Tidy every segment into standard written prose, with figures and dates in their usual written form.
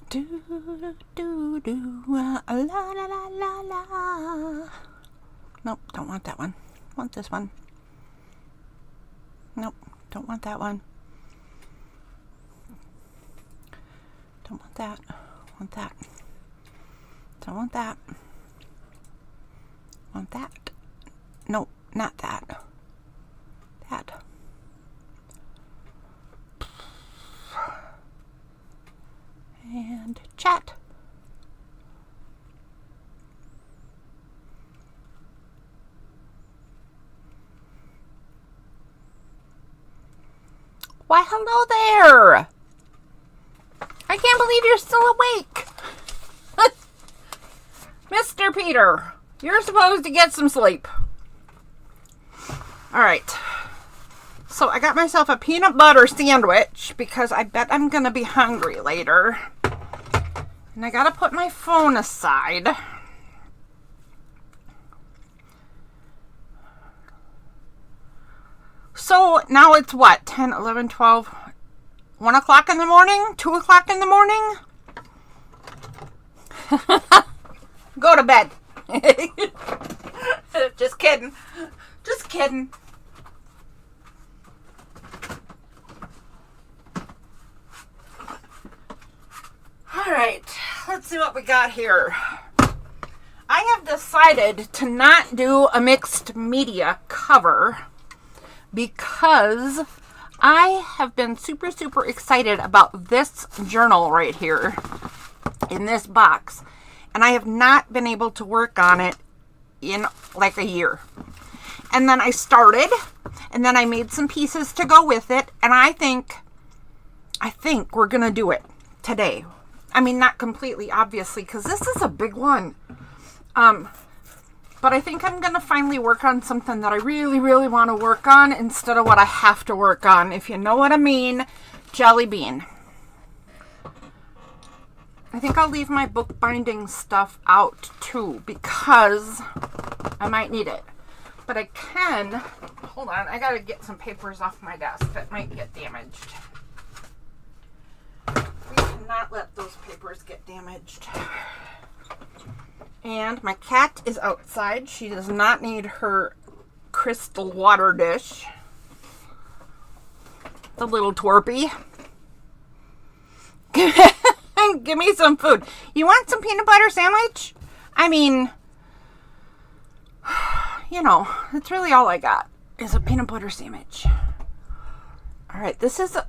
Do, do, do, la, la, la, la, la. Nope, don't want that one. Want this one. Nope, don't want that one. Don't want that. Want that. Don't want that. Want that. Nope, not that. That. And chat. Why, hello there. I can't believe you're still awake. Mr. Peter, you're supposed to get some sleep. All right. So I got myself a peanut butter sandwich because I bet I'm going to be hungry later. And I got to put my phone aside. So now it's what? 10, 11, 12, 1 o'clock in the morning? 2 o'clock in the morning? Go to bed. Just kidding. Just kidding. All right, let's see what we got here. I have decided to not do a mixed media cover because I have been super, super excited about this journal right here in this box. And I have not been able to work on it in like a year. And then I started, and then I made some pieces to go with it. And I think we're going to do it today. I mean, not completely, obviously, because this is a big one. But I think I'm going to finally work on something that I really, really want to work on instead of what I have to work on, if you know what I mean. Jelly bean. I think I'll leave my bookbinding stuff out, too, because I might need it. But I can... Hold on, I got to get some papers off my desk that might get damaged. We cannot let those papers get damaged. And my cat is outside. She does not need her crystal water dish. The little twerpy. Give me some food. You want some peanut butter sandwich? I mean, you know, that's really all I got is a peanut butter sandwich. All right, this is a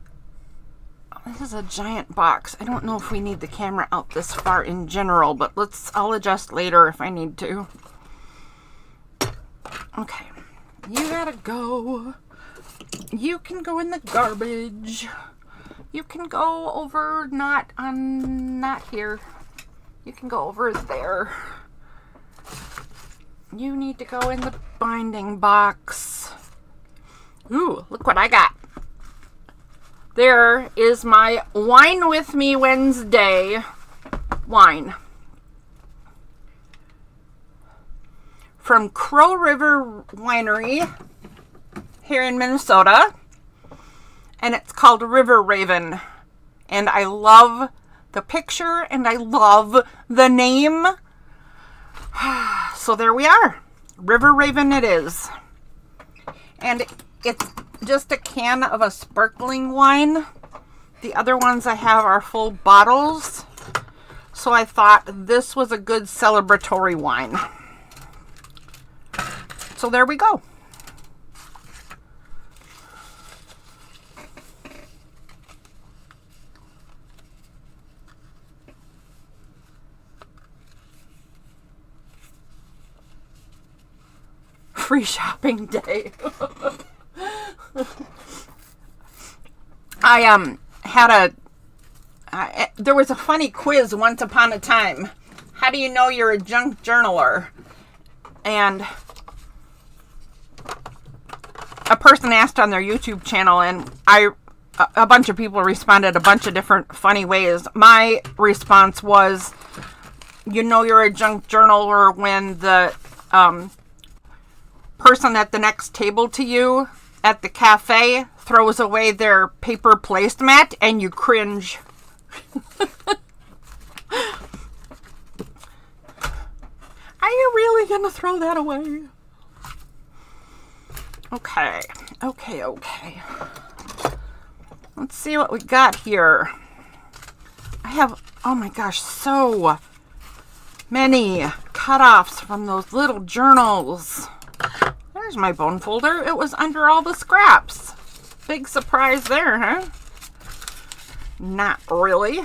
giant box. I don't know if we need the camera out this far in general, but I'll adjust later if I need to. Okay. You gotta go. You can go in the garbage. You can go over not here. You can go over there. You need to go in the binding box. Ooh, look what I got. There is my Wine With Me Wednesday wine. From Crow River Winery here in Minnesota. And it's called River Raven. And I love the picture and I love the name. So there we are. River Raven it is. And it's just a can of a sparkling wine. The other ones I have are full bottles. So I thought this was a good celebratory wine. So there we go. Free shopping day. There was a funny quiz once upon a time. How do you know you're a junk journaler? And a person asked on their YouTube channel, and a bunch of people responded a bunch of different funny ways. My response was, you know you're a junk journaler when the person at the next table to you at the cafe throws away their paper placemat and you cringe. gonna throw that away? Okay. Let's see what we got here. I have, oh my gosh, so many cutoffs from those little journals. There's my bone folder. It was under all the scraps. Big surprise there, huh? Not really.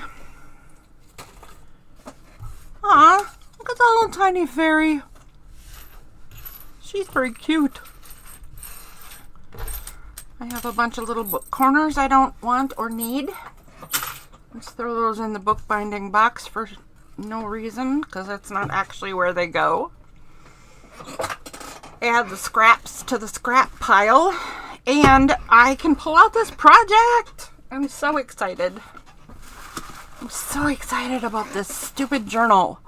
Aw, look at that little tiny fairy. She's very cute. I have a bunch of little book corners I don't want or need. Let's throw those in the bookbinding box for no reason, because that's not actually where they go. Add the scraps to the scrap pile, and I can pull out this project. I'm so excited. I'm so excited about this stupid journal.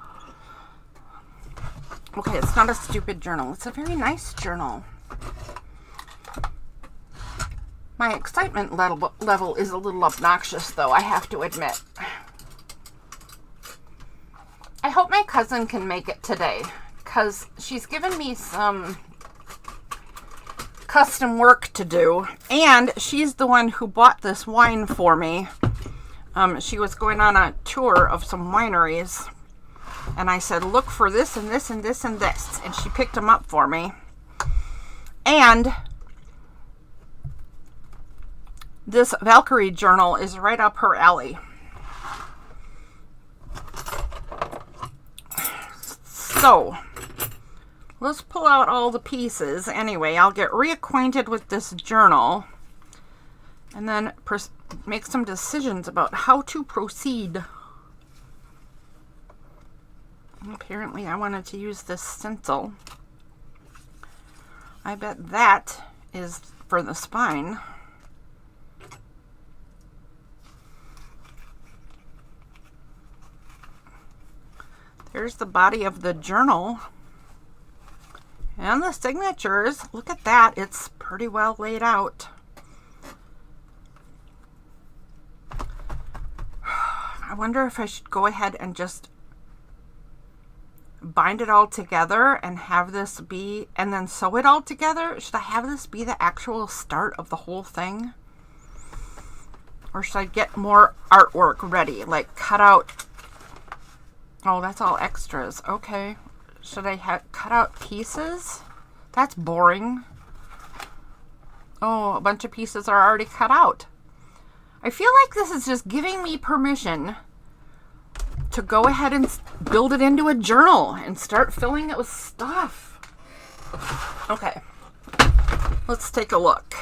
Okay, it's not a stupid journal. It's a very nice journal. My excitement level is a little obnoxious, though, I have to admit. I hope my cousin can make it today, because she's given me some custom work to do, and she's the one who bought this wine for me. She was going on a tour of some wineries, and I said, look for this and this and this and this, and she picked them up for me. And this Valkyrie journal is right up her alley. So, let's pull out all the pieces. Anyway, I'll get reacquainted with this journal and then make some decisions about how to proceed. Apparently, I wanted to use this stencil. I bet that is for the spine. Here's the body of the journal. And the signatures. Look at that. It's pretty well laid out. I wonder if I should go ahead and just bind it all together and have this be, and then sew it all together. Should I have this be the actual start of the whole thing? Or should I get more artwork ready? Like cut out. Oh, that's all extras. Okay. Should I cut out pieces? That's boring. Oh, a bunch of pieces are already cut out. I feel like this is just giving me permission to go ahead and build it into a journal and start filling it with stuff. Okay. Let's take a look.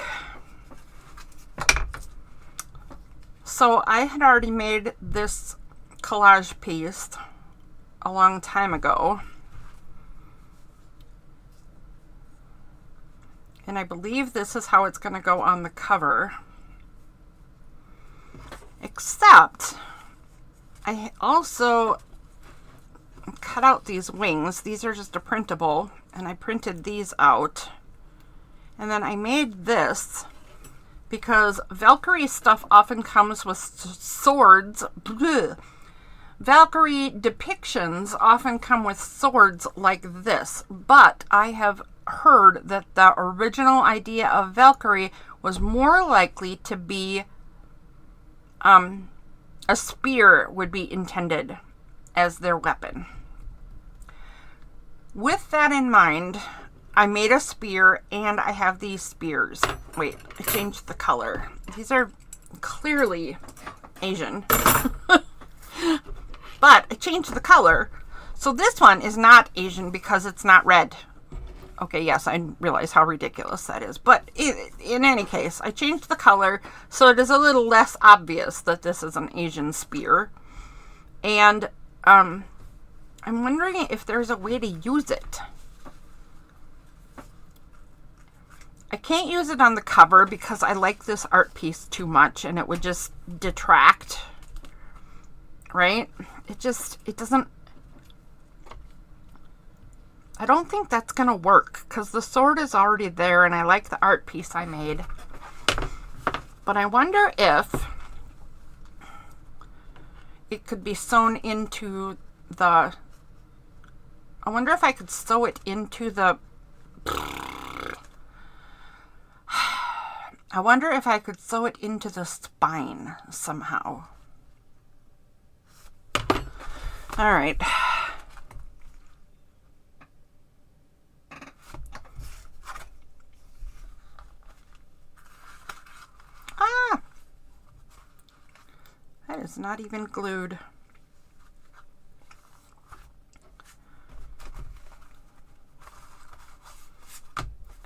So I had already made this collage piece a long time ago, and I believe this is how it's going to go on the cover, except I also cut out these wings. These are just a printable, and I printed these out, and then I made this because Valkyrie stuff often comes with swords. Bleh. Valkyrie depictions often come with swords like this, but I have heard that the original idea of Valkyrie was more likely to be a spear would be intended as their weapon. With that in mind, I made a spear, and I have these spears. Wait, I changed the color. These are clearly Asian. But I changed the color. So this one is not Asian because it's not red. Okay, yes, I realize how ridiculous that is. But in any case, I changed the color so it is a little less obvious that this is an Asian spear. And I'm wondering if there's a way to use it. I can't use it on the cover because I like this art piece too much and it would just detract. Right? It doesn't, I don't think that's going to work because the sword is already there and I like the art piece I made. But I wonder if it could be sewn into the I wonder if I could sew it into the... I wonder if I could sew it into the spine somehow. All right. Ah! That is not even glued.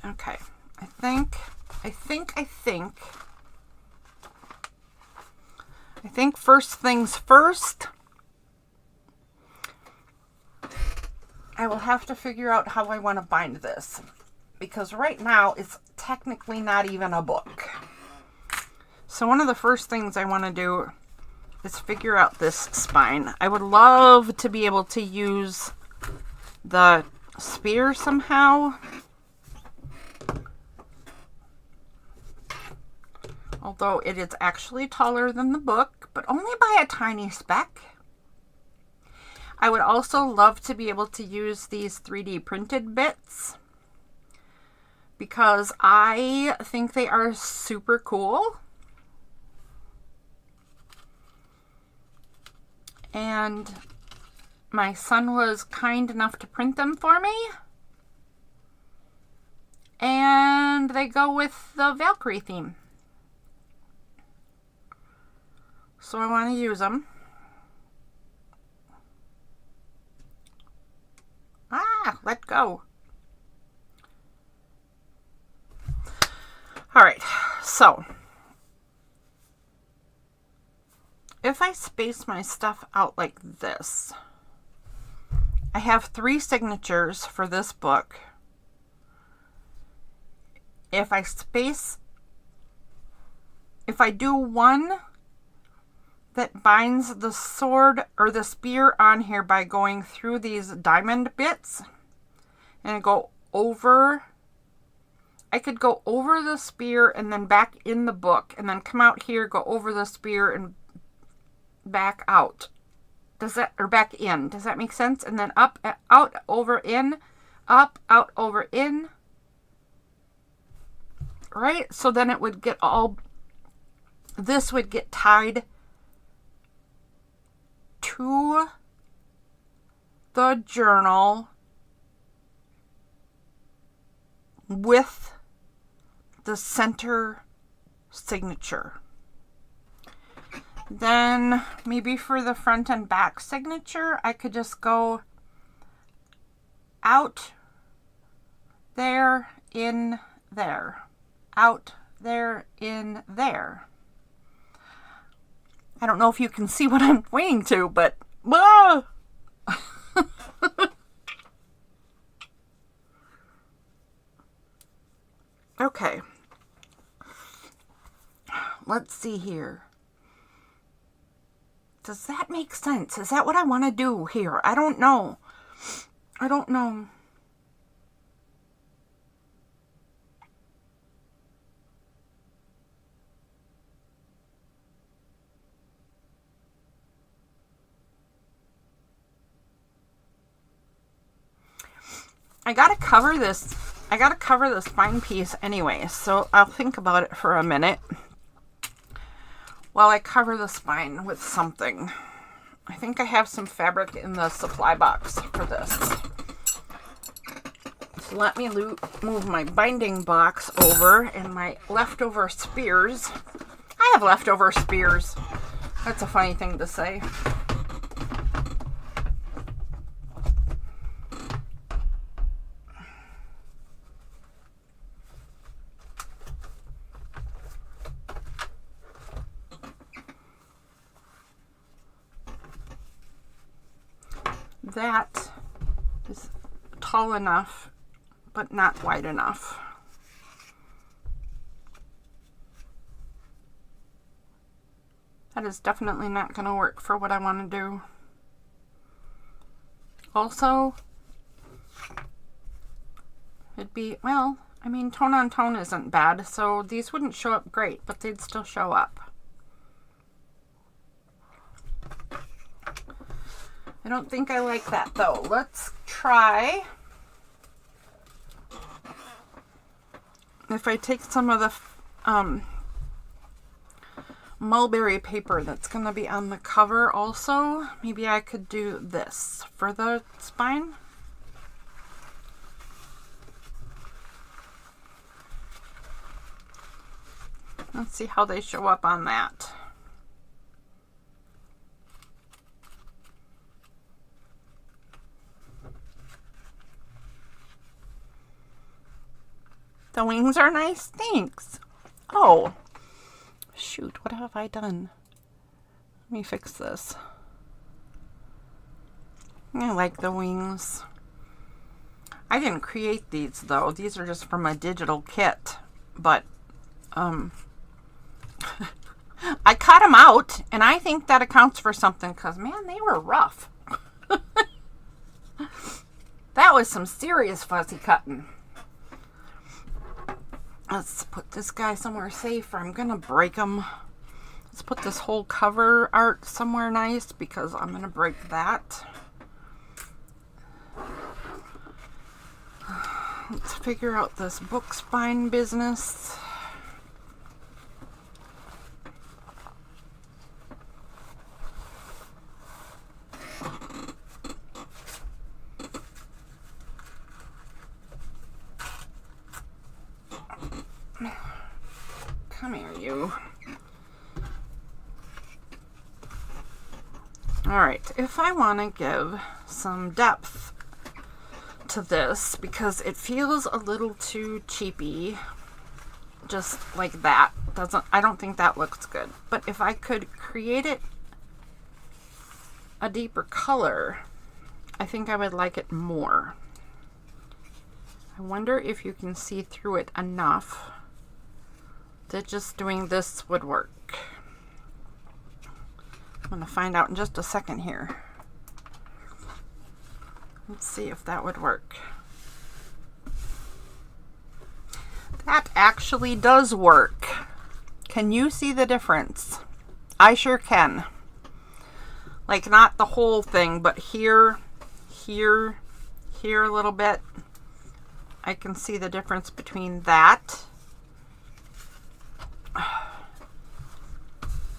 Okay. I think first things first, I will have to figure out how I want to bind this, because right now it's technically not even a book. So one of the first things I want to do is figure out this spine. I would love to be able to use the spear somehow. Although it is actually taller than the book, but only by a tiny speck. I would also love to be able to use these 3D printed bits, because I think they are super cool. And my son was kind enough to print them for me. And they go with the Valkyrie theme. So I want to use them. Ah, let go. All right, so if I space my stuff out like this, I have 3 signatures for this book. If I do one that binds the sword or the spear on here by going through these diamond bits and go over, I could go over the spear and then back in the book, and then come out here, go over the spear and back out. Or back in. Does that make sense? And then up, out, over, in, up, out, over, in. Right? So then it would get all, this would get tied to the journal with the center signature. Then maybe for the front and back signature, I could just go out there, in there, out there, in there. I don't know if you can see what I'm pointing to, but ah! Okay. Let's see here. Does that make sense? Is that what I want to do here? I don't know. I don't know. I gotta cover this spine piece anyway, so I'll think about it for a minute while I cover the spine with something. I think I have some fabric in the supply box for this. So let me move my binding box over and my leftover spears. I have leftover spears. That's a funny thing to say. That is tall enough, but not wide enough. That is definitely not going to work for what I want to do. Also, it'd be, well, I mean, tone on tone isn't bad, so these wouldn't show up great, but they'd still show up. I don't think I like that though. Let's try try if I take some of the mulberry paper that's going to be on the cover also. Maybe I could do this for the spine. Let's see how they show up on that. The wings are nice, thanks. Oh, shoot, what have I done? Let me fix this. I like the wings. I didn't create these though. These are just from a digital kit, but I cut them out, and I think that accounts for something because, man, they were rough. That was some serious fuzzy cutting. Let's put this guy somewhere safe or I'm going to break him. Let's put this whole cover art somewhere nice because I'm going to break that. Let's figure out this book spine business. Come here, you. Alright, if I want to give some depth to this, because it feels a little too cheapy, just like that. I don't think that looks good. But if I could create it a deeper color, I think I would like it more. I wonder if you can see through it enough that just doing this would work. I'm going to find out in just a second here. Let's see if that would work. That actually does work. Can you see the difference? I sure can. Like, not the whole thing, but here, here, here a little bit. I can see the difference between that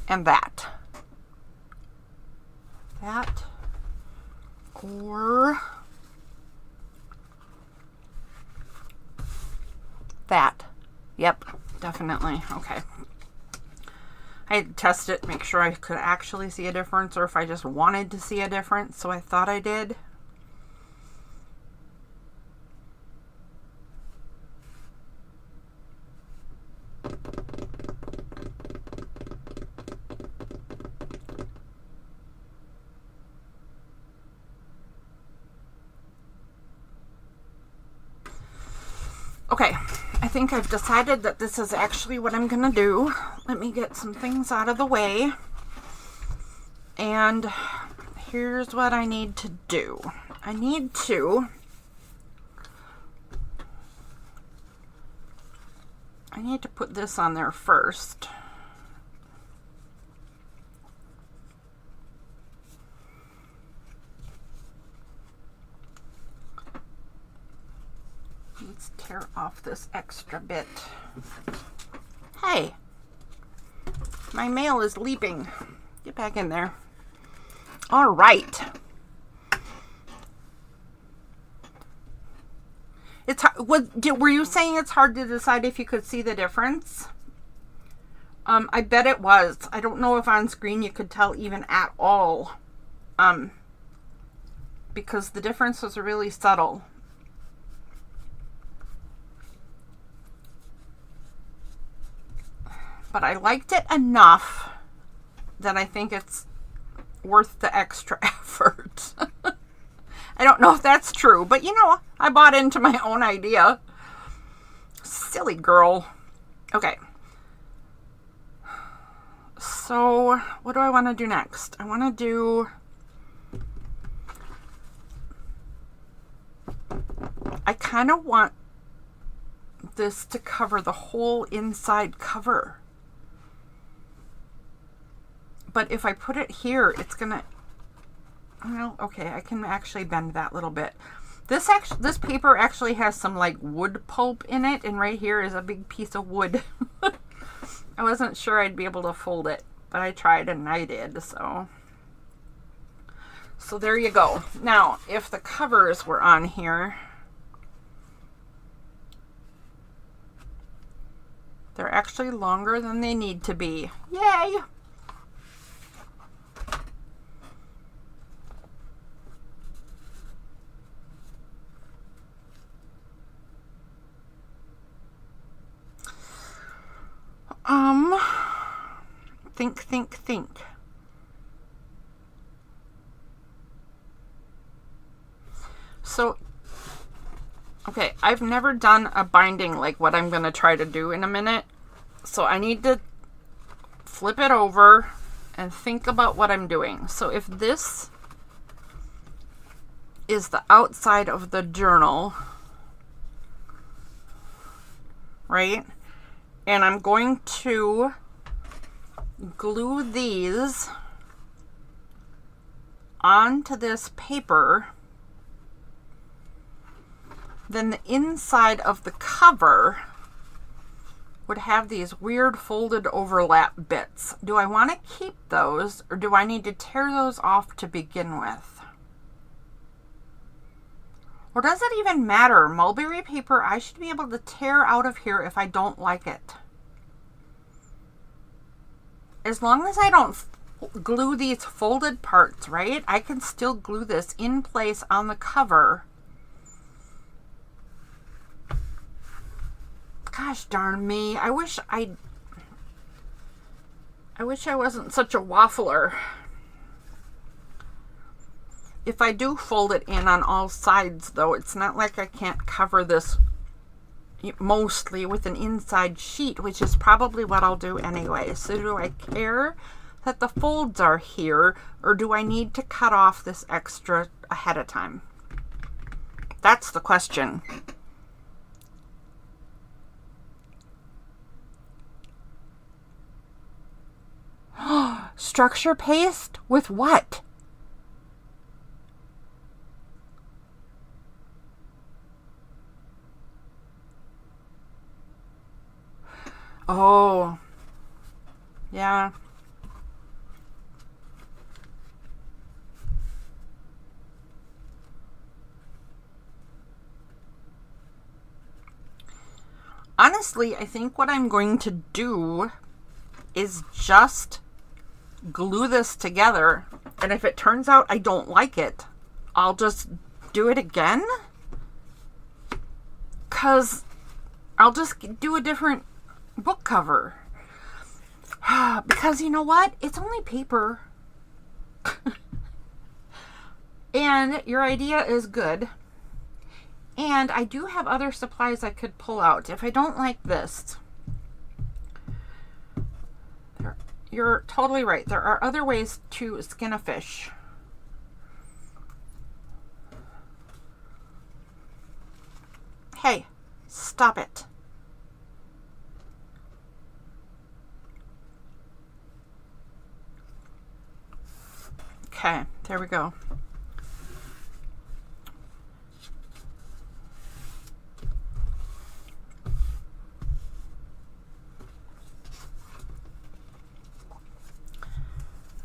and that. That or that. Yep, definitely. Okay. I had to test it, make sure I could actually see a difference or if I just wanted to see a difference, so I thought I did. Okay, I think I've decided that this is actually what I'm gonna do. Let me get some things out of the way. And here's what I need to do. I need to put this on there first. Let's tear off this extra bit. Hey, my mail is leaping. Get back in there. All right. It's were you saying it's hard to decide if you could see the difference? I bet it was. I don't know if on screen you could tell even at all. Because the difference was really subtle. But I liked it enough that I think it's worth the extra effort. I don't know if that's true, but you know, I bought into my own idea. Silly girl. Okay. So, what do I want to do next? I want to do... I kind of want this to cover the whole inside cover. But if I put it here, it's gonna... Well, okay, I can actually bend that little bit. This paper actually has some like wood pulp in it, and right here is a big piece of wood. I wasn't sure I'd be able to fold it, but I tried and I did, so there you go. Now, if the covers were on here, they're actually longer than they need to be. Yay! Think. So, okay, I've never done a binding like what I'm going to try to do in a minute. So I need to flip it over and think about what I'm doing. So if this is the outside of the journal, right? And I'm going to glue these onto this paper. Then the inside of the cover would have these weird folded overlap bits. Do I want to keep those, or do I need to tear those off to begin with? Or does it even matter? Mulberry paper, I should be able to tear out of here if I don't like it. As long as I don't glue these folded parts, right? I can still glue this in place on the cover. Gosh darn me. I wish I wasn't such a waffler. If I do fold it in on all sides, though, it's not like I can't cover this mostly with an inside sheet, which is probably what I'll do anyway. So do I care that the folds are here, or do I need to cut off this extra ahead of time? That's the question. Structure paste with what? Oh, yeah. Honestly, I think what I'm going to do is just glue this together, and if it turns out I don't like it, I'll just do it again, because I'll just do a different book cover. Because you know what? It's only paper. And your idea is good. And I do have other supplies I could pull out. If I don't like this, you're totally right. There are other ways to skin a fish. Hey, stop it. Okay, there we go.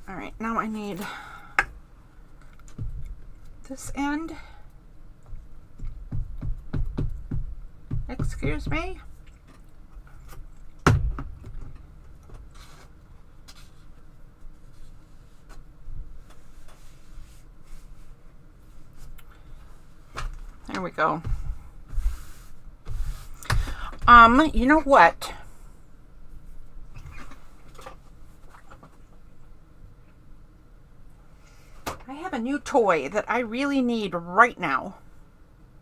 All right, now I need this end. Excuse me. There we go. You know what? I have a new toy that I really need right now.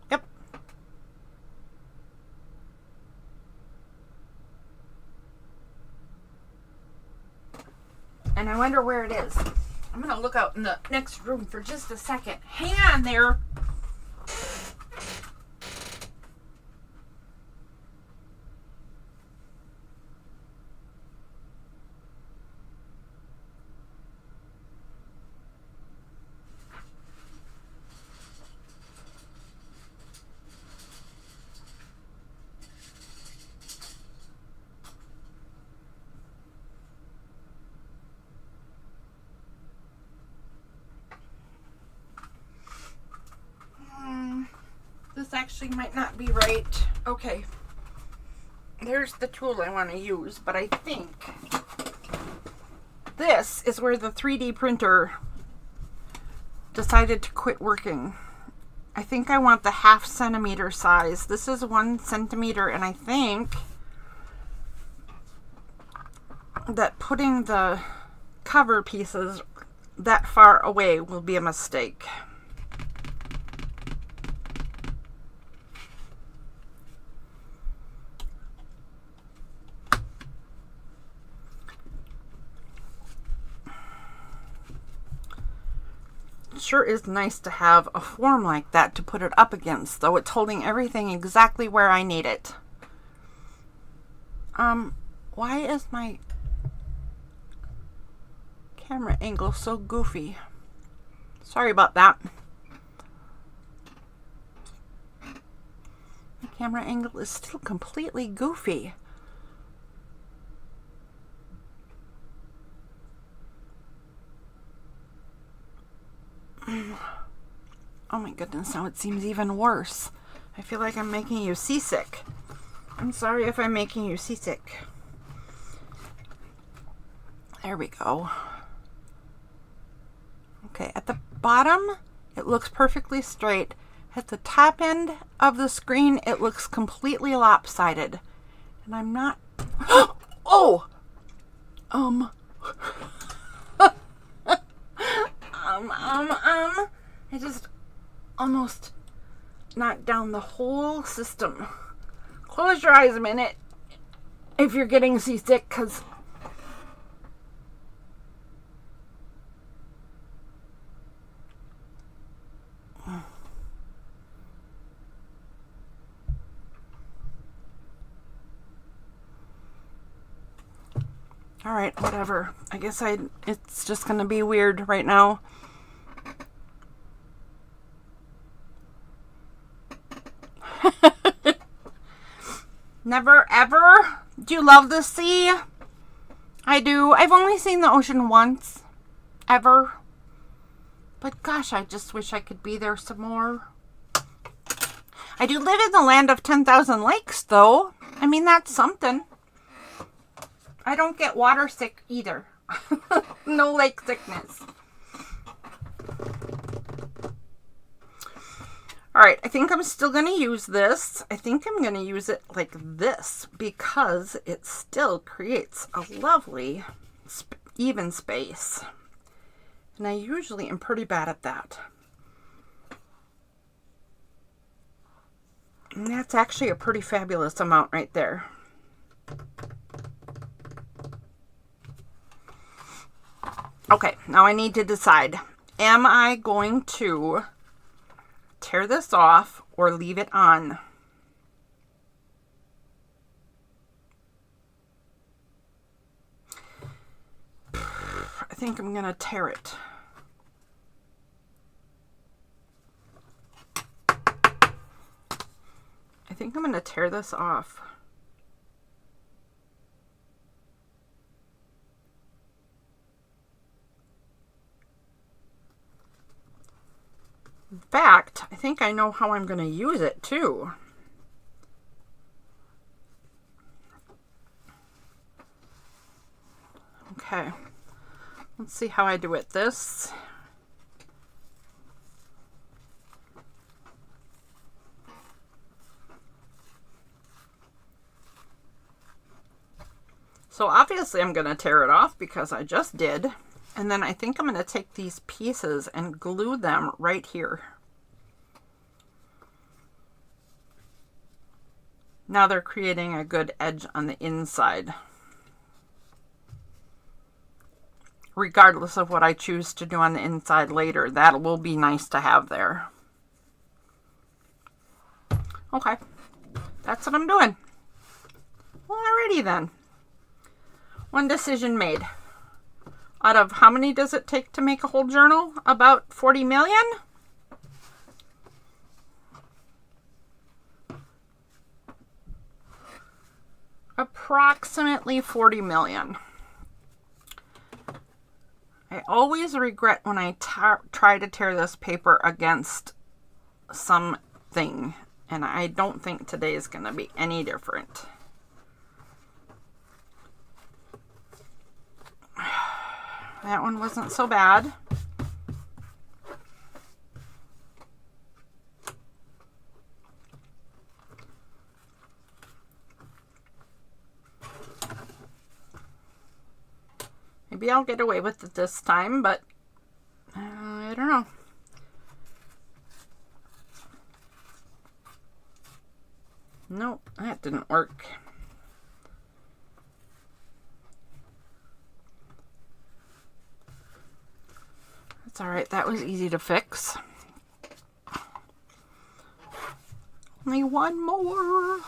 Yep. And I wonder where it is. I'm going to look out in the next room for just a second. Hang on there. actually might not be right. Okay. There's the tool I want to use, but I think this is where the 3D printer decided to quit working. I think I want the 1/2 centimeter size. This is 1 centimeter, and I think that putting the cover pieces that far away will be a mistake. Sure is nice to have a form like that to put it up against, though it's holding everything exactly where I need it. Why is my camera angle so goofy? Sorry about that. My camera angle is still completely goofy. Oh my goodness, now it seems even worse. I feel like I'm making you seasick. I'm sorry if I'm making you seasick. There we go. Okay, at the bottom, it looks perfectly straight. At the top end of the screen, it looks completely lopsided. And I'm not... Oh! I just almost knocked down the whole system. Close your eyes a minute if you're getting seasick, because all right, whatever. I guess it's just gonna be weird right now. Never ever? Do you love the sea? I do. I've only seen the ocean once. Ever. But gosh, I just wish I could be there some more. I do live in the land of 10,000 lakes, though. I mean, that's something. I don't get water sick either. No lake sickness. Alright, I think I'm still going to use this. I think I'm going to use it like this because it still creates a lovely even space. And I usually am pretty bad at that. And that's actually a pretty fabulous amount right there. Okay, now I need to decide. Am I going to tear this off or leave it on? I think I'm going to tear it. I think I'm going to tear this off. In fact, I think I know how I'm going to use it too. Okay, let's see how I do it. This. So obviously I'm going to tear it off because I just did. And then I think I'm going to take these pieces and glue them right here. Now they're creating a good edge on the inside. Regardless of what I choose to do on the inside later, that will be nice to have there. Okay, that's what I'm doing. Well, alrighty then. One decision made. Out of how many does it take to make a whole journal? About 40 million? Approximately 40 million. I always regret when I try to tear this paper against something And I don't think today is going to be any different. That one wasn't so bad. Maybe I'll get away with it this time, but I don't know. Nope, that didn't work. That's all right. That was easy to fix. Only one more.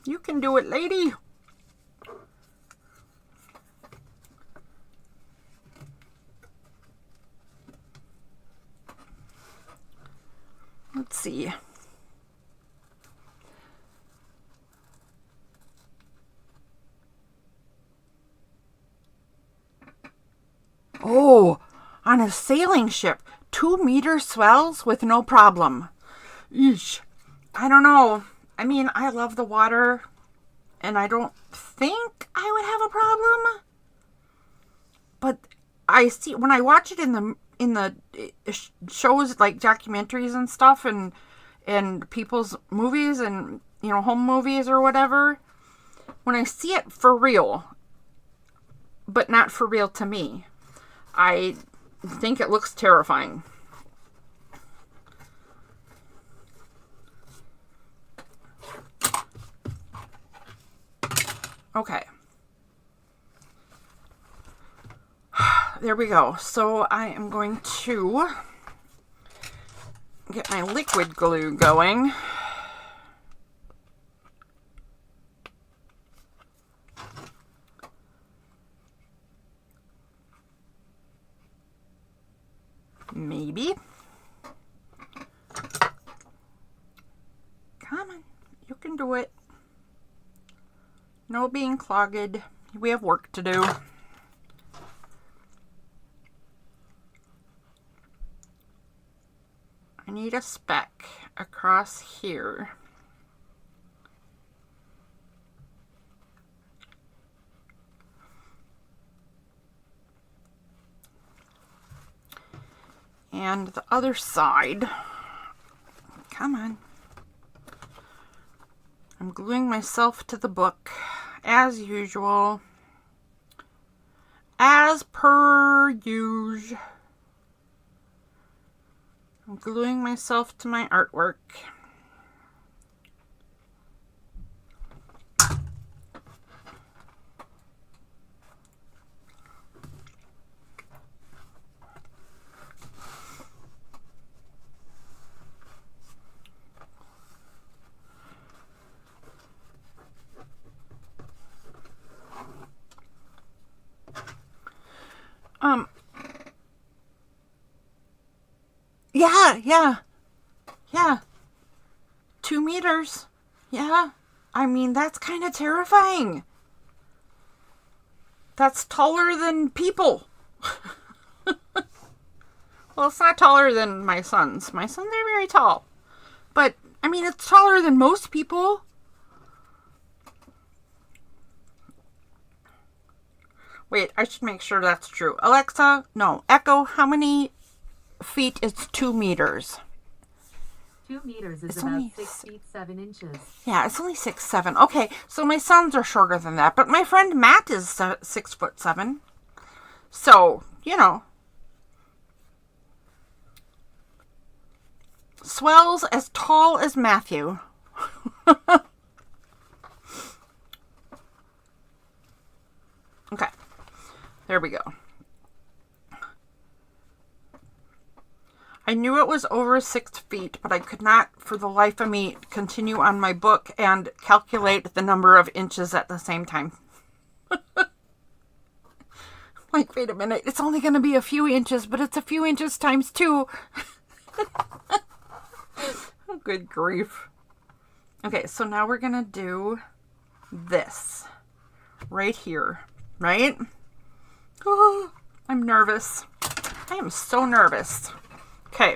You can do it, lady. Let's see. Oh, on a sailing ship, 2-meter swells with no problem. Eesh. I don't know. I mean, I love the water, and I don't think I would have a problem. But I see when I watch it in the shows like documentaries and stuff, and people's movies and home movies or whatever. When I see it for real, but not for real to me, I think it looks terrifying. Okay. There we go. So I am going to get my liquid glue going. Maybe. Come on. You can do it. No being clogged. We have work to do. I need a speck across here. And the other side. Come on. I'm gluing myself to the book as usual. As per usual. I'm gluing myself to my artwork. Yeah. 2 meters. Yeah. I mean, that's kind of terrifying. That's taller than people. Well, it's not taller than my sons. My sons are very tall. But, I mean, it's taller than most people. Wait, I should make sure that's true. Alexa, no. Echo, how many feet is 2 meters? 2 meters is about 6 feet 7 inches. Yeah, it's only 6'7". Okay, so my sons are shorter than that, but my friend Matt is 6'7". So, swells as tall as Matthew. Okay, there we go. I knew it was over 6 feet, but I could not, for the life of me, continue on my book and calculate the number of inches at the same time. Like, wait a minute, it's only going to be a few inches, but it's a few inches times 2. Oh, good grief. Okay, so now we're going to do this right here, right? Oh, I'm nervous. I am so nervous. Okay.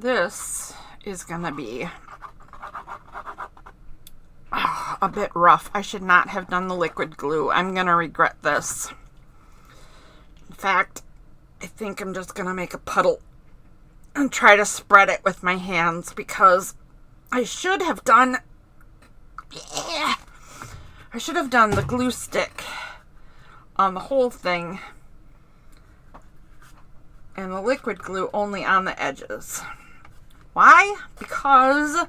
this is gonna be a bit rough. I should not have done the liquid glue. I'm gonna regret this. In fact, I think I'm just gonna make a puddle and try to spread it with my hands, because I should have done the glue stick on the whole thing and the liquid glue only on the edges. Why? Because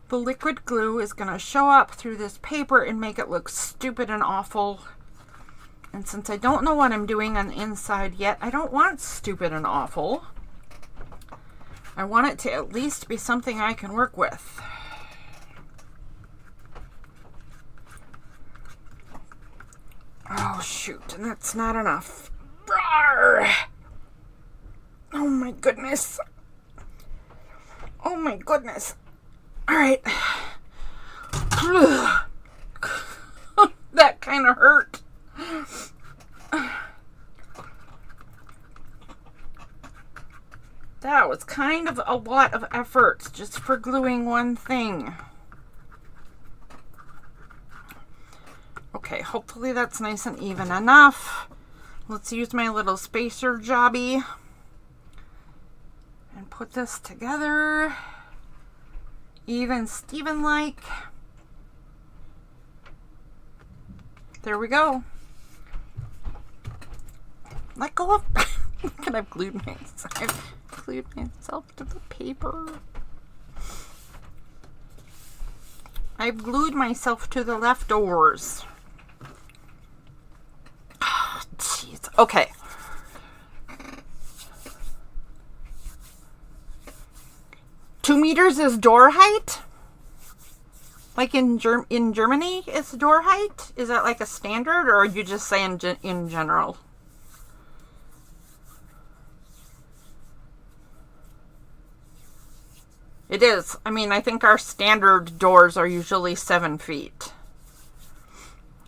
the liquid glue is going to show up through this paper and make it look stupid and awful. And since I don't know what I'm doing on the inside yet, I don't want stupid and awful. I want it to at least be something I can work with. Oh, shoot, and that's not enough. Rawr! Oh my goodness. Oh my goodness. All right. That kind of hurt. That was kind of a lot of effort just for gluing one thing. Okay, hopefully that's nice and even enough. Let's use my little spacer jobby and put this together even Steven like. There we go. Let go of look at I've glued myself to the paper. I've glued myself to the leftovers. Oh, jeez. Okay. Two meters is door height? Like in Germany, it's door height? Is that like a standard, or are you just saying in general? It is. I mean, I think our standard doors are usually 7 feet.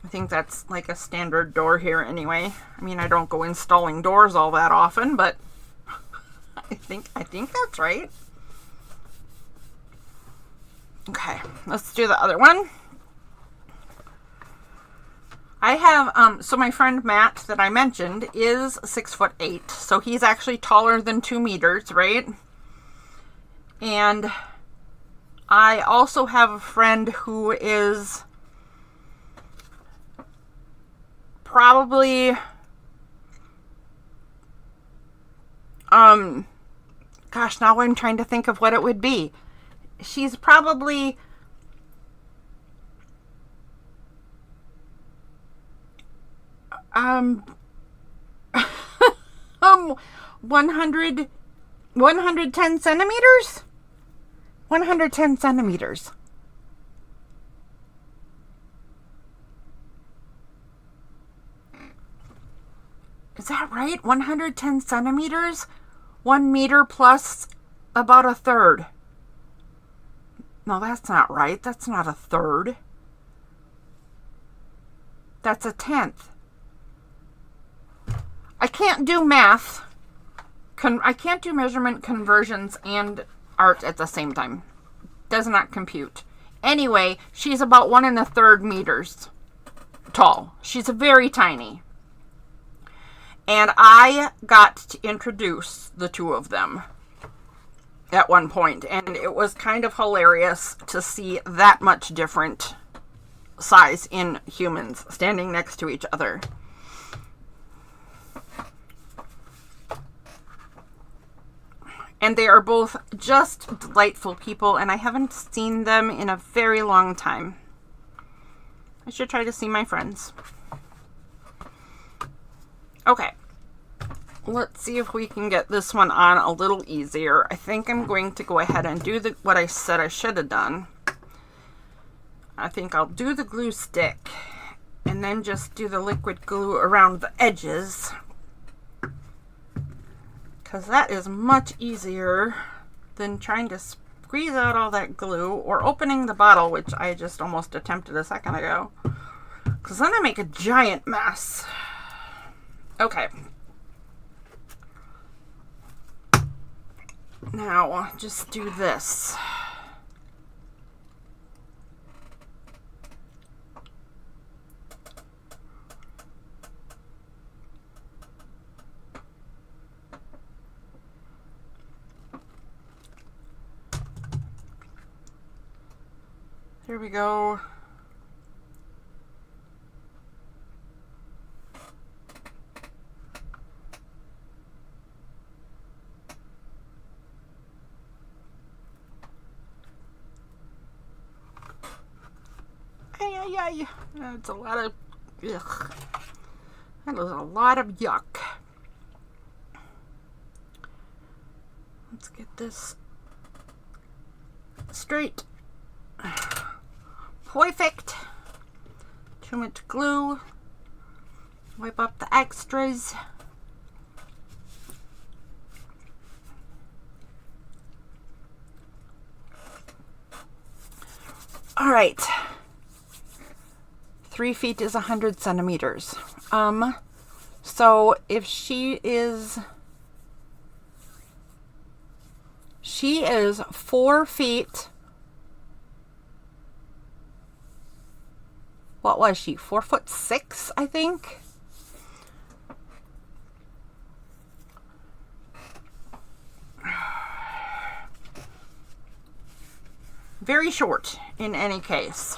I think that's like a standard door here anyway. I mean, I don't go installing doors all that often, but I think that's right. Okay, let's do the other one. I have, so my friend Matt that I mentioned is 6'8", so he's actually taller than 2 meters, right? And I also have a friend who is probably, gosh, now I'm trying to think of what it would be. She's probably 110 centimeters? 110 centimeters. Is that right? 110 centimeters? 1 meter plus about a third. No, that's not right. That's not a third. That's a tenth. I can't do math. I can't do measurement conversions and art at the same time. Does not compute. Anyway, she's about 1 1/3 meters tall. She's very tiny. And I got to introduce the two of them at one point, and it was kind of hilarious to see that much different size in humans standing next to each other. And they are both just delightful people, and I haven't seen them in a very long time. I should try to see my friends. Okay. Let's see if we can get this one on a little easier. I think I'm going to go ahead and do what I said I should have done. I think I'll do the glue stick and then just do the liquid glue around the edges, because that is much easier than trying to squeeze out all that glue or opening the bottle, which I just almost attempted a second ago, because then I make a giant mess. Okay. Now, just do this. There we go. Ay. That's a lot of yuck. That was a lot of yuck. Let's get this straight. Perfect. Too much glue. Wipe up the extras. All right. 3 feet is 100 centimeters. So if she is 4 feet. What was she? 4'6", I think. Very short in any case.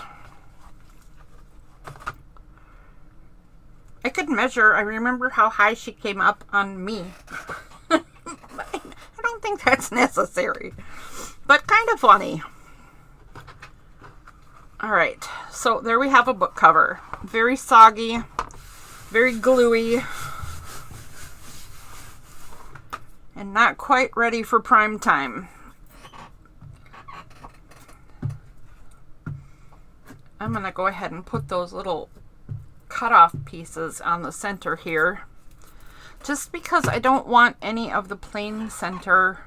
I could measure. I remember how high she came up on me. I don't think that's necessary, but kind of funny. All right, so there we have a book cover. Very soggy, very gluey, and not quite ready for prime time. I'm gonna go ahead and put those little cutoff pieces on the center here, just because I don't want any of the plain center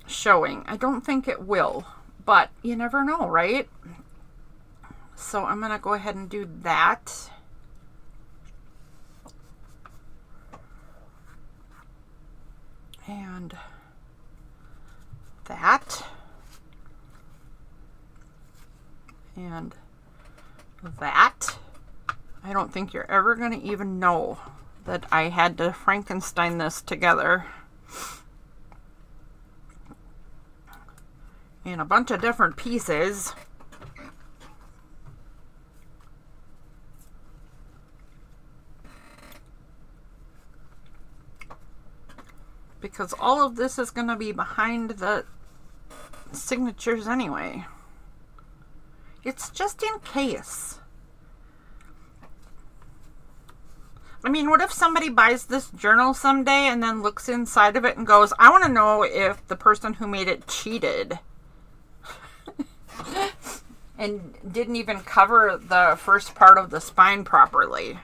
showing. I don't think it will, but you never know, right? So I'm gonna go ahead and do that. And that. And that. I don't think you're ever going to even know that I had to Frankenstein this together in a bunch of different pieces. Because all of this is going to be behind the signatures anyway. It's just in case. I mean, what if somebody buys this journal someday and then looks inside of it and goes, I want to know if the person who made it cheated and didn't even cover the first part of the spine properly.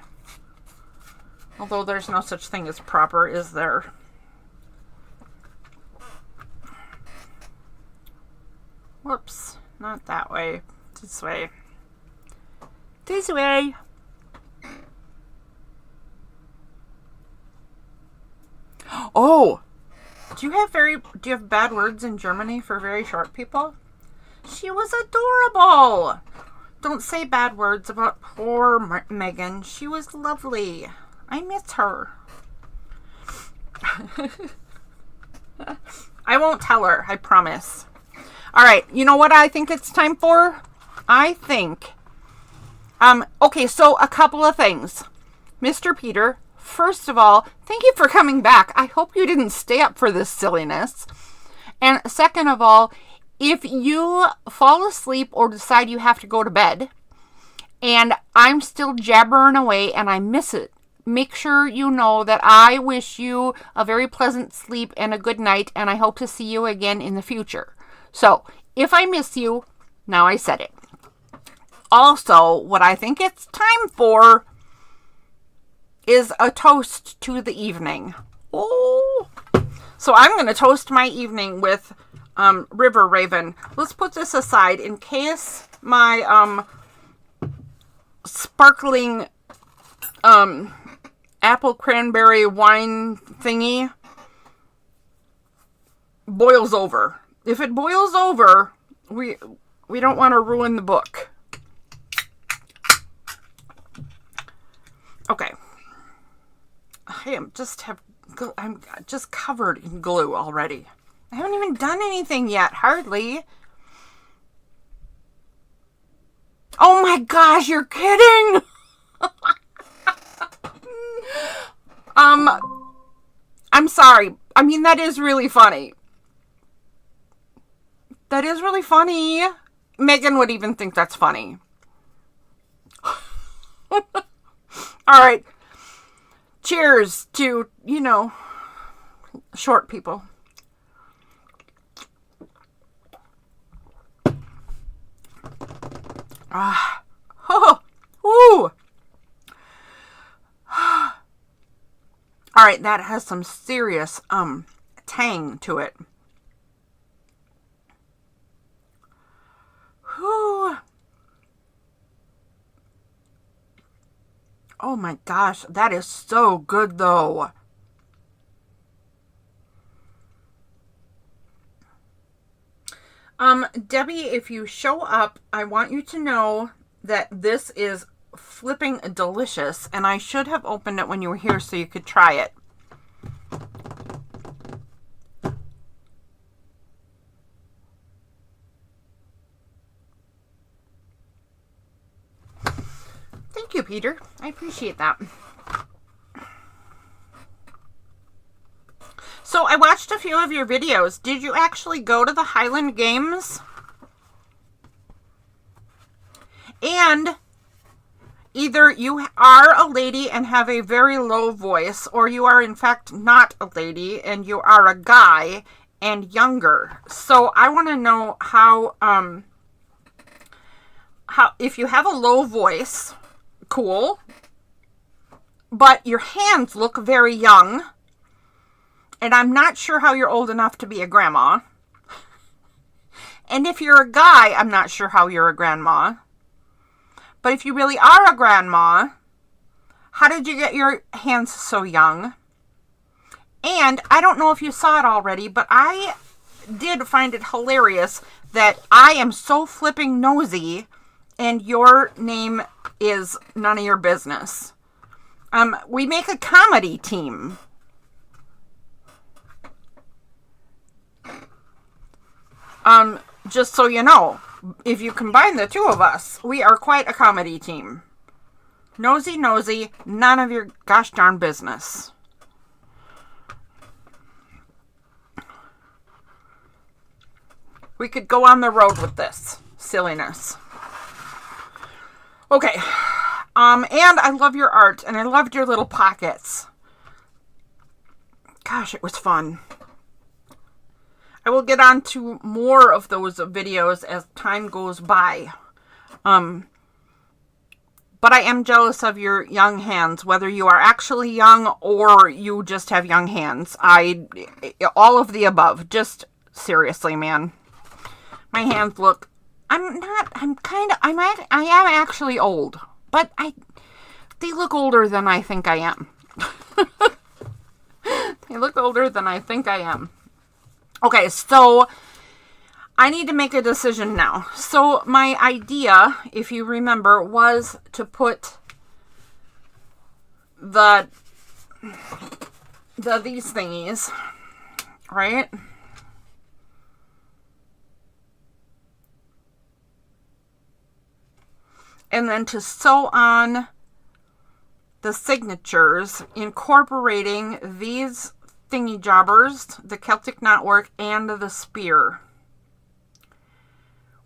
Although there's no such thing as proper, is there? Whoops, not that way. This way. This way. Oh, do you have bad words in Germany for very short people? She was adorable. Don't say bad words about poor Megan. She was lovely. I miss her. I won't tell her, I promise. All right, you know what I think it's time for? I think, okay, so a couple of things. Mr. Peter, first of all, thank you for coming back. I hope you didn't stay up for this silliness. And second of all, if you fall asleep or decide you have to go to bed and I'm still jabbering away and I miss it, make sure you know that I wish you a very pleasant sleep and a good night, and I hope to see you again in the future. So, if I miss you, now I said it. Also, what I think it's time for is a toast to the evening. Oh! So I'm going to toast my evening with River Raven. Let's put this aside in case my sparkling apple cranberry wine thingy boils over. If it boils over, we don't want to ruin the book. Okay. I'm just covered in glue already. I haven't even done anything yet, hardly. Oh my gosh, you're kidding! I'm sorry. I mean, that is really funny. That is really funny. Megan would even think that's funny. All right. Cheers to, short people. Oh, ooh. All right, that has some serious tang to it. Whew. Oh my gosh, that is so good though. Debbie, if you show up, I want you to know that this is flipping delicious, and I should have opened it when you were here so you could try it. Thank you, Peter. I appreciate that. So I watched a few of your videos. Did you actually go to the Highland Games? And either you are a lady and have a very low voice, or you are in fact not a lady and you are a guy and younger. So I want to know how if you have a low voice, cool, but your hands look very young, and I'm not sure how you're old enough to be a grandma. And if you're a guy, I'm not sure how you're a grandma. But if you really are a grandma, how did you get your hands so young? And I don't know if you saw it already, but I did find it hilarious that I am so flipping nosy and your name is none of your business. We make a comedy team. Just so you know, if you combine the two of us, we are quite a comedy team. Nosy, none of your gosh darn business. We could go on the road with this silliness. Okay. And I love your art, and I loved your little pockets. Gosh, it was fun. I will get on to more of those videos as time goes by. But I am jealous of your young hands, whether you are actually young or you just have young hands. All of the above. Just seriously, man. My hands look, I am actually old, but they look older than I think I am. They look older than I think I am. Okay, so I need to make a decision now. So my idea, if you remember, was to put these thingies, right? And then to sew on the signatures, incorporating these thingy jobbers, the Celtic knotwork, and the spear,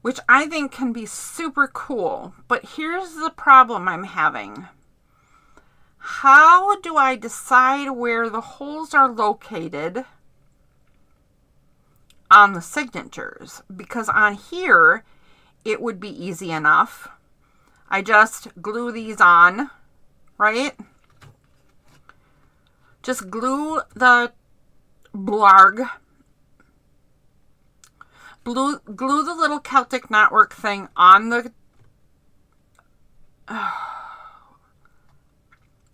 which I think can be super cool. But here's the problem I'm having. How do I decide where the holes are located on the signatures? Because on here, it would be easy enough. I just glue these on, right? Just glue the blarg. Glue the little Celtic knotwork thing on the...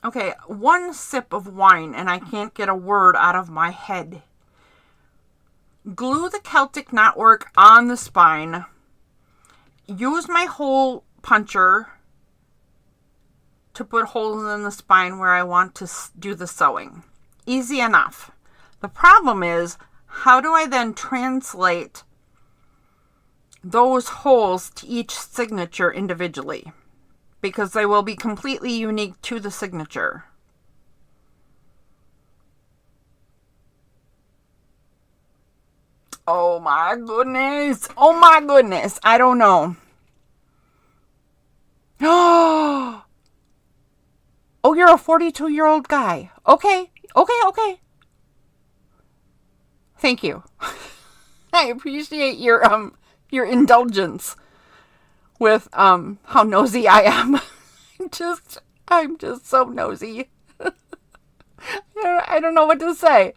Okay, one sip of wine and I can't get a word out of my head. glue the Celtic knotwork on the spine, use my hole puncher to put holes in the spine where I want to do the sewing. Easy enough. The problem is, how do I then translate those holes to each signature individually? Because they will be completely unique to the signature. Oh my goodness. Oh my goodness. I don't know. Oh, you're a 42-year-old guy. Okay. Thank you. I appreciate your indulgence with how nosy I am. I'm just so nosy. I don't know what to say.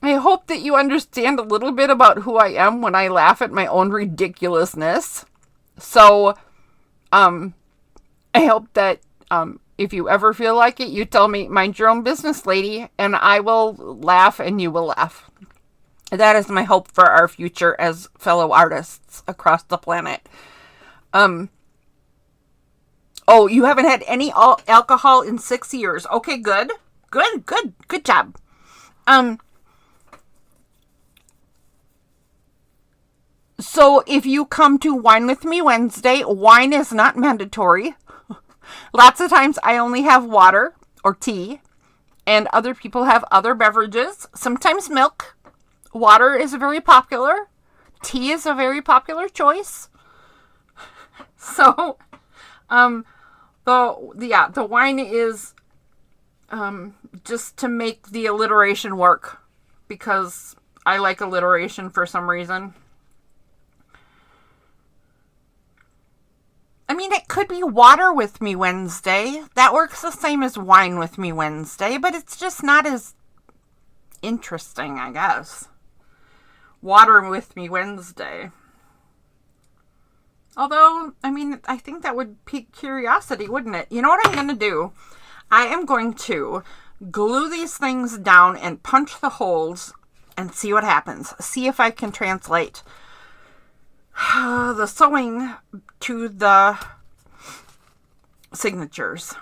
I hope that you understand a little bit about who I am when I laugh at my own ridiculousness. So, I hope that if you ever feel like it, you tell me, mind your own business, lady, and I will laugh and you will laugh. That is my hope for our future as fellow artists across the planet. Oh, you haven't had any alcohol in 6 years. Okay, good job. So if you come to Wine With Me Wednesday, wine is not mandatory. Lots of times I only have water or tea, and other people have other beverages, sometimes milk. Water is very popular. Tea is a very popular choice. So, the wine is just to make the alliteration work, because I like alliteration for some reason. I mean, it could be Water With Me Wednesday. That works the same as Wine With Me Wednesday, but it's just not as interesting, I guess. Water With Me Wednesday. Although, I mean, I think that would pique curiosity, wouldn't it? You know what I'm going to do? I am going to glue these things down and punch the holes and see what happens. See if I can translate the sewing to the signatures.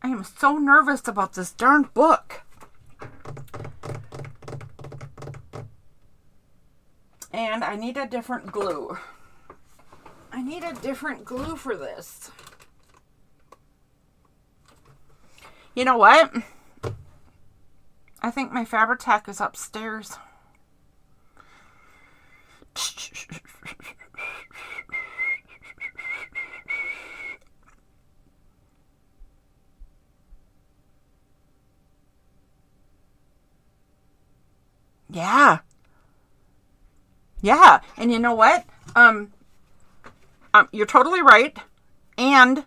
I am so nervous about this darn book. And I need a different glue. I need a different glue for this. You know what? I think my Fabri-Tac is upstairs. Yeah. And you know what? You're totally right. And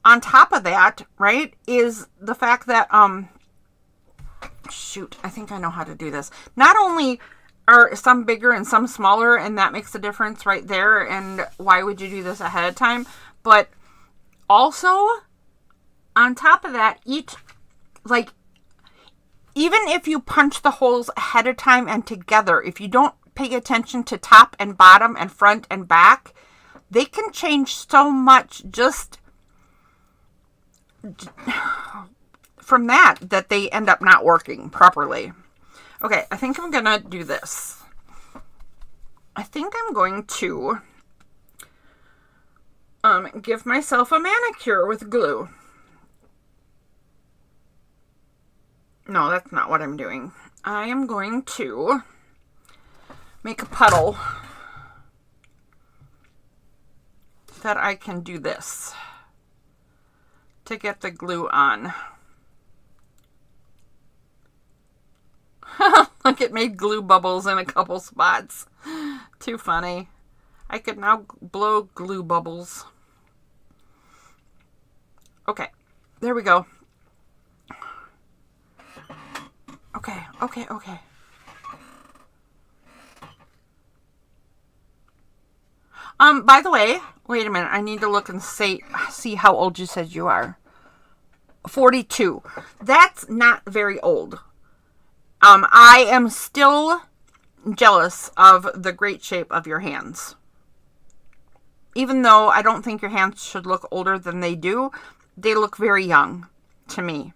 on top of that, right, is the fact that, shoot, I think I know how to do this. Not only are some bigger and some smaller, and that makes a difference right there, and why would you do this ahead of time? But also, on top of that, even if you punch the holes ahead of time and together, if you don't pay attention to top and bottom and front and back, they can change so much just from that they end up not working properly. Okay, I think I'm gonna do this. I think I'm going to give myself a manicure with glue. No, that's not what I'm doing. I am going to make a puddle that I can do this to get the glue on. Look, it made glue bubbles in a couple spots. Too funny. I could now blow glue bubbles. Okay, there we go. Okay. By the way, wait a minute. I need to look and see how old you said you are. 42. That's not very old. I am still jealous of the great shape of your hands. Even though I don't think your hands should look older than they do, they look very young to me.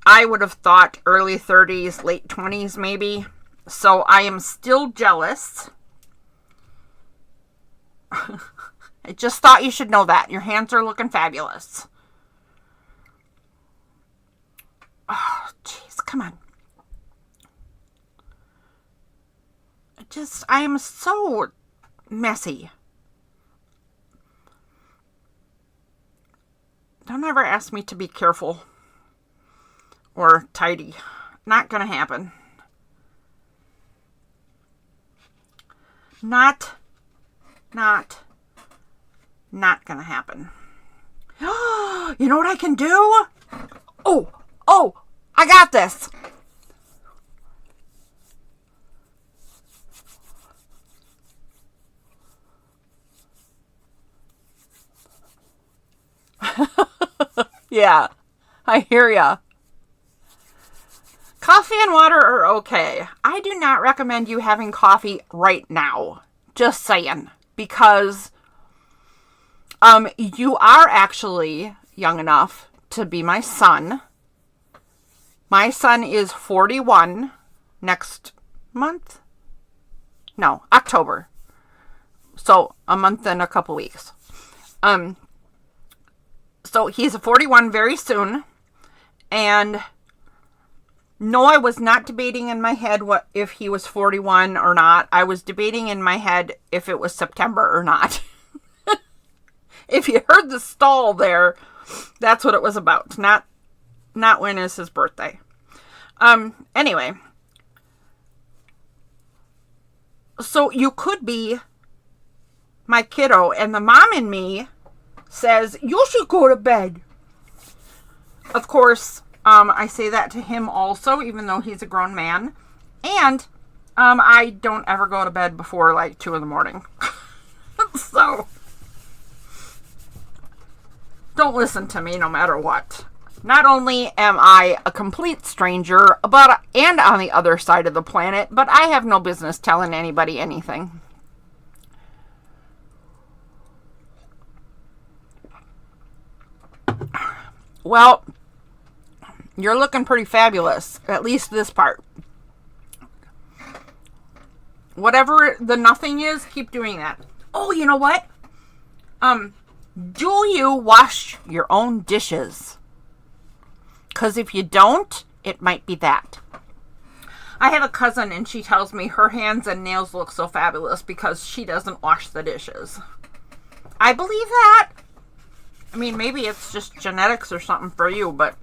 I would have thought early 30s, late 20s maybe. So I am still jealous. I just thought you should know that. Your hands are looking fabulous. Oh, jeez, come on. I am so messy. Don't ever ask me to be careful or tidy. Not gonna happen. Not gonna happen. You know what I can do? Oh, I got this. Yeah, I hear ya. Coffee and water are okay. I do not recommend you having coffee right now. Just saying. Because you are actually young enough to be my son. My son is 41 next month. No, October. So a month and a couple weeks. So he's 41 very soon. And no, I was not debating in my head what if he was 41 or not. I was debating in my head if it was September or not. If you heard the stall there, that's what it was about. Not when is his birthday. Anyway. So you could be my kiddo, and the mom in me says, you should go to bed. Of course, I say that to him also, even though he's a grown man. And I don't ever go to bed before like 2 in the morning. So don't listen to me no matter what. Not only am I a complete stranger, and on the other side of the planet, but I have no business telling anybody anything. Well, you're looking pretty fabulous, at least this part. Whatever the nothing is, keep doing that. Oh, you know what? Do you wash your own dishes? Because if you don't, it might be that. I have a cousin and she tells me her hands and nails look so fabulous because she doesn't wash the dishes. I believe that. I mean, maybe it's just genetics or something for you, but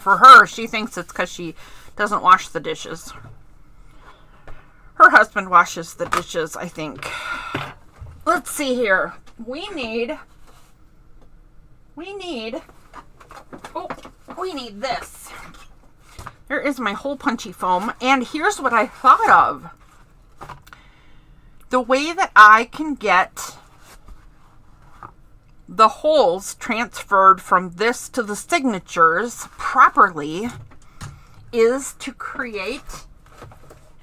for her, she thinks it's because she doesn't wash the dishes. Her husband washes the dishes, I think. Let's see here. We need this. There is my hole punchy foam. And here's what I thought of. The way that I can get the holes transferred from this to the signatures properly is to create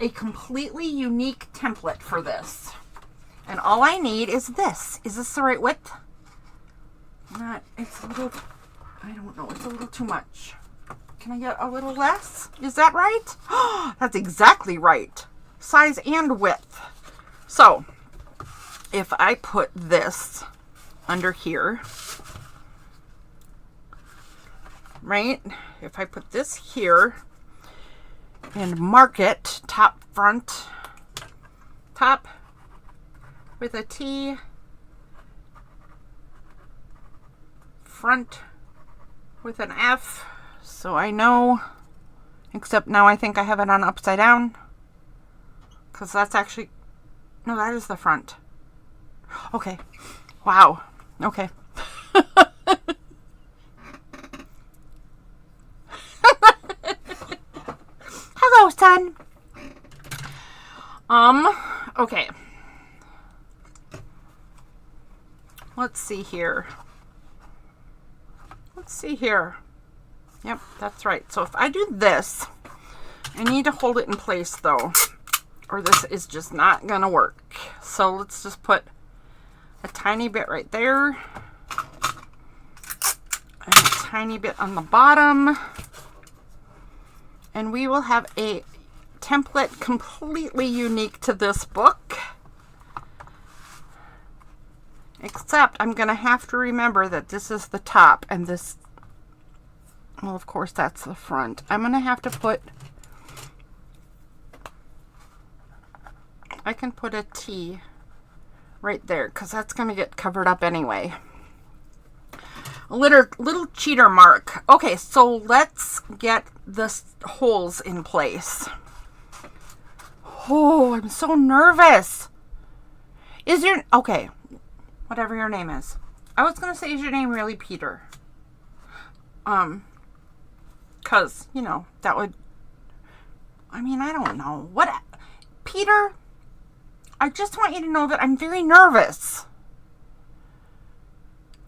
a completely unique template for this. And all I need is this. Is this the right width? It's a little, I don't know, it's a little too much. Can I get a little less? Is that right? That's exactly right. Size and width. So, if I put this under here, right? If I put this here and mark it top, front, top with a T, front with an F, so I know, except now I think I have it on upside down, because that's actually, no, that is the front. Okay. Wow. Okay. Hello, son. Okay. Let's see here. let's see here. Yep, that's right. So if I do this, I need to hold it in place though, or this is just not gonna work. So let's just put a tiny bit right there, and a tiny bit on the bottom, and we will have a template completely unique to this book. Except I'm gonna have to remember that this is the top and this, well, of course that's the front. I'm gonna have to put, I can put a T right there because that's gonna get covered up anyway. A little cheater mark. Okay, so let's get the holes in place. Oh, I'm so nervous. Is your, okay, whatever your name is. I was gonna say, is your name really Peter? Cause, you know, that would, I mean, I don't know. What, Peter, I just want you to know that I'm very nervous.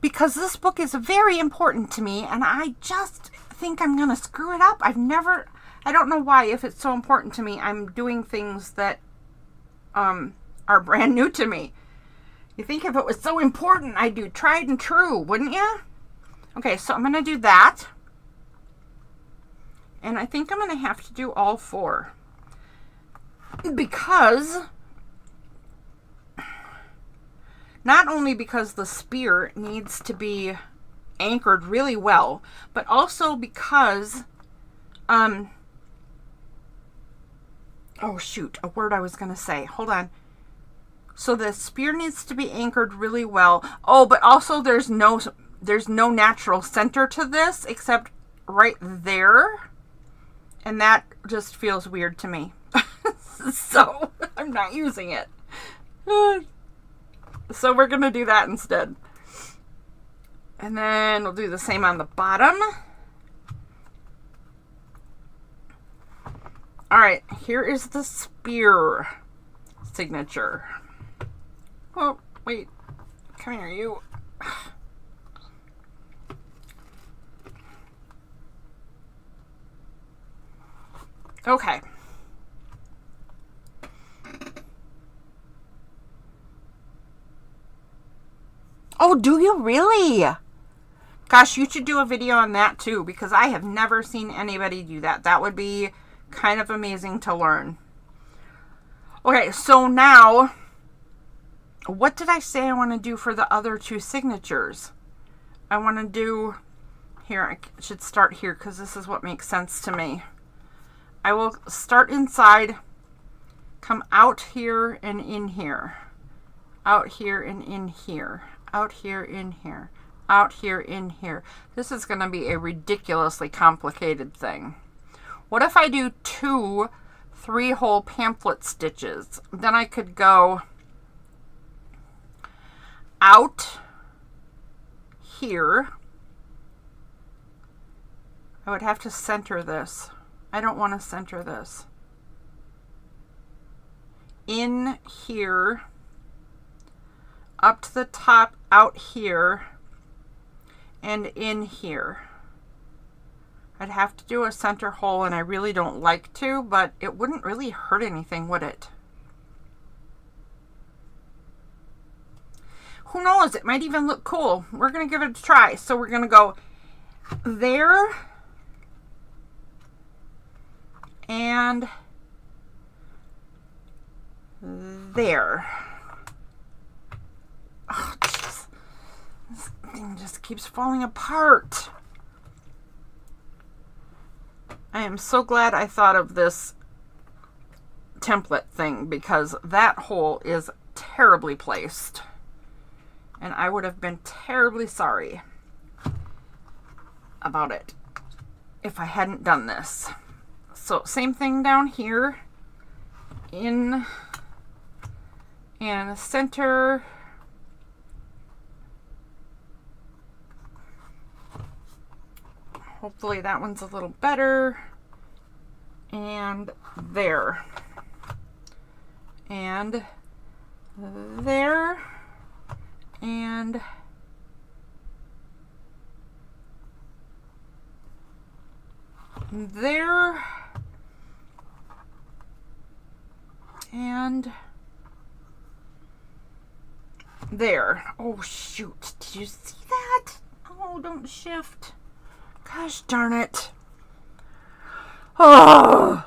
Because this book is very important to me, and I just think I'm gonna screw it up. I don't know why, if it's so important to me, I'm doing things that are brand new to me. You think if it was so important, I'd do tried and true, wouldn't you? Okay, so I'm going to do that. And I think I'm going to have to do all 4. Because, not only because the spear needs to be anchored really well, but also because, oh shoot, a word I was going to say. Hold on. So the spear needs to be anchored really well. Oh, but also there's no natural center to this except right there. And that just feels weird to me. So I'm not using it. So we're going to do that instead. And then we'll do the same on the bottom. All right, here is the spear signature. Oh, wait. Come here, you. Okay. Oh, do you really? Gosh, you should do a video on that too, because I have never seen anybody do that. That would be kind of amazing to learn. Okay, so now, what did I say I want to do for the other 2 signatures? I want to do, here, I should start here because this is what makes sense to me. I will start inside, come out here and in here, out here and in here, out here, in here, out here, in here. This is going to be a ridiculously complicated thing. What if I do 2 3-hole pamphlet stitches? Then I could go out here. I would have to center this. I don't want to center this. In here, up to the top, out here, and in here. I'd have to do a center hole, and I really don't like to, but it wouldn't really hurt anything, would it? Who knows? It might even look cool. We're going to give it a try. So we're going to go there and there. Oh, jeez. This thing just keeps falling apart. I am so glad I thought of this template thing, because that hole is terribly placed. And I would have been terribly sorry about it if I hadn't done this. So same thing down here. In and center. Hopefully that one's a little better. And there. And there. And there. And there. Oh, shoot. Did you see that? Oh, don't shift. Gosh darn it. Oh.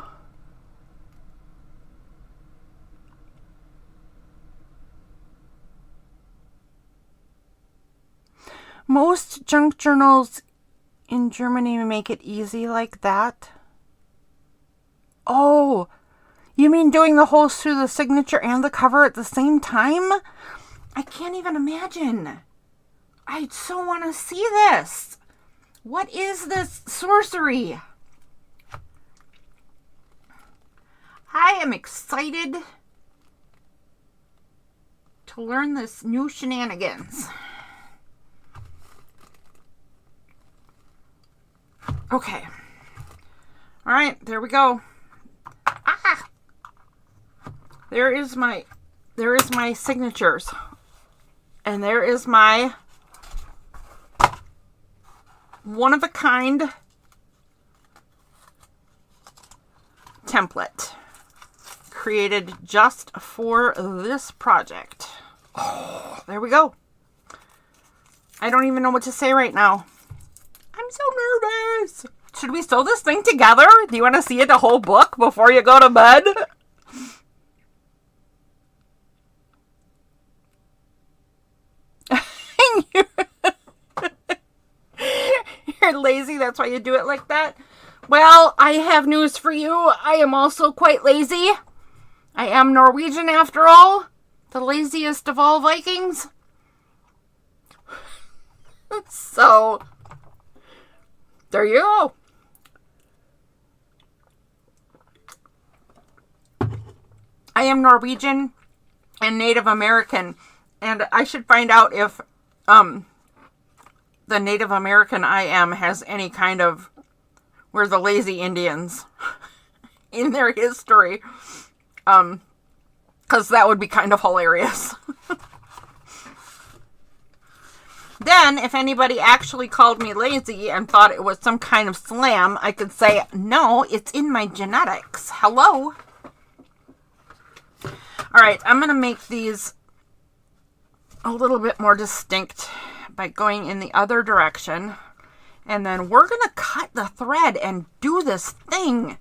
Most junk journals in Germany make it easy like that. Oh, you mean doing the holes through the signature and the cover at the same time? I can't even imagine. I so want to see this. What is this sorcery? I am excited to learn this new shenanigans. Okay. All right, there we go. Ah! There is my signatures. And there is my one-of-a-kind template created just for this project. Oh, there we go. I don't even know what to say right now. I'm so nervous. Should we sew this thing together? Do you want to see it a whole book before you go to bed? You're lazy, that's why you do it like that? Well, I have news for you. I am also quite lazy. I am Norwegian after all. The laziest of all Vikings. So, there you go. I am Norwegian and Native American. And I should find out if the Native American I am has any kind of, we're the lazy Indians in their history. Because that would be kind of hilarious. Then, if anybody actually called me lazy and thought it was some kind of slam, I could say, no, it's in my genetics. Hello? Alright, I'm going to make these a little bit more distinct by going in the other direction. And then we're going to cut the thread and do this thing.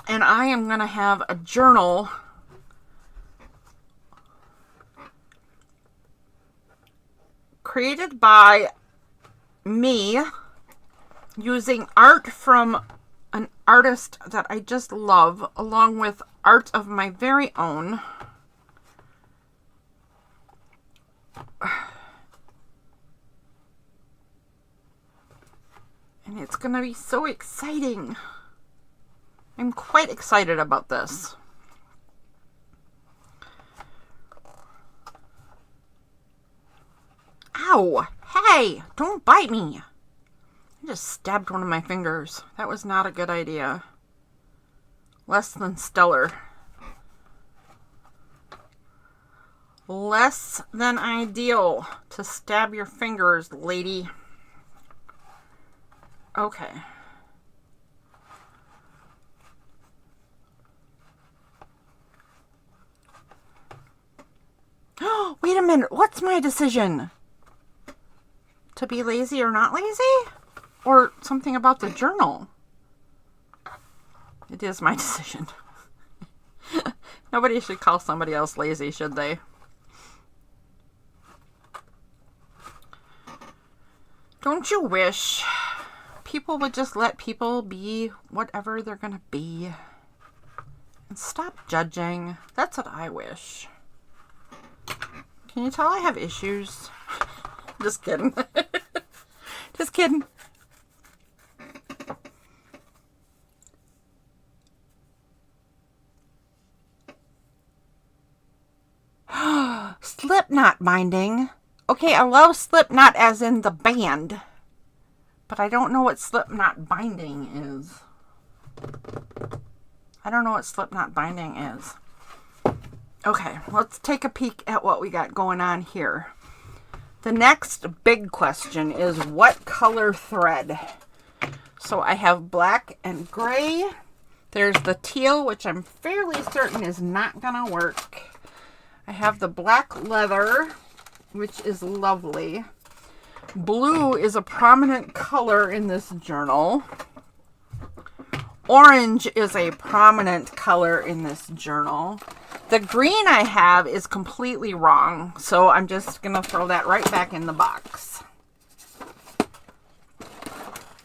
And I am going to have a journal created by me using art from an artist that I just love, along with art of my very own. And it's going to be so exciting. I'm quite excited about this. Ow! Hey! Don't bite me! I just stabbed one of my fingers. That was not a good idea. Less than stellar. Less than ideal to stab your fingers, lady. Okay. Oh, wait a minute. What's my decision? To be lazy or not lazy? Or something about the journal? It is my decision. Nobody should call somebody else lazy, should they? Don't you wish people would just let people be whatever they're gonna be? And stop judging. That's what I wish. Can you tell I have issues? Just kidding. Just kidding. Slipknot binding. Okay, I love Slipknot as in the band. But I don't know what Slipknot binding is. I don't know what Slipknot binding is. Okay, let's take a peek at what we got going on here. The next big question is what color thread? So I have black and gray. There's the teal, which I'm fairly certain is not going to work. I have the black leather, which is lovely. Blue is a prominent color in this journal. Orange is a prominent color in this journal. The green I have is completely wrong, so I'm just going to throw that right back in the box.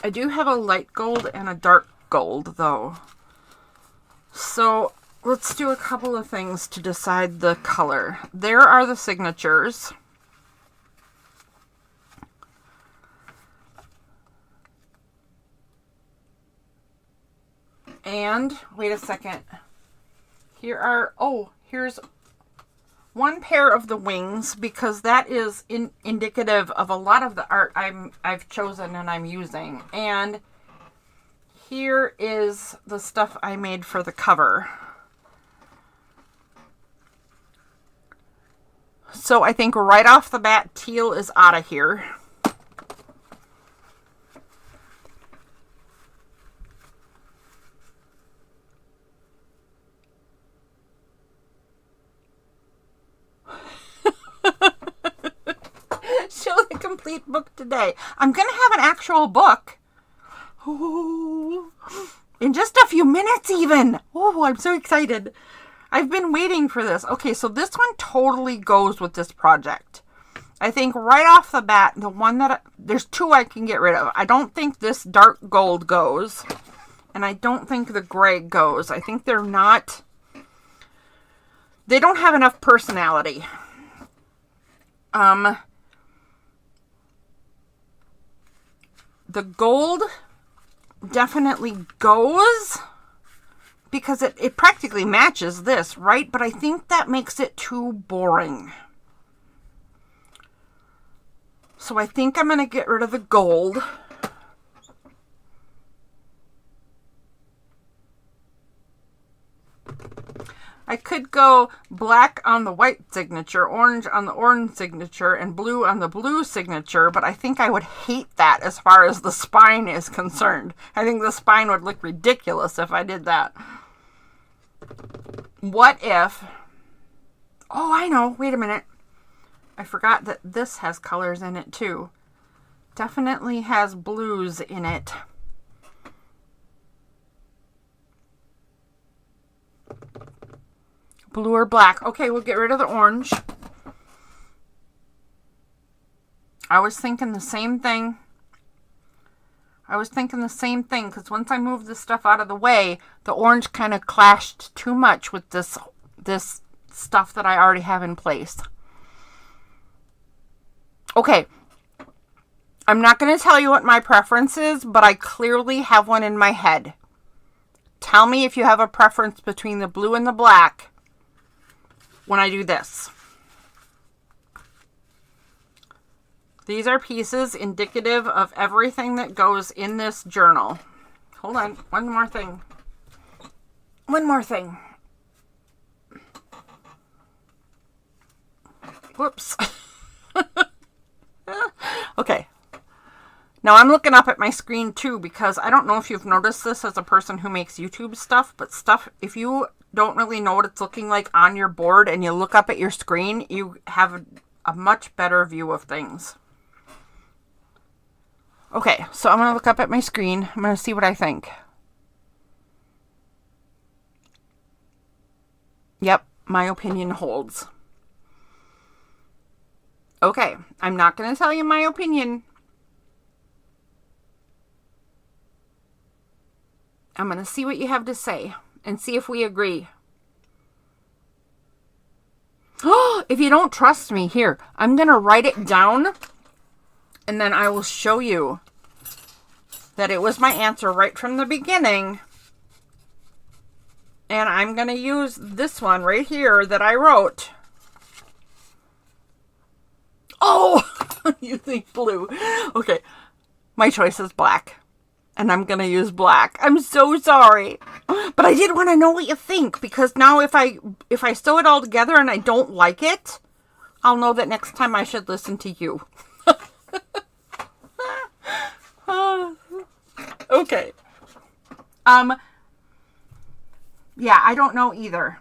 I do have a light gold and a dark gold, though. So let's do a couple of things to decide the color. There are the signatures. And wait a second. Here's one pair of the wings, because that is indicative of a lot of the art I've chosen and I'm using. And here is the stuff I made for the cover. So I think right off the bat, teal is out of here. Show the complete book today. I'm going to have an actual book. Ooh, in just a few minutes even. Oh, I'm so excited. I've been waiting for this. Okay, so this one totally goes with this project. I think right off the bat, the one that there's two I can get rid of. I don't think this dark gold goes. And I don't think the gray goes. I think they don't have enough personality. The gold definitely goes because it practically matches this, right? But I think that makes it too boring. So I think I'm going to get rid of the gold. I could go black on the white signature, orange on the orange signature, and blue on the blue signature, but I think I would hate that as far as the spine is concerned. I think the spine would look ridiculous if I did that. What if... Oh, I know. Wait a minute. I forgot that this has colors in it too. Definitely has blues in it. Blue or black. Okay, we'll get rid of the orange. I was thinking the same thing. Because once I moved this stuff out of the way, the orange kind of clashed too much with this stuff that I already have in place. Okay. I'm not going to tell you what my preference is, but I clearly have one in my head. Tell me if you have a preference between the blue and the black when I do this. These are pieces indicative of everything that goes in this journal. Hold on, one more thing. Whoops. Okay. Now I'm looking up at my screen too, because I don't know if you've noticed this as a person who makes YouTube stuff, but if you don't really know what it's looking like on your board and you look up at your screen, you have a much better view of things. Okay, so I'm going to look up at my screen. I'm going to see what I think. Yep, my opinion holds. Okay, I'm not going to tell you my opinion. I'm going to see what you have to say and see if we agree. If you don't trust me, here, I'm going to write it down and then I will show you that it was my answer right from the beginning. And I'm going to use this one right here that I wrote. Oh, you think blue. Okay, my choice is black. And I'm going to use black. I'm so sorry. But I did want to know what you think. Because now if I sew it all together and I don't like it, I'll know that next time I should listen to you. Okay. Yeah, I don't know either.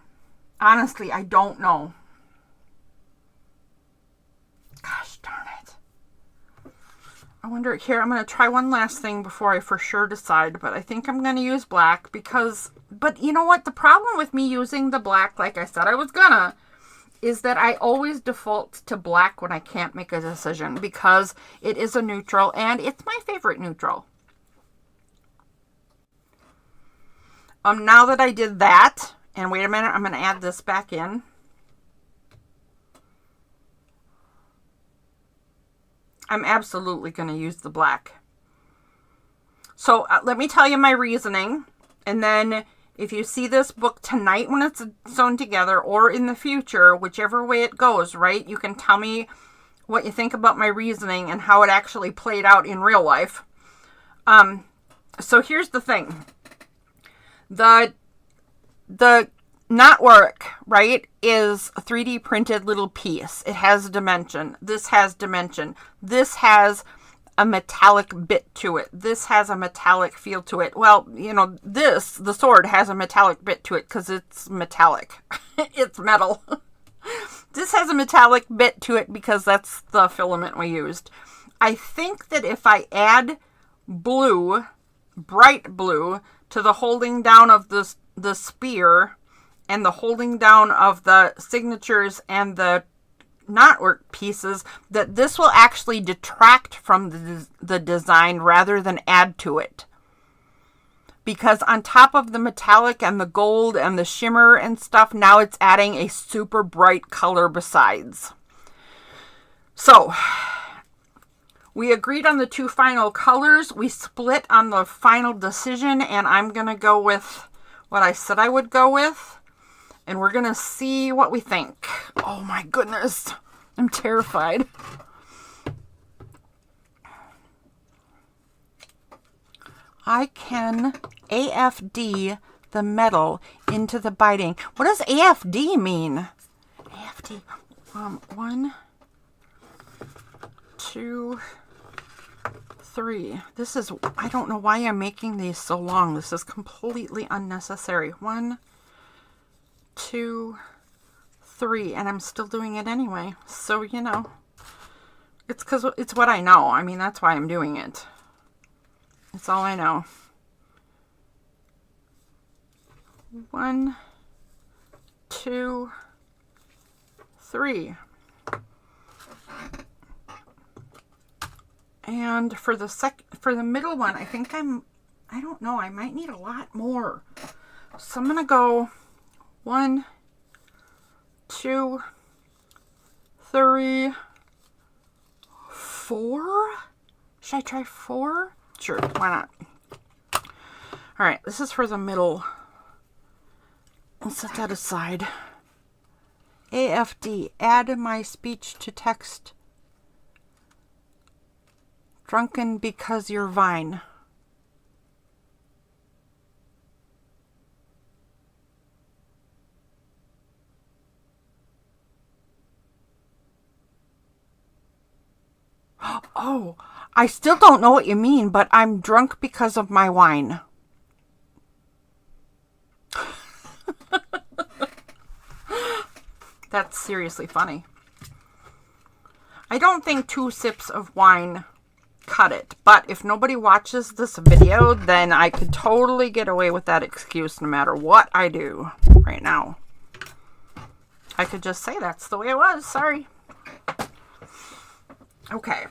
Honestly, I don't know. Gosh darn it. I wonder, here, I'm going to try one last thing before I for sure decide, but I think I'm going to use black because, but you know what? The problem with me using the black, like I said I was gonna, is that I always default to black when I can't make a decision because it is a neutral and it's my favorite neutral. Now that I did that, and wait a minute, I'm going to add this back in. I'm absolutely going to use the black. So let me tell you my reasoning. And then if you see this book tonight when it's sewn together or in the future, whichever way it goes, right? You can tell me what you think about my reasoning and how it actually played out in real life. So here's the thing. The knotwork, right, is a 3D printed little piece. It has dimension. This has dimension. This has a metallic bit to it. This has a metallic feel to it. Well, you know, the sword has a metallic bit to it because it's metallic. It's metal. This has a metallic bit to it because that's the filament we used. I think that if I add blue, bright blue, to the holding down of the spear and the holding down of the signatures and the knotwork pieces, that this will actually detract from the design rather than add to it. Because on top of the metallic and the gold and the shimmer and stuff, now it's adding a super bright color besides. So we agreed on the two final colors. We split on the final decision, and I'm going to go with what I said I would go with. And we're going to see what we think. Oh my goodness. I'm terrified. I can AFD the metal into the biting. What does AFD mean? AFD. 1, 2, 3. This is, I don't know why I'm making these so long. This is completely unnecessary. 1, 2, 3, and I'm still doing it anyway. So, you know, it's because it's what I know. I mean, that's why I'm doing it. It's all I know. 1, 2, 3. And for the middle one, I think I don't know, I might need a lot more. So I'm gonna go 1, 2, 3, 4. Should I try 4? Sure, why not? All right, this is for the middle. I'll set that aside. AFD, add my speech to text. Drunken because you're Vine. Oh, I still don't know what you mean, but I'm drunk because of my wine. That's seriously funny. I don't think 2 sips of wine cut it, but if nobody watches this video, then I could totally get away with that excuse no matter what I do right now. I could just say that's the way it was. Sorry. Okay.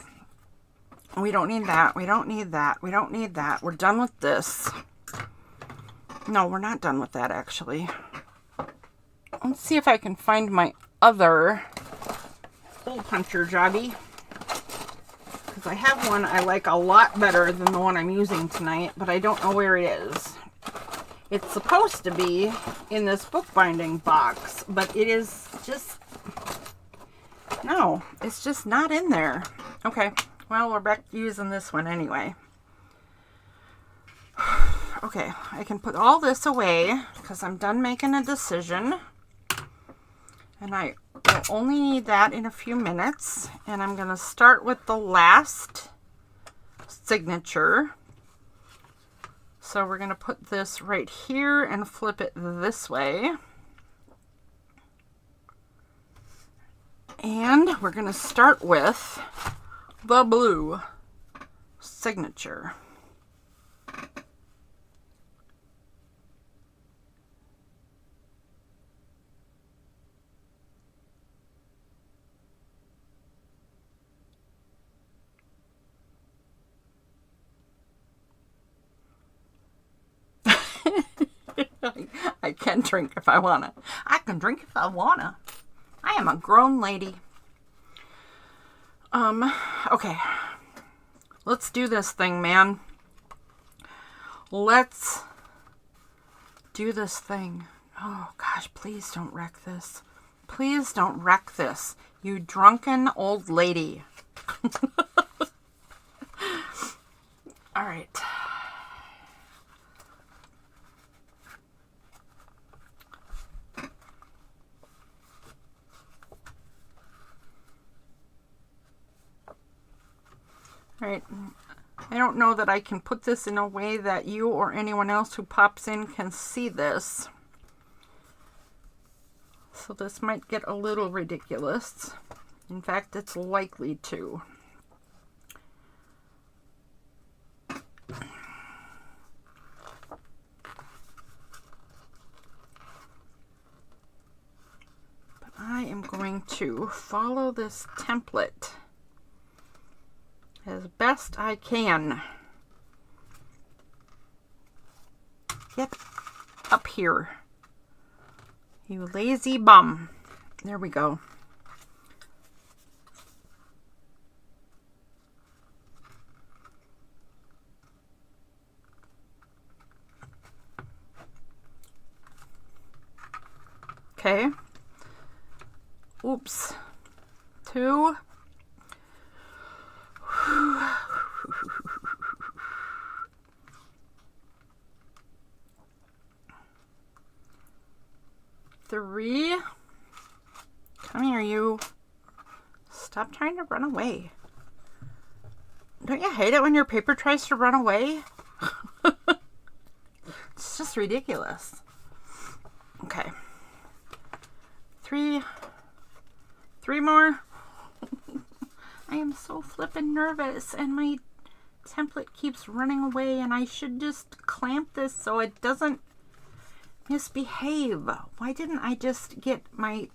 We don't need that. We don't need that. We don't need that. We're done with this. No, we're not done with that, actually. Let's see if I can find my other hole puncher jobby. Because I have one I like a lot better than the one I'm using tonight, but I don't know where it is. It's supposed to be in this bookbinding box, but it is just... No, it's just not in there. Okay, well, we're back to using this one anyway. Okay, I can put all this away because I'm done making a decision. And I we'll only need that in a few minutes. And I'm going to start with the last signature. So we're going to put this right here and flip it this way. And we're going to start with the blue signature. I can drink if I wanna. I can drink if I wanna. I am a grown lady. Okay. Let's do this thing, man. Let's do this thing. Oh gosh, please don't wreck this. Please don't wreck this, you drunken old lady. All right. All right. I don't know that I can put this in a way that you or anyone else who pops in can see this. So this might get a little ridiculous. In fact, it's likely to. But I am going to follow this template as best I can. Get up here, you lazy bum. There we go. Okay. Oops. 2. 3. Come here, you. Stop trying to run away. Don't you hate it when your paper tries to run away? It's just ridiculous. Okay. 3 more. I am so flippin' nervous and my template keeps running away and I should just clamp this so it doesn't misbehave. Why didn't I just get my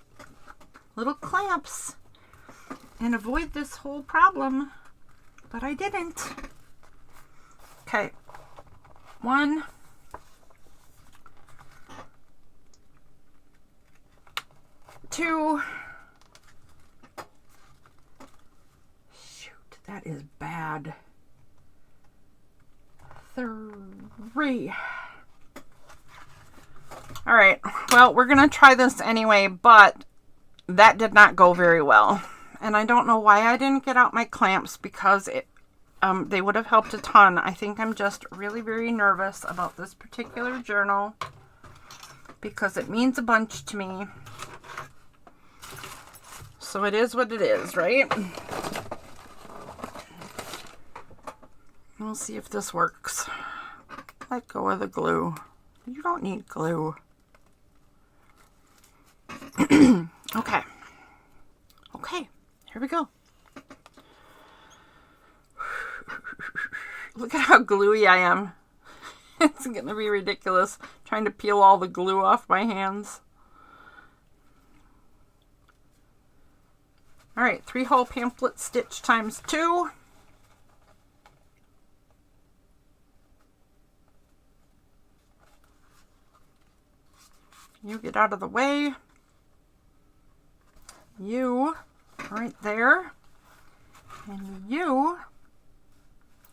little clamps and avoid this whole problem? But I didn't. Okay. 1. 2. Shoot, that is bad. 3. All right, well, we're going to try this anyway, but that did not go very well. And I don't know why I didn't get out my clamps because they would have helped a ton. I think I'm just really very nervous about this particular journal because it means a bunch to me. So it is what it is, right? We'll see if this works. Let go of the glue. You don't need glue. Okay. Okay, here we go. Look at how gluey I am. It's gonna be ridiculous trying to peel all the glue off my hands. All right, 3-hole pamphlet stitch times 2. You get out of the way. You right there. And you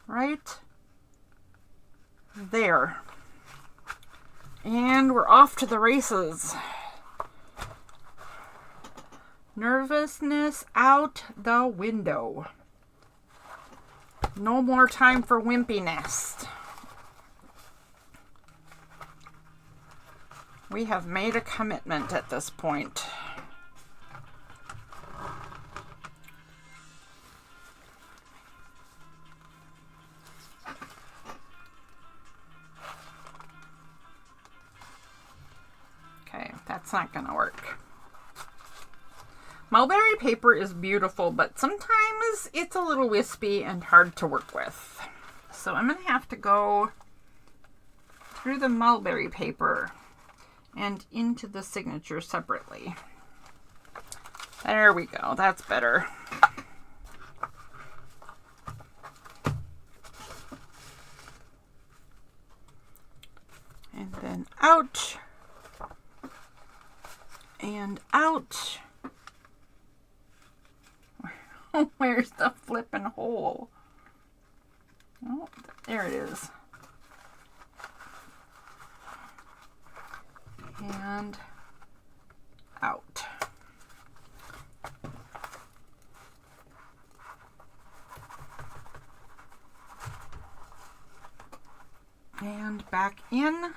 right there. And we're off to the races. Nervousness out the window. No more time for wimpiness. We have made a commitment at this point. that's not going to work. Mulberry paper is beautiful, but sometimes it's a little wispy and hard to work with. So I'm going to have to go through the mulberry paper and into the signature separately. There we go. That's better. And then out and out. Where's the flipping hole? Oh, there it is. And out. And back in.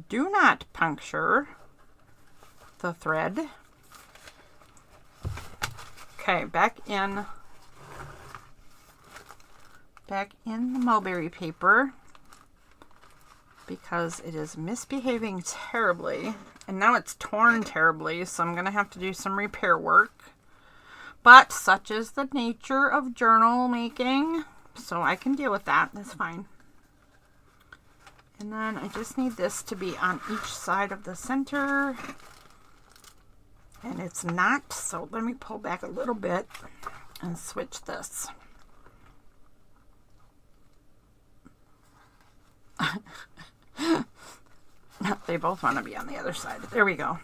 Do not puncture the thread. Okay, back in the mulberry paper because it is misbehaving terribly, and now it's torn terribly, so I'm gonna have to do some repair work, but such is the nature of journal making, so I can deal with that. That's fine. And then I just need this to be on each side of the center. And it's not, so let me pull back a little bit and switch this. They both want to be on the other side. There we go.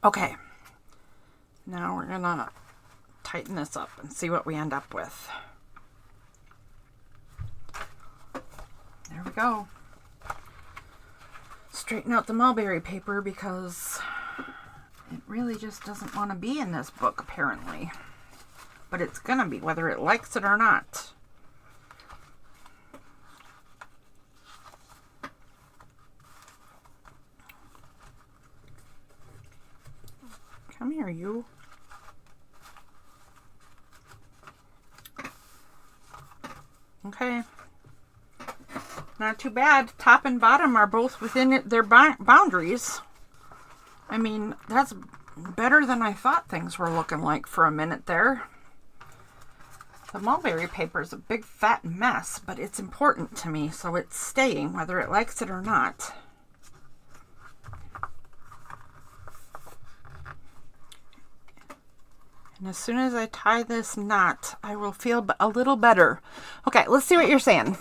Okay. Now we're going to tighten this up and see what we end up with. There we go. Straighten out the mulberry paper because it really just doesn't want to be in this book, apparently. But it's going to be, whether it likes it or not. Come here, you. Okay. Not too bad. Top and bottom are both within their boundaries. I mean, that's better than I thought things were looking like for a minute there. The mulberry paper is a big fat mess, but it's important to me, so it's staying whether it likes it or not. And as soon as I tie this knot, I will feel a little better. Okay, let's see what you're saying.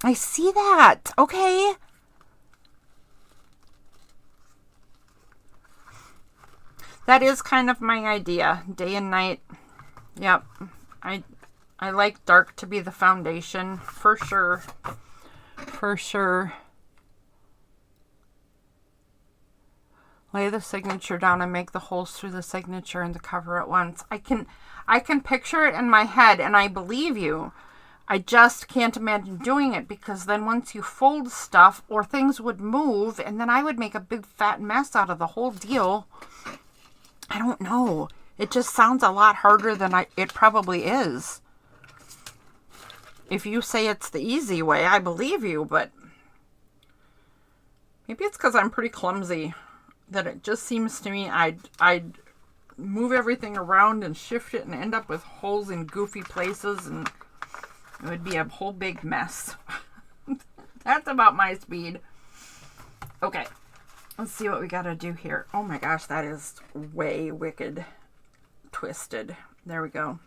I see that. Okay. That is kind of my idea. Day and night. Yep. I like dark to be the foundation for sure. For sure. Lay the signature down and make the holes through the signature and the cover at once. I can picture it in my head, and I believe you. I just can't imagine doing it because then once you fold stuff or things would move and then I would make a big fat mess out of the whole deal. I don't know. It just sounds a lot harder than it probably is. If you say it's the easy way, I believe you, but maybe it's because I'm pretty clumsy that it just seems to me I'd move everything around and shift it and end up with holes in goofy places, and it would be a whole big mess. That's about my speed. Okay, let's see what we got to do here. Oh my gosh, that is way wicked twisted. There we go.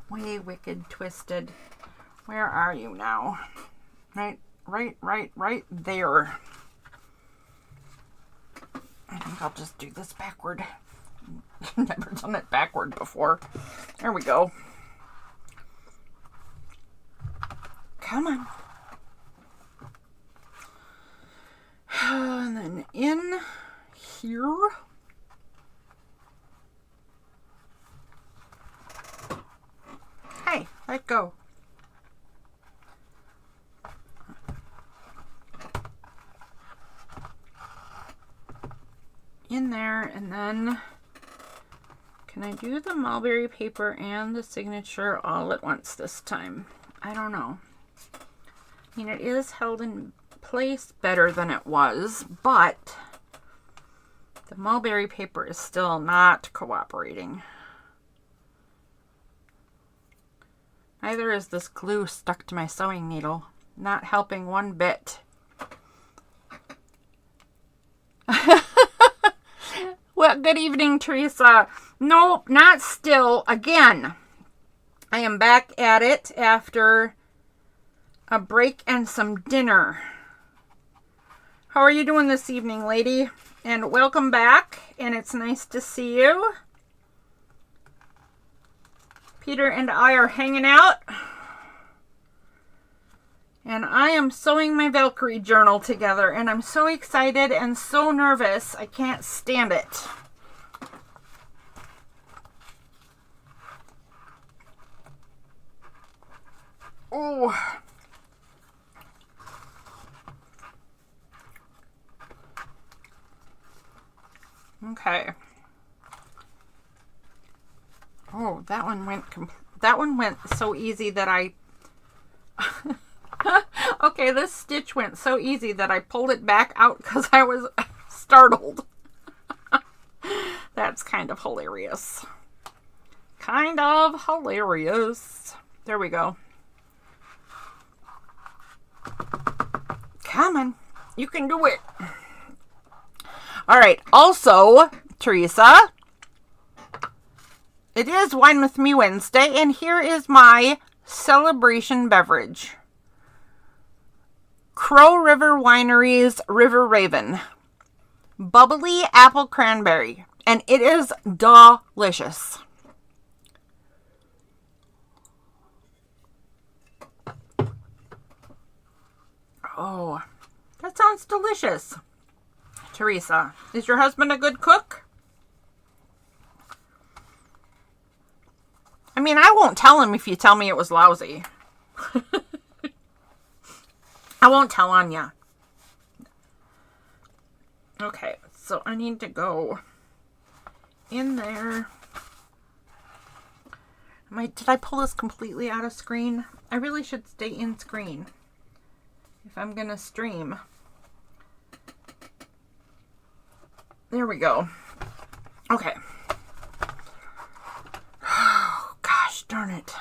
Way wicked twisted. Where are you now? Right there. I think I'll just do this backward. Never done it backward before. There we go. Come on. And then in here. Let go. In there, and then can I do the mulberry paper and the signature all at once this time? I don't know. I mean, it is held in place better than it was, but the mulberry paper is still not cooperating. Neither is this glue stuck to my sewing needle. Not helping one bit. Well, good evening, Teresa. Nope, not still. Again, I am back at it after a break and some dinner. How are you doing this evening, lady? And welcome back, and it's nice to see you. Peter and I are hanging out. And I am sewing my Valkyrie journal together, and I'm so excited and so nervous. I can't stand it. Oh. Okay. Oh, that one went so easy that I okay, this stitch went so easy that I pulled it back out because I was startled. That's kind of hilarious. Kind of hilarious. There we go. Come on. You can do it. All right. Also, Teresa, it is Wine With Me Wednesday, and here is my celebration beverage. Crow River Winery's River Raven. Bubbly apple cranberry. And it is delicious. Oh, that sounds delicious. Teresa, is your husband a good cook? I mean, I won't tell him if you tell me it was lousy. I won't tell on ya. Okay, so I need to go in there. Did I pull this completely out of screen? I really should stay in screen if I'm gonna stream. There we go. Okay. Oh, gosh darn it.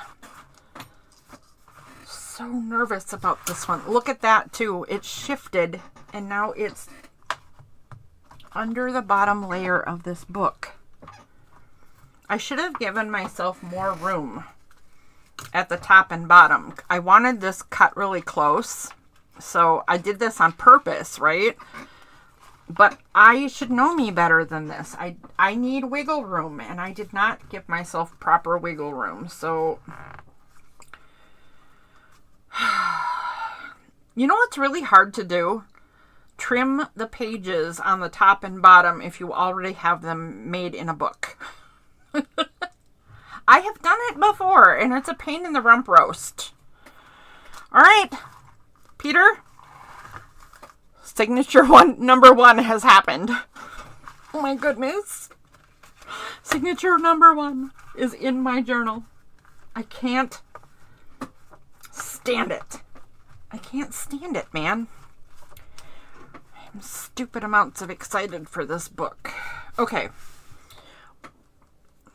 So nervous about this one. Look at that too. It shifted and now it's under the bottom layer of this book. I should have given myself more room at the top and bottom. I wanted this cut really close, so I did this on purpose, right? But I should know me better than this. I need wiggle room, and I did not give myself proper wiggle room. So, you know what's really hard to do? Trim the pages on the top and bottom if you already have them made in a book. I have done it before, and it's a pain in the rump roast. All right, Peter. Signature number one has happened. Oh my goodness. Signature number one is in my journal. I can't stand it. I can't stand it, man. I'm stupid amounts of excited for this book. Okay.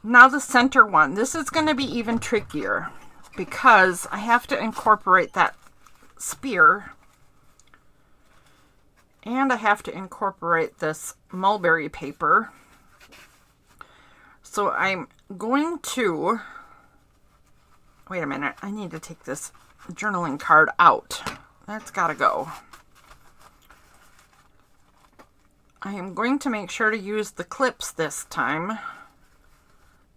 Now the center one. This is going to be even trickier because I have to incorporate that spear. And I have to incorporate this mulberry paper. So I'm going to... Wait a minute. I need to take this journaling card out. That's got to go. I am going to make sure to use the clips this time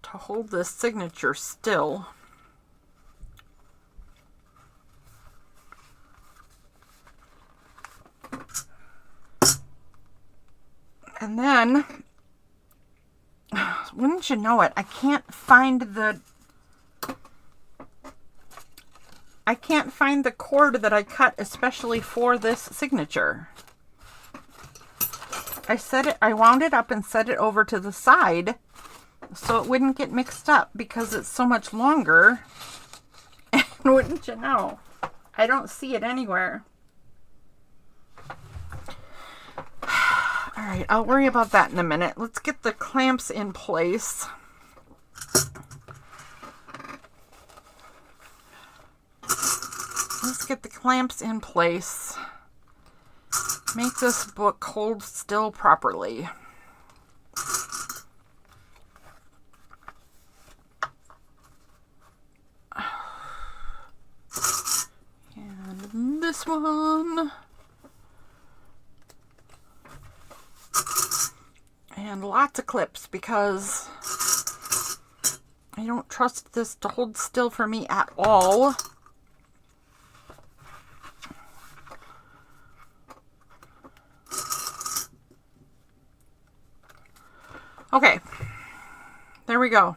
to hold this signature still. And then, wouldn't you know it, I can't find the I can't find the cord that I cut especially for this signature. I wound it up and set it over to the side so it wouldn't get mixed up because it's so much longer. And wouldn't you know, I don't see it anywhere. All right, I'll worry about that in a minute. Let's get the clamps in place. Let's get the clamps in place. Make this book hold still properly. And this one. And lots of clips because I don't trust this to hold still for me at all. Okay, there we go.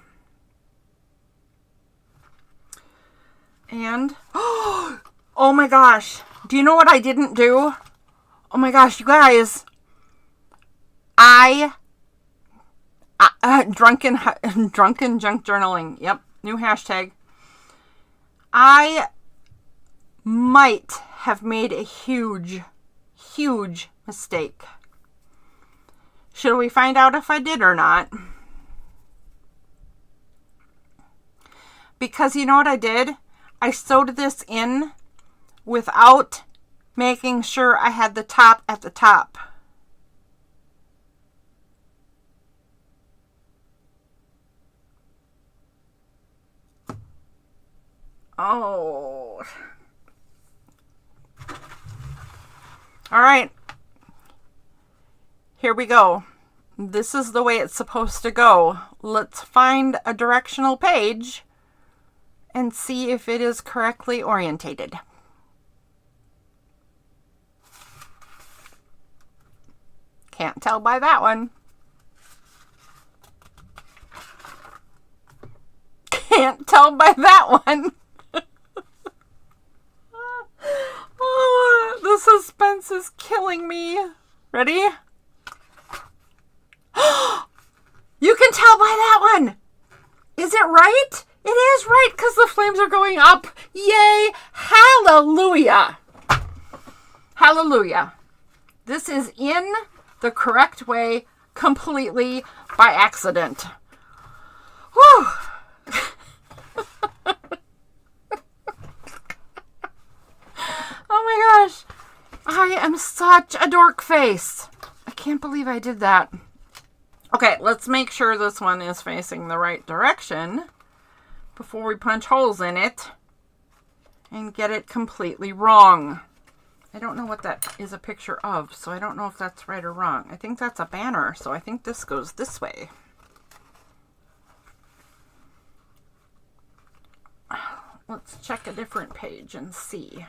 And, oh my gosh, do you know what I didn't do? Oh my gosh, you guys, drunken junk journaling. Yep, new hashtag. I might have made a huge mistake. Should we find out if I did or not? Because you know what I did? I sewed this in without making sure I had the top at the top. Oh. All right. Here we go. This is the way it's supposed to go. Let's find a directional page and see if it is correctly orientated. Can't tell by that one. Can't tell by that one. Oh, the suspense is killing me. Ready? You can tell by that one. Is it right? It is right because the flames are going up. Yay. Hallelujah. Hallelujah. This is in the correct way completely by accident. Whew. Oh my gosh. I am such a dork face. I can't believe I did that. Okay, let's make sure this one is facing the right direction before we punch holes in it and get it completely wrong. I don't know what that is a picture of, so I don't know if that's right or wrong. I think that's a banner, so I think this goes this way. Let's check a different page and see.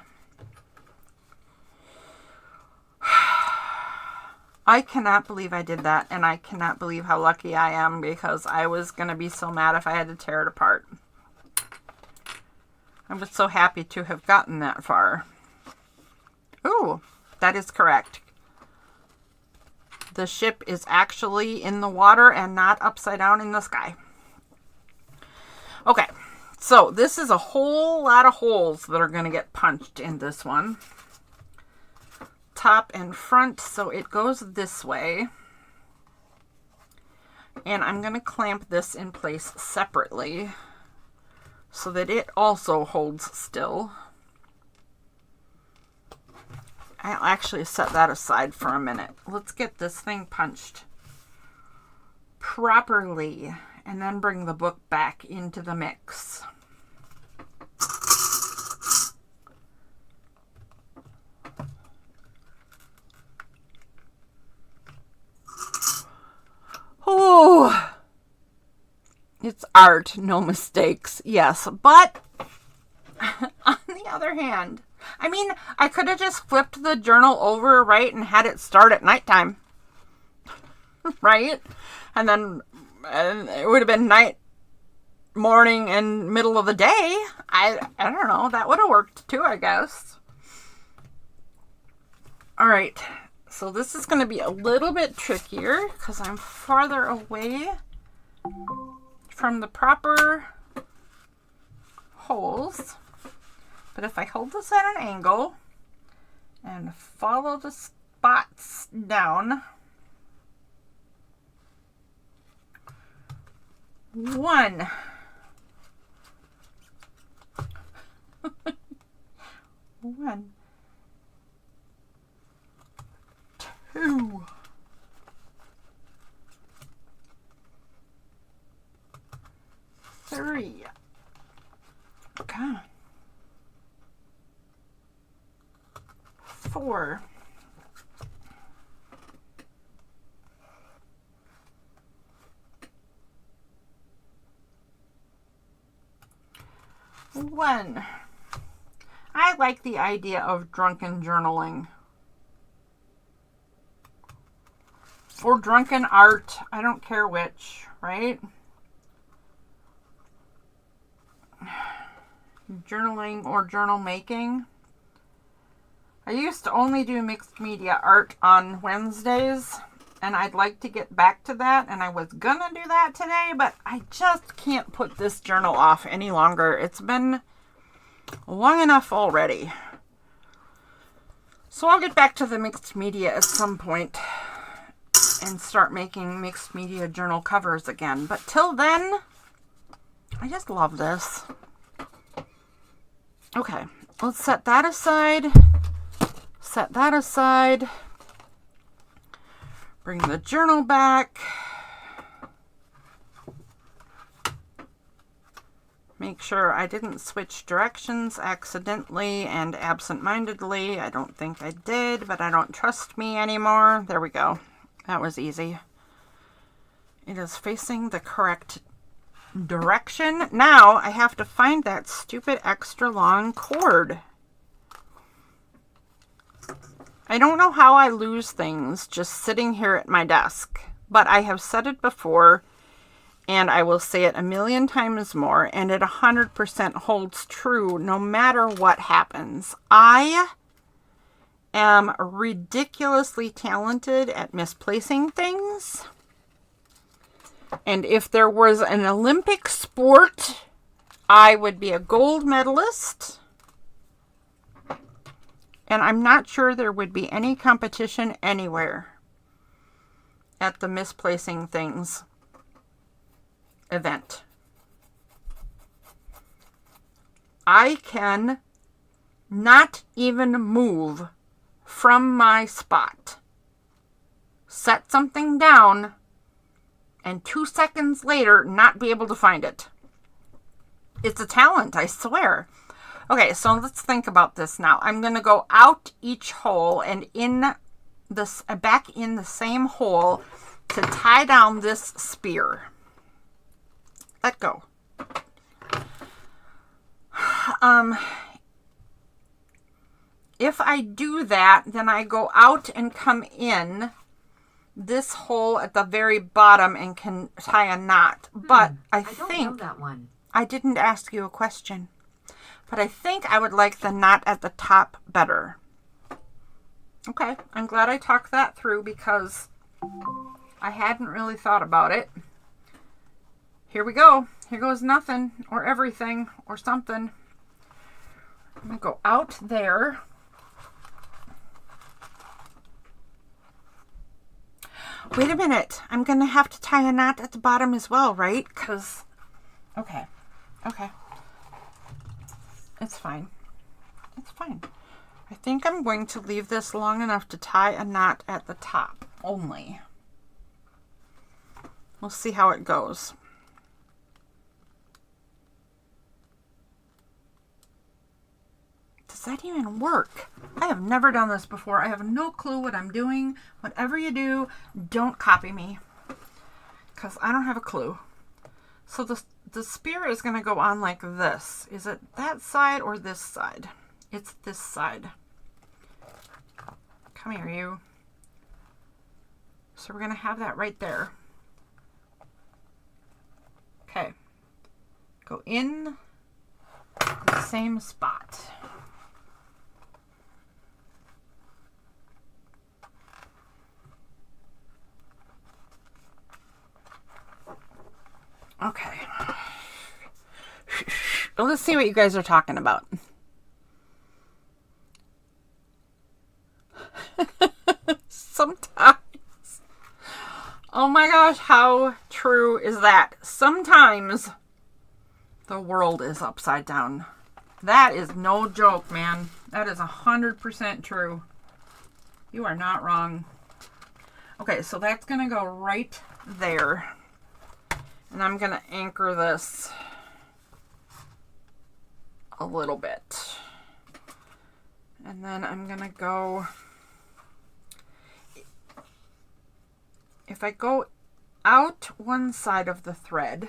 I cannot believe I did that, and I cannot believe how lucky I am because I was going to be so mad if I had to tear it apart. I was so happy to have gotten that far. Ooh, that is correct. The ship is actually in the water and not upside down in the sky. Okay, so this is a whole lot of holes that are going to get punched in this one. Top and front, so it goes this way. And I'm going to clamp this in place separately so that it also holds still. I'll actually set that aside for a minute. Let's get this thing punched properly and then bring the book back into the mix. Oh, it's art, no mistakes. Yes, but on the other hand, I mean, I could have just flipped the journal over, right, and had it start at nighttime, right? And then it would have been night morning and middle of the day. I don't know. That would have worked too, I guess. All right. So this is going to be a little bit trickier because I'm farther away from the proper holes. But if I hold this at an angle and follow the spots down, 1, 1, 2, 3. Okay. 4. 1. I like the idea of drunken journaling. Or drunken art. I don't care which, right? Journaling or journal making. I used to only do mixed media art on Wednesdays, and I'd like to get back to that, and I was gonna do that today, but I just can't put this journal off any longer. It's been long enough already. So I'll get back to the mixed media at some point and start making mixed media journal covers again. But till then, I just love this. Okay, let's set that aside. Set that aside. Bring the journal back. Make sure I didn't switch directions accidentally and absent-mindedly. I don't think I did, but I don't trust me anymore. There we go. That was easy. It is facing the correct direction. Now I have to find that stupid extra long cord. I don't know how I lose things just sitting here at my desk, but I have said it before, and I will say it a million times more, and it 100% holds true no matter what happens. I am ridiculously talented at misplacing things, and if there was an Olympic sport, I would be a gold medalist. And I'm not sure there would be any competition anywhere at the misplacing things event. I can not even move from my spot, set something down, and 2 seconds later not be able to find it. It's a talent, I swear. Okay, so let's think about this now. I'm going to go out each hole and in this back in the same hole to tie down this spear. Let go. If I do that, then I go out and come in this hole at the very bottom and can tie a knot. But I don't think know that one. I didn't ask you a question. But I think I would like the knot at the top better. Okay, I'm glad I talked that through because I hadn't really thought about it. Here we go. Here goes nothing or everything or something. I'm going to go out there. Wait a minute. I'm going to have to tie a knot at the bottom as well, right? Because, okay. It's fine. It's fine. I think I'm going to leave this long enough to tie a knot at the top only. We'll see how it goes. Does that even work? I have never done this before. I have no clue what I'm doing. Whatever you do, don't copy me, because I don't have a clue. So the spear is going to go on like this. Is it that side or this side? It's this side. Come here, you. So we're going to have that right there. Okay. go in the same spot. Okay. Let's see what you guys are talking about. Sometimes. Oh my gosh, how true is that? Sometimes the world is upside down. That is no joke, man. That is 100% true. You are not wrong. Okay, so that's going to go right there. And I'm going to anchor this a little bit. And then I'm going to go... If I go out one side of the thread,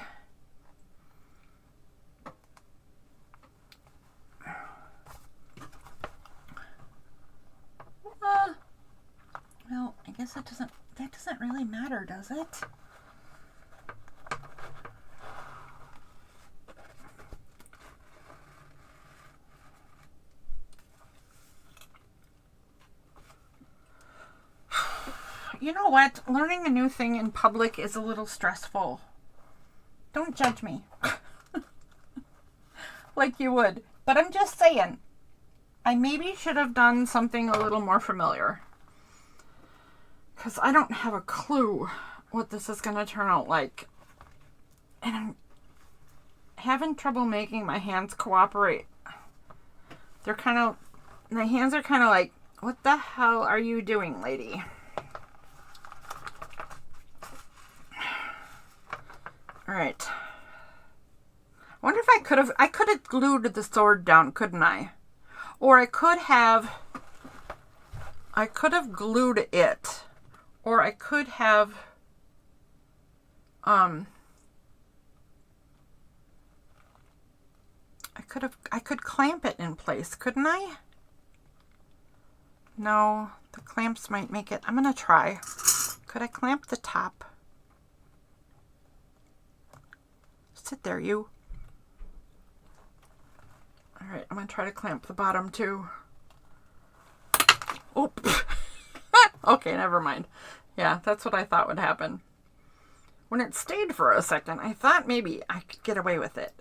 well, I guess that doesn't really matter, does it? You know what? Learning a new thing in public is a little stressful. Don't judge me. Like you would. But I'm just saying, I maybe should have done something a little more familiar. Because I don't have a clue what this is going to turn out like. And I'm having trouble making my hands cooperate. My hands are kind of like, what the hell are you doing, lady? All right. I wonder if I could have glued the sword down, couldn't I? Or I could have glued it. Or I could have, I could clamp it in place, couldn't I? No, the clamps might make it. I'm going to try. Could I clamp the top? Sit there, you. All right, I'm going to try to clamp the bottom too. Oh. Okay, never mind. Yeah, that's what I thought would happen. When it stayed for a second, I thought maybe I could get away with it.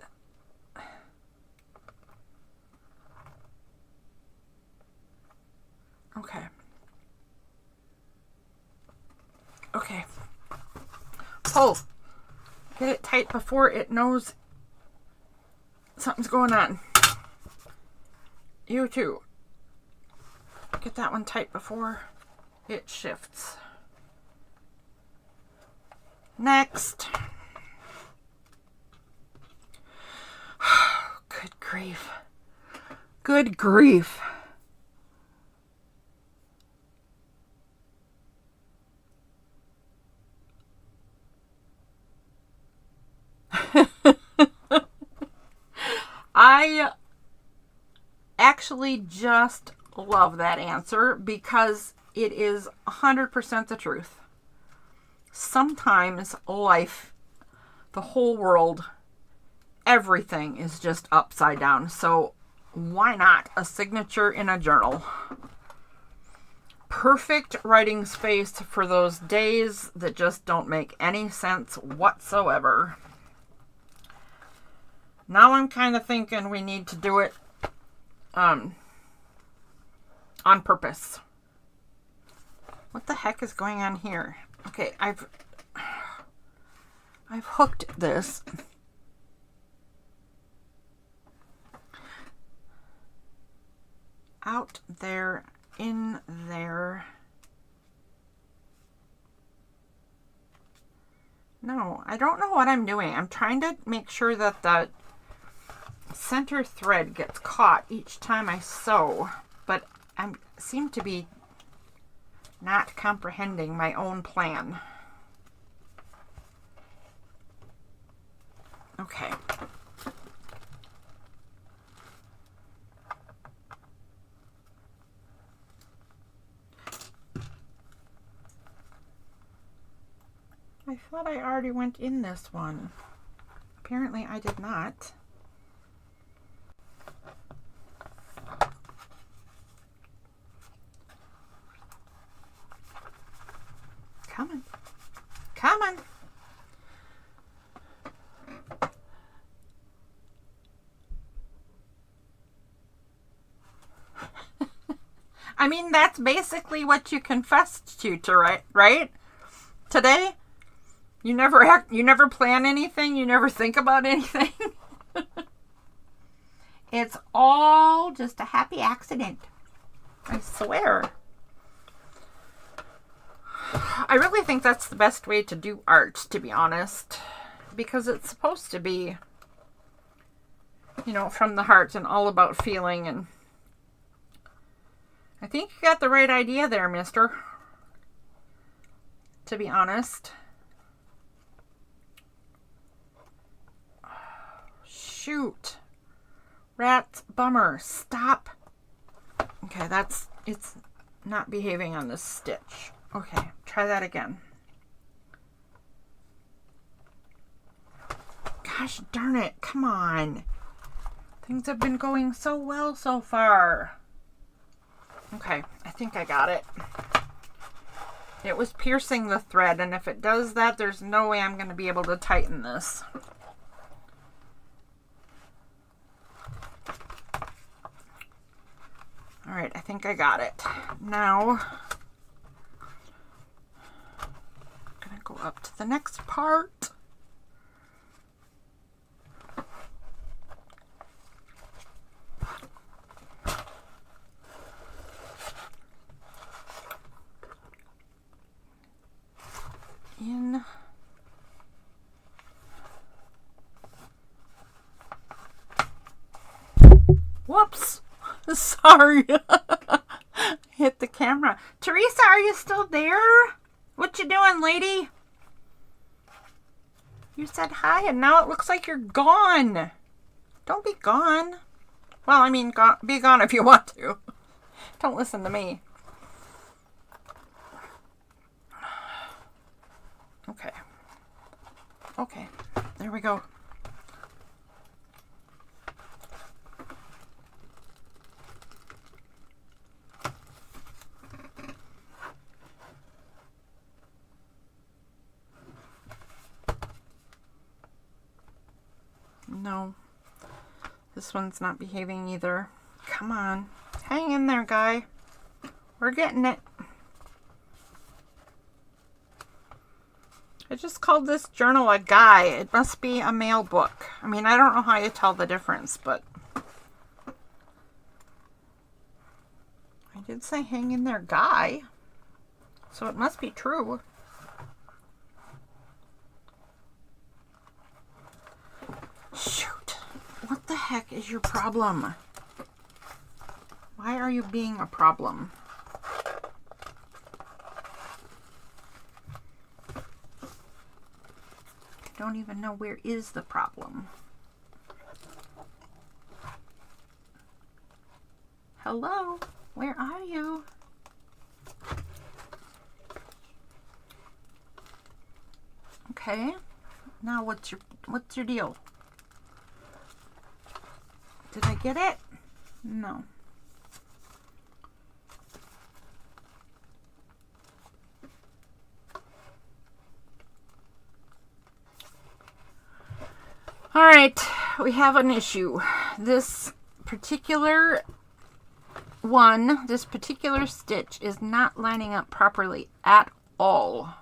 Okay. Okay. Pull. Get it tight before it knows something's going on. You too. Get that one tight before it shifts. Next. Good grief. Good grief. I actually just love that answer because it is 100% the truth. Sometimes life, the whole world, everything is just upside down. So why not a signature in a journal? Perfect writing space for those days that just don't make any sense whatsoever. Now I'm kind of thinking we need to do it on purpose. What the heck is going on here? Okay, I've hooked this. Out there, in there. No, I don't know what I'm doing. I'm trying to make sure that the center thread gets caught each time I sew, but I seem to be not comprehending my own plan. Okay. I thought I already went in this one. Apparently I did not. Come on. Come on. I mean, that's basically what you confessed to right? Today? You never plan anything, you never think about anything. It's all just a happy accident. I swear. I really think that's the best way to do art, to be honest. Because it's supposed to be, from the heart and all about feeling. And I think you got the right idea there, mister. To be honest. Shoot. Rat, bummer. Stop. Okay, it's not behaving on this stitch. Okay, try that again. Gosh darn it, come on. Things have been going so well so far. Okay, I think I got it. It was piercing the thread, and if it does that, there's no way I'm going to be able to tighten this. All right, I think I got it. Now, I'm going to go up to the next part. In. Whoops. Sorry. Hit the camera. Teresa, are you still there? What you doing, lady? You said hi and now it looks like you're gone. Don't be gone. Well, I mean, be gone if you want to. Don't listen to me. Okay. Okay. There we go. No. This one's not behaving either. Come on. Hang in there, guy. We're getting it. I just called this journal a guy. It must be a male book. I mean, I don't know how you tell the difference, but I did say hang in there, guy. So it must be true. Shoot. What the heck is your problem? Why are you being a problem? I don't even know where is the problem. Hello? Where are you? Okay. Now what's your deal? Did I get it? No. All right, we have an issue. This particular stitch is not lining up properly at all.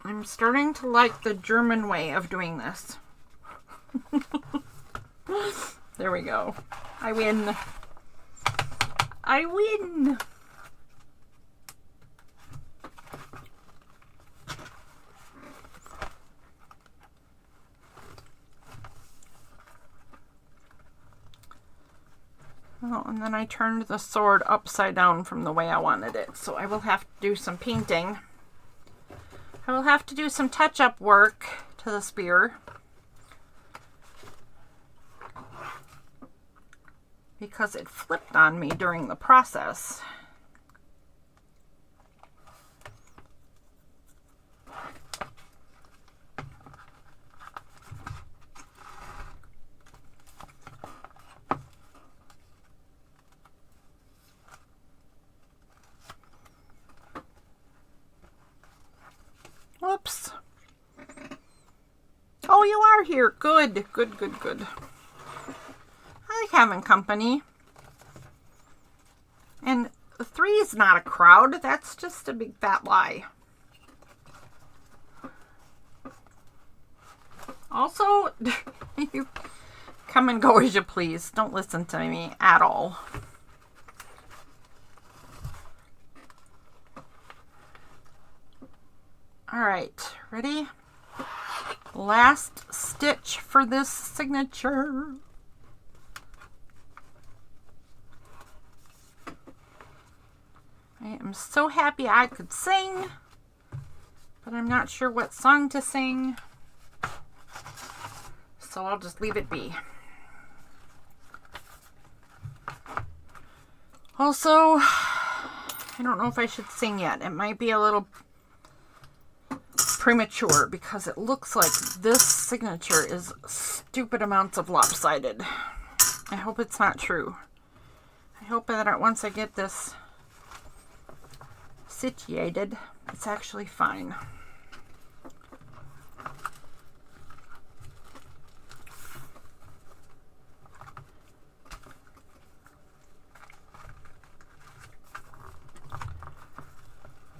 I'm starting to like the German way of doing this. There we go. I win. I win. Well, and then I turned the sword upside down from the way I wanted it. So I will have to do some painting. I will have to do some touch-up work to the spear. because it flipped on me during the process. Whoops. Oh, you are here. Good, good, good, good. I like having company. And 3 is not a crowd. That's just a big fat lie. Also, you come and go as you please. Don't listen to me at all. All right, ready? Last stitch for this signature. I am so happy I could sing, but I'm not sure what song to sing, so I'll just leave it be. Also, I don't know if I should sing yet. It might be a little premature because it looks like this signature is stupid amounts of lopsided. I hope it's not true. I hope that once I get this situated, it's actually fine.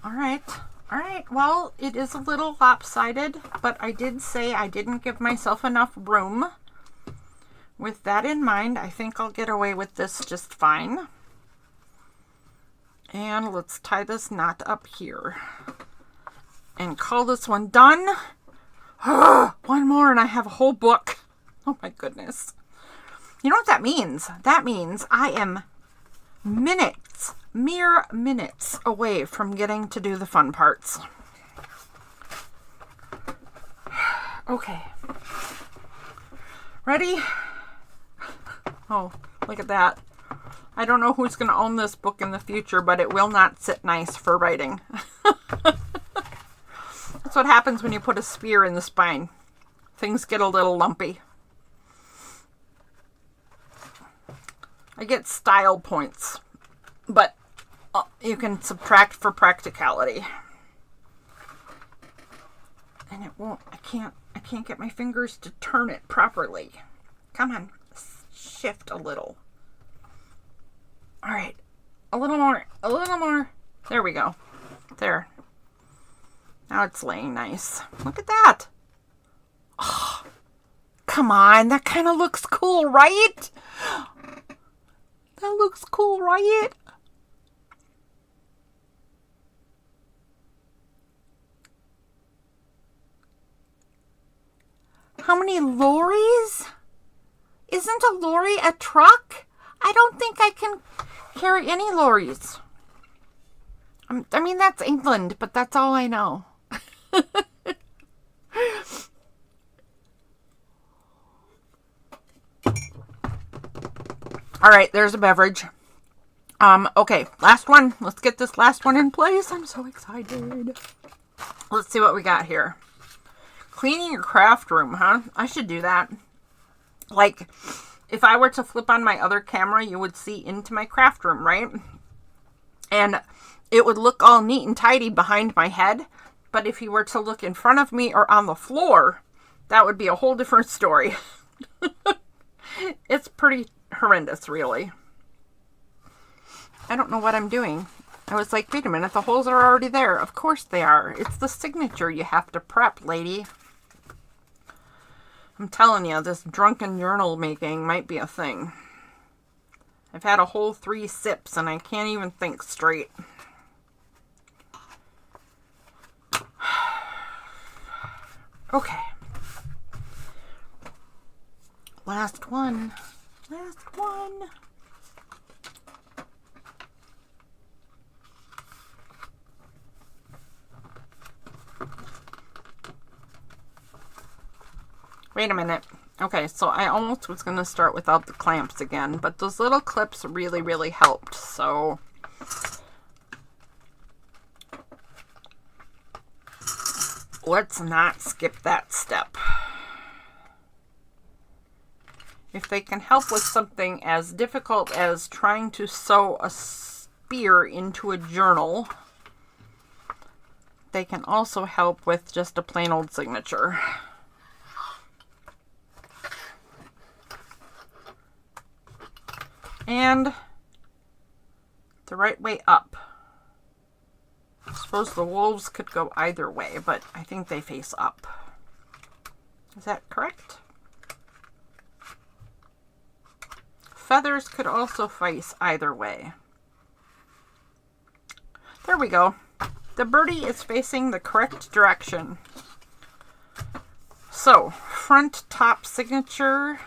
All right. All right, well, it is a little lopsided, but I did say I didn't give myself enough room. With that in mind, I think I'll get away with this just fine. And let's tie this knot up here and call this one done. One more and I have a whole book. Oh my goodness. You know what that means? That means I am mere minutes away from getting to do the fun parts. Okay. Ready? Oh, look at that. I don't know who's going to own this book in the future, but it will not sit nice for writing. That's what happens when you put a spear in the spine. Things get a little lumpy. I get style points, but you can subtract for practicality. And it won't, I can't get my fingers to turn it properly. Come on, shift a little. All right, a little more, a little more. There we go. There. Now it's laying nice. Look at that. Oh, come on, that kind of looks cool, right? That looks cool, right? How many lorries? Isn't a lorry a truck? I don't think I can carry any lorries. I mean, that's England, but that's all I know. All right, there's a beverage. Okay, last one. Let's get this last one in place. I'm so excited. Let's see what we got here. Cleaning your craft room, huh? I should do that. Like, if I were to flip on my other camera, you would see into my craft room, right? And it would look all neat and tidy behind my head. But if you were to look in front of me or on the floor, that would be a whole different story. It's pretty horrendous, really. I don't know what I'm doing. I was like, wait a minute, the holes are already there. Of course they are. It's the signature you have to prep, lady. I'm telling you, this drunken journal making might be a thing. I've had a whole 3 sips and I can't even think straight. Okay. Last one. Last one. Wait a minute. Okay, so I almost was going to start without the clamps again, but those little clips really, really helped. So let's not skip that step. If they can help with something as difficult as trying to sew a spear into a journal, they can also help with just a plain old signature. And the right way up. I suppose the wolves could go either way, but I think they face up. Is that correct? Feathers could also face either way. There we go. The birdie is facing the correct direction. So, front top signature.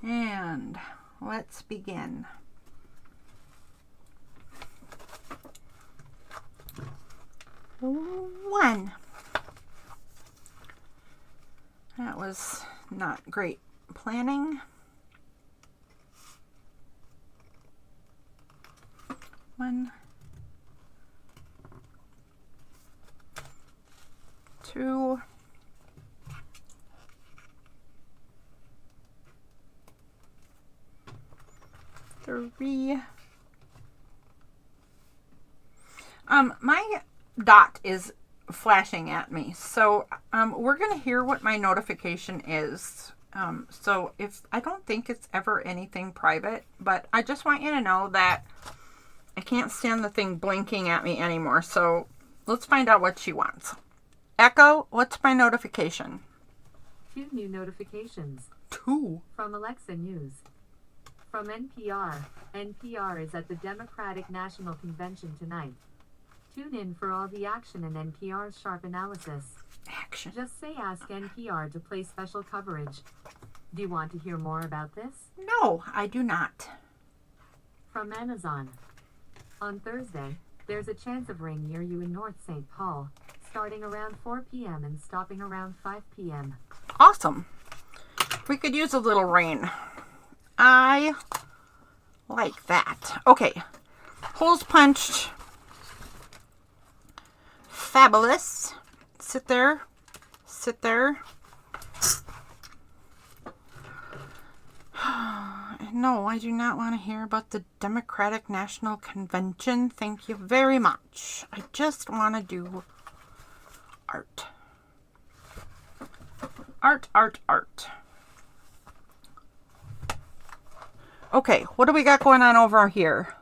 And let's begin. One. That was not great planning. One, two, three. My dot is flashing at me, so we're gonna hear what my notification is. So if I don't think it's ever anything private, but I just want you to know that I can't stand the thing blinking at me anymore. So let's find out what she wants. Echo, what's my notification? 2 new notifications. 2. From Alexa News. From NPR. NPR is at the Democratic National Convention tonight. Tune in for all the action and NPR's sharp analysis. Action. Just say ask NPR to play special coverage. Do you want to hear more about this? No, I do not. From Amazon. On Thursday, there's a chance of rain near you in North St. Paul, starting around 4 p.m. and stopping around 5 p.m. Awesome. We could use a little rain. I like that. Okay. Holes punched. Fabulous. Sit there. Sit there. No, I do not want to hear about the Democratic National Convention. Thank you very much. I just want to do art. Art, art, art. Okay, what do we got going on over here?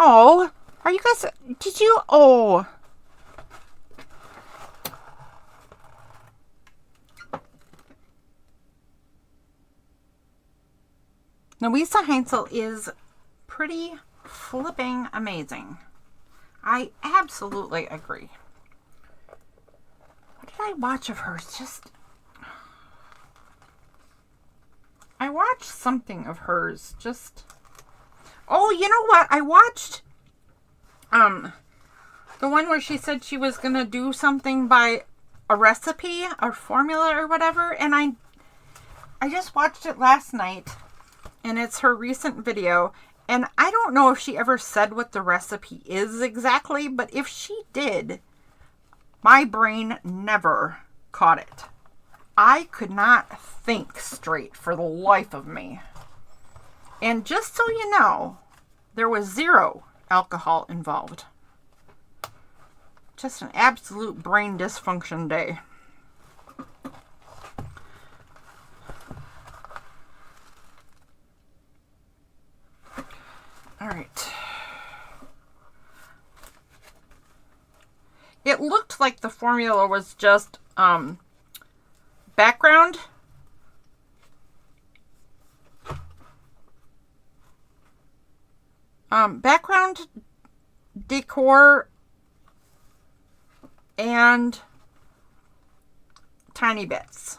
Oh, are you guys, did you, oh. Louisa Heinzel is pretty flipping amazing. I absolutely agree. What did I watch of hers? I watched something of hers, oh, you know what? I watched the one where she said she was going to do something by a recipe or formula or whatever, and I just watched it last night, and it's her recent video, and I don't know if she ever said what the recipe is exactly, but if she did, my brain never caught it. I could not think straight for the life of me. And just so you know, there was 0 alcohol involved. Just an absolute brain dysfunction day. All right. It looked like the formula was just background. Background decor and tiny bits,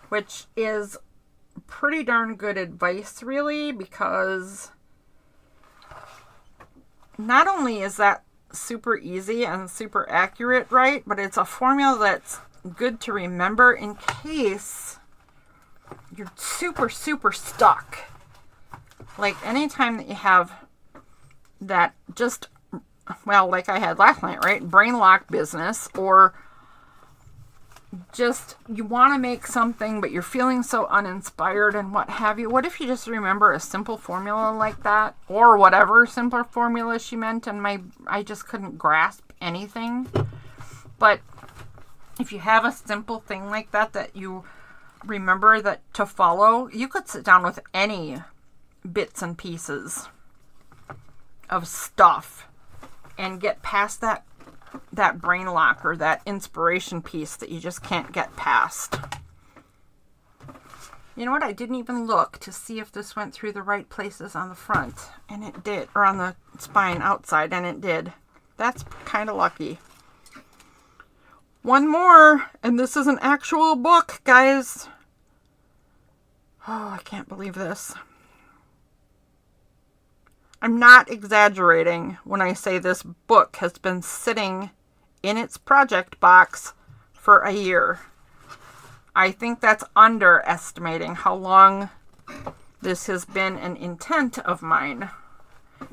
which is pretty darn good advice, really, because not only is that super easy and super accurate, right, but it's a formula that's good to remember in case you're super stuck. Like anytime that you have that just, well, like I had last night, right, brain lock business, or just you want to make something but you're feeling so uninspired and what have you, what if you just remember a simple formula like that, or whatever simpler formula she meant, and I just couldn't grasp anything. But if you have a simple thing like that that you remember that to follow, you could sit down with any bits and pieces of stuff and get past that brain lock or that inspiration piece that you just can't get past. You know what? I didn't even look to see if this went through the right places on the front, and it did, or on the spine outside, and it did. That's kind of lucky. One more, and this is an actual book, guys. Oh, I can't believe this. I'm not exaggerating when I say this book has been sitting in its project box for a year. I think that's underestimating how long this has been an intent of mine,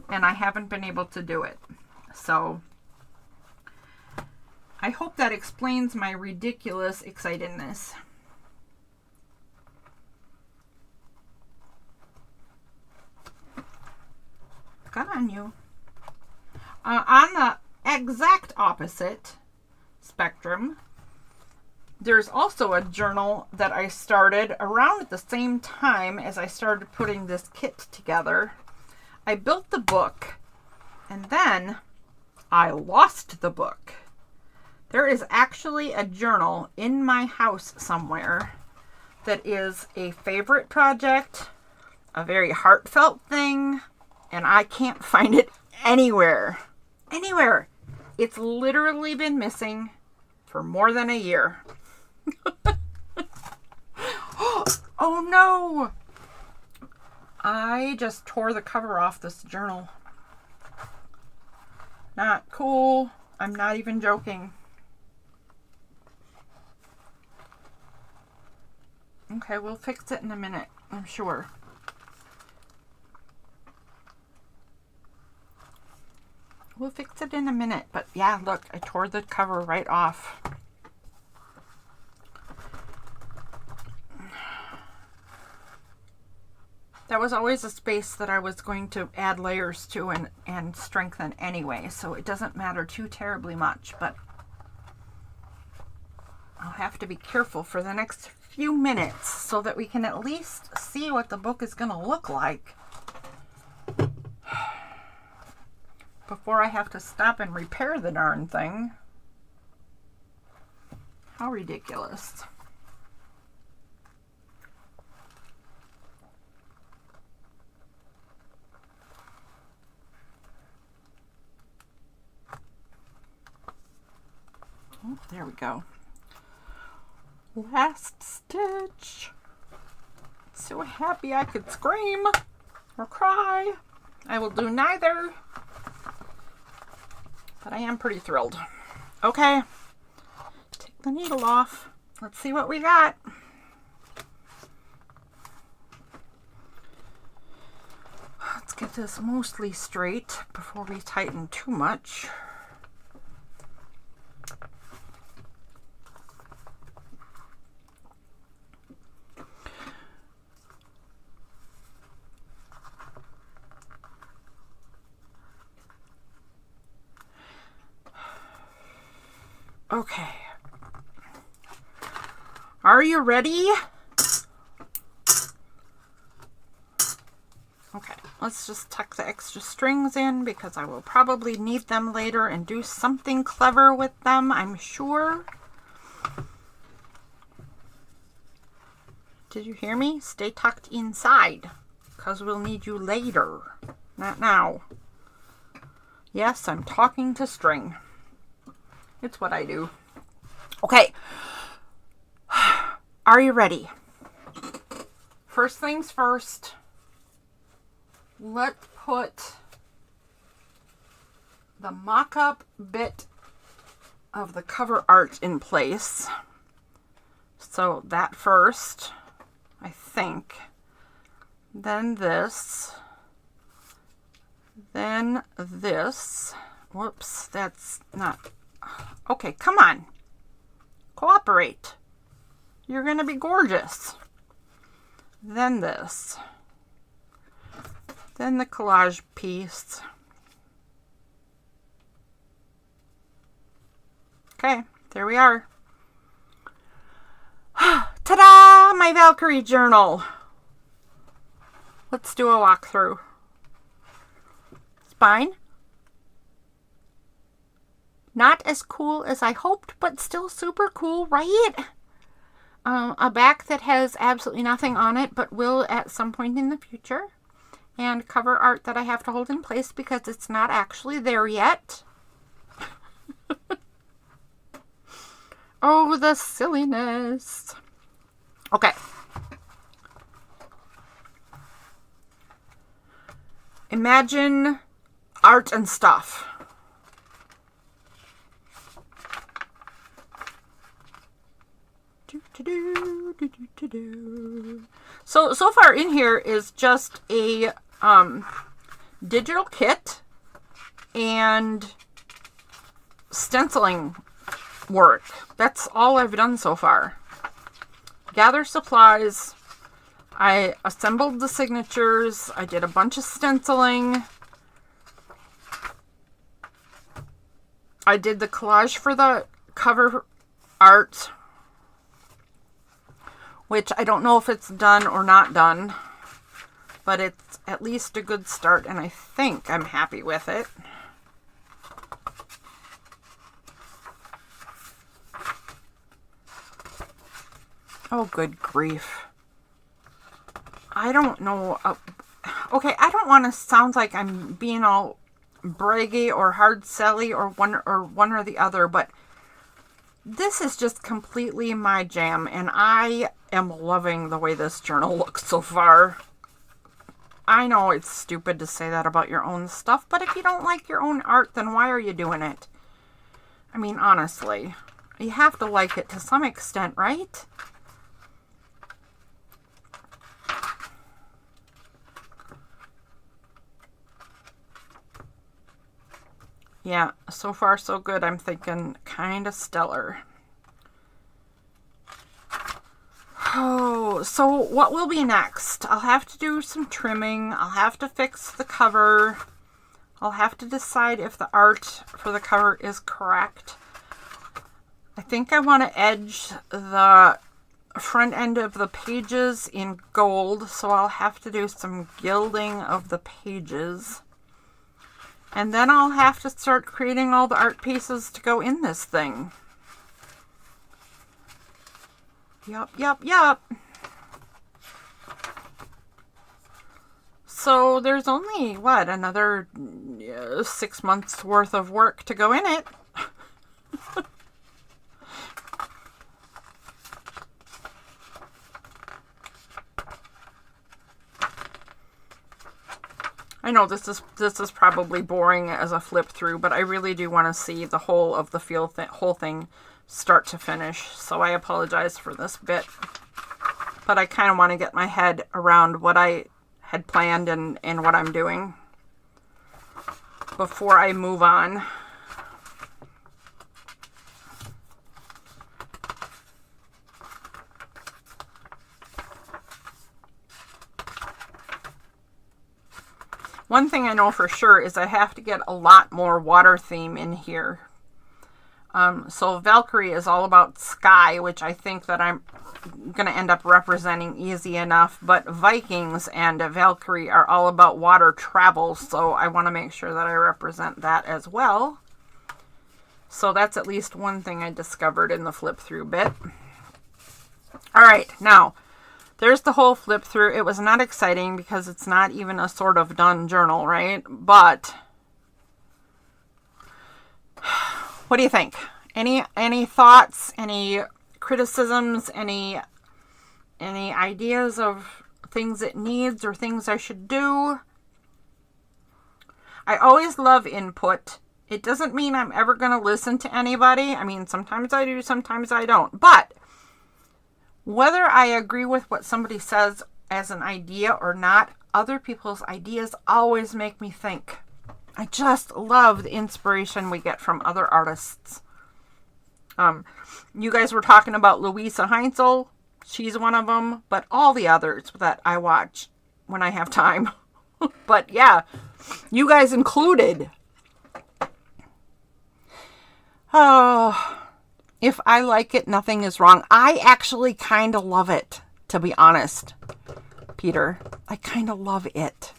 and I haven't been able to do it. So I hope that explains my ridiculous excitedness. Good on you. On the exact opposite spectrum, there's also a journal that I started around at the same time as I started putting this kit together. I built the book, and then I lost the book. There is actually a journal in my house somewhere that is a favorite project, a very heartfelt thing, and I can't find it anywhere. Anywhere. It's literally been missing for more than a year. Oh no! I just tore the cover off this journal. Not cool. I'm not even joking. Okay, we'll fix it in a minute, I'm sure. We'll fix it in a minute. But yeah, look, I tore the cover right off. That was always a space that I was going to add layers to and strengthen anyway, so it doesn't matter too terribly much, but I'll have to be careful for the next few minutes so that we can at least see what the book is going to look like before I have to stop and repair the darn thing. How ridiculous. Oh, there we go. Last stitch. So happy I could scream or cry. I will do neither. But I am pretty thrilled. Okay. Take the needle off. Let's see what we got. Let's get this mostly straight before we tighten too much. Okay. Are you ready? Okay, let's just tuck the extra strings in because I will probably need them later and do something clever with them, I'm sure. Did you hear me? Stay tucked inside because we'll need you later, not now. Yes, I'm talking to string. It's what I do. Okay. Are you ready? First things first. Let's put the mock-up bit of the cover art in place. So that first, I think. Then this. Then this. Whoops, that's not... Okay, come on. Cooperate. You're going to be gorgeous. Then this. Then the collage piece. Okay, there we are. Ta-da! My Valkyrie journal. Let's do a walkthrough. Spine. Not as cool as I hoped, but still super cool, right? A back that has absolutely nothing on it, but will at some point in the future. And cover art that I have to hold in place because it's not actually there yet. Oh, the silliness. Okay. Imagine art and stuff. So far in here is just a digital kit and stenciling work. That's all I've done so far. Gather supplies. I assembled the signatures. I did a bunch of stenciling. I did the collage for the cover art, which I don't know if it's done or not done, but it's at least a good start, and I think I'm happy with it. Oh, good grief. I don't know. Okay, I don't want to sound like I'm being all braggy or hard selly or one or the other, but this is just completely my jam, and I am loving the way this journal looks so far. I know it's stupid to say that about your own stuff, but if you don't like your own art, then why are you doing it? I mean, honestly, you have to like it to some extent, right? Yeah, so far so good. I'm thinking kind of stellar. Oh, so what will be next? I'll have to do some trimming. I'll have to fix the cover. I'll have to decide if the art for the cover is correct. I think I want to edge the front end of the pages in gold, so I'll have to do some gilding of the pages. And then I'll have to start creating all the art pieces to go in this thing. Yup. So there's only, what, another 6 months worth of work to go in it. I know this is probably boring as a flip through, but I really do want to see the whole of the whole thing start to finish. So I apologize for this bit, but I kind of want to get my head around what I had planned and what I'm doing before I move on. One thing I know for sure is I have to get a lot more water theme in here. So Valkyrie is all about sky, which I think that I'm going to end up representing easy enough. But Vikings and Valkyrie are all about water travel, so I want to make sure that I represent that as well. So that's at least one thing I discovered in the flip through bit. All right, now there's the whole flip through. It was not exciting because it's not even a sort of done journal, right? But what do you think? Any thoughts, any criticisms, any ideas of things it needs or things I should do? I always love input. It doesn't mean I'm ever going to listen to anybody. I mean, sometimes I do, sometimes I don't. But whether I agree with what somebody says as an idea or not, other people's ideas always make me think. I just love the inspiration we get from other artists. You guys were talking about Louisa Heinzel. She's one of them, but all the others that I watch when I have time. But yeah, you guys included. Oh, if I like it, nothing is wrong. I actually kind of love it, to be honest, Peter. I kind of love it.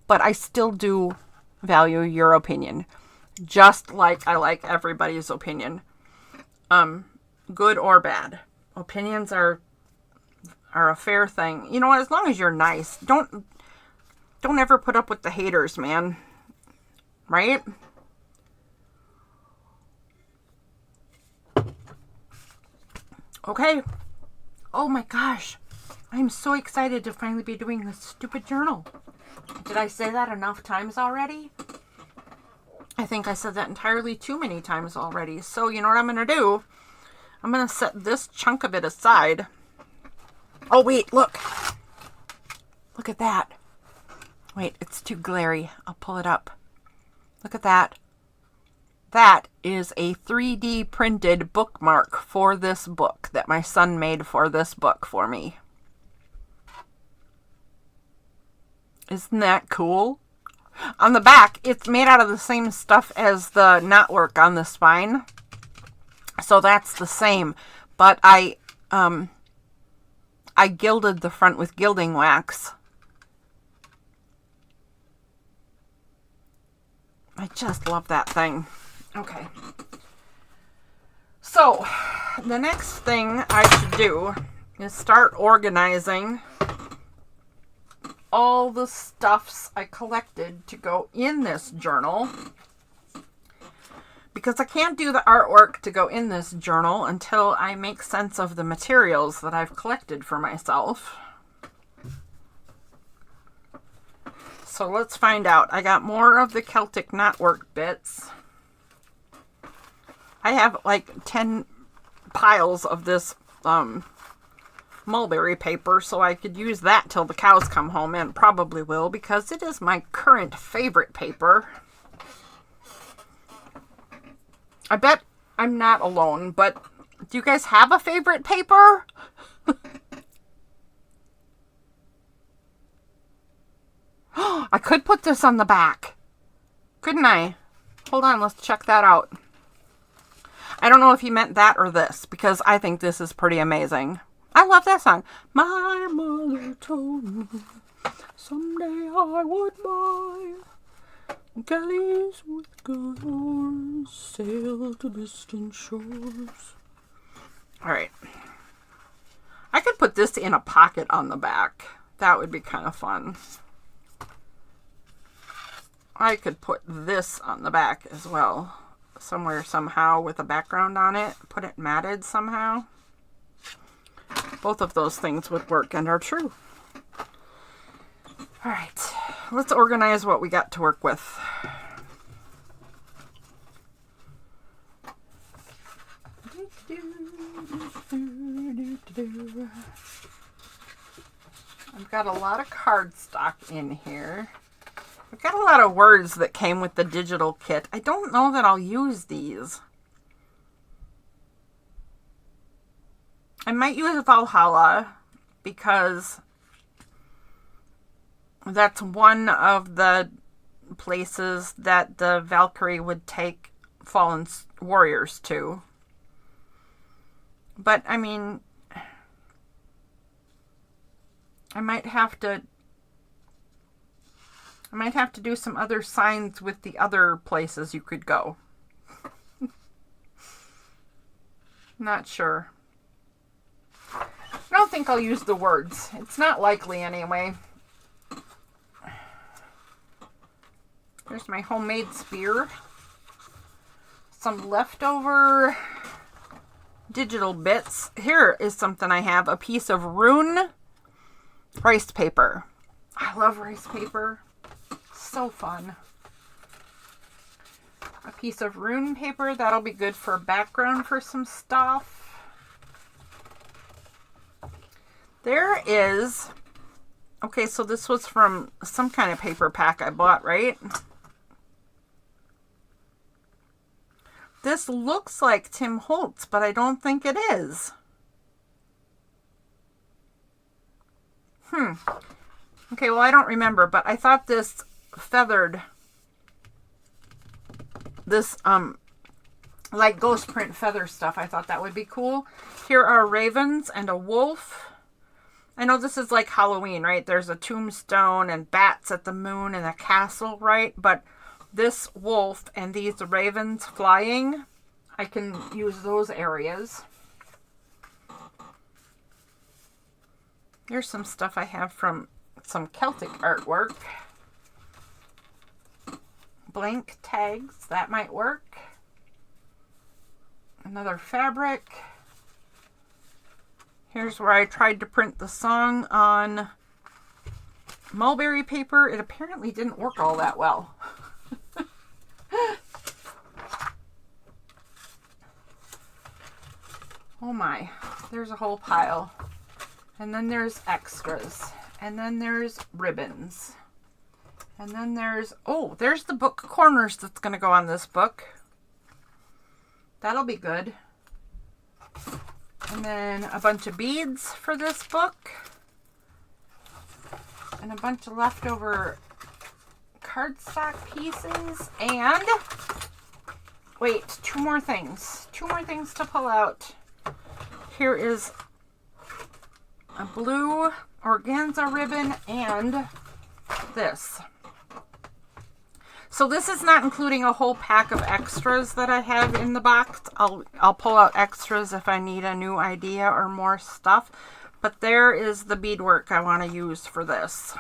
But I still do value your opinion. Just like I like everybody's opinion. Good or bad. Opinions are a fair thing. You know, as long as you're nice. Don't ever put up with the haters, man. Right? Okay. Oh my gosh. I'm so excited to finally be doing this stupid journal. Did I say that enough times already? I think I said that entirely too many times already. So you know what I'm going to do? I'm going to set this chunk of it aside. Oh wait, look. Look at that. Wait, it's too glary. I'll pull it up. Look at that. That is a 3D printed bookmark for this book that my son made for this book for me. Isn't that cool? On the back, it's made out of the same stuff as the knotwork on the spine. So that's the same. But I gilded the front with gilding wax. I just love that thing. Okay. So, the next thing I should do is start organizing all the stuffs I collected to go in this journal. Because I can't do the artwork to go in this journal until I make sense of the materials that I've collected for myself. So let's find out. I got more of the Celtic knotwork bits. I have like 10 piles of this mulberry paper, so I could use that till the cows come home, and probably will, because it is my current favorite paper. I bet I'm not alone, but do you guys have a favorite paper? I could put this on the back, couldn't I? Hold on, let's check that out. I don't know if he meant that or this, because I think this is pretty amazing. I love that song. My mother told me someday I would buy galleys with good oars, sail to distant shores. Alright. I could put this in a pocket on the back. That would be kind of fun. I could put this on the back as well. Somewhere, somehow, with a background on it. Put it matted somehow. Both of those things would work and are true. Alright, let's organize what we got to work with. I've got a lot of cardstock in here. I've got a lot of words that came with the digital kit. I don't know that I'll use these. I might use Valhalla because that's one of the places that the Valkyrie would take fallen warriors to. But, I mean, I might have to do some other signs with the other places you could go. Not sure. I don't think I'll use the words. It's not likely anyway. There's my homemade spear. some leftover digital bits. Here is something I have, a piece of Rune rice paper. I love rice paper. So fun. A piece of Rune paper, that'll be good for background for some stuff. There is, okay, so this was from some kind of paper pack I bought, right? This looks like Tim Holtz, but I don't think it is. Okay, well, I don't remember, but I thought this feathered, this, like ghost print feather stuff, I thought that would be cool. Here are ravens and a wolf. I know this is like Halloween, right? There's a tombstone and bats at the moon and a castle, right? But this wolf and these ravens flying, I can use those areas. Here's some stuff I have from some Celtic artwork. Blank tags, that might work. Another fabric. Here's where I tried to print the song on mulberry paper. It apparently didn't work all that well. Oh my, there's a whole pile. And then there's extras. And then there's ribbons. And then there's, oh, there's the book corners that's going to go on this book. That'll be good. And then a bunch of beads for this book. And a bunch of leftover cardstock pieces. And, wait, two more things. Two more things to pull out. Here is a blue organza ribbon and this. So this is not including a whole pack of extras that I have in the box. I'll pull out extras if I need a new idea or more stuff. But there is the beadwork I want to use for this.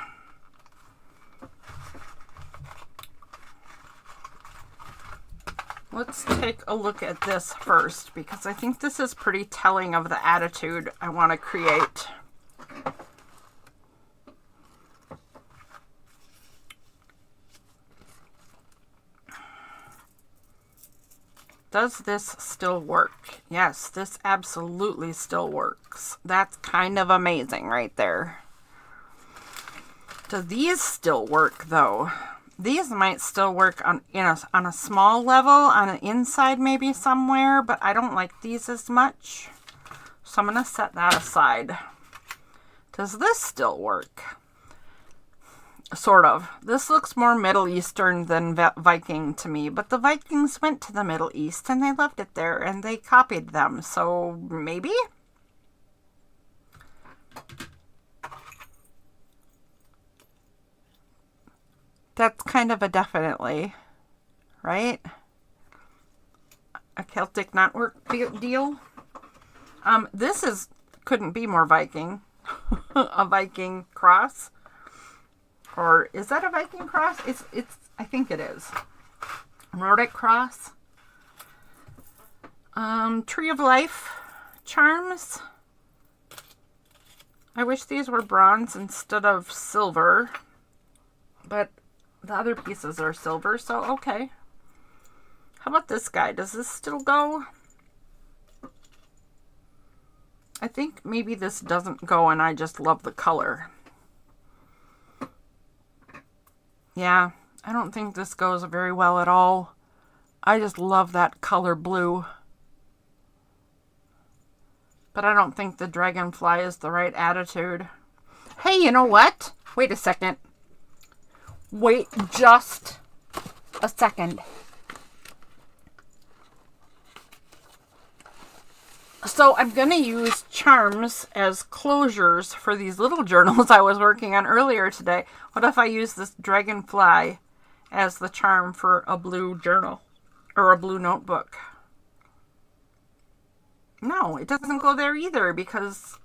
Let's take a look at this first, because I think this is pretty telling of the attitude I want to create. Does this still work? Yes, this absolutely still works. That's kind of amazing right there. Do these still work though? These might still work on a small level, on an inside maybe somewhere, but I don't like these as much. So I'm going to set that aside. Does this still work? Sort of. This looks more Middle Eastern than Viking to me, but the Vikings went to the Middle East and they loved it there and they copied them, so maybe? That's kind of a definitely, right? A Celtic knotwork deal. This couldn't be more Viking. A Viking cross. Or is that a Viking cross? I think it is. Nordic cross. Tree of Life charms. I wish these were bronze instead of silver. But the other pieces are silver, so okay. How about this guy? Does this still go? I think maybe this doesn't go and I just love the color. Yeah, I don't think this goes very well at all. I just love that color blue. But I don't think the dragonfly is the right attitude. Hey, you know what? Wait a second. Wait just a second. So I'm going to use charms as closures for these little journals I was working on earlier today. What if I use this dragonfly as the charm for a blue journal or a blue notebook? No, it doesn't go there either because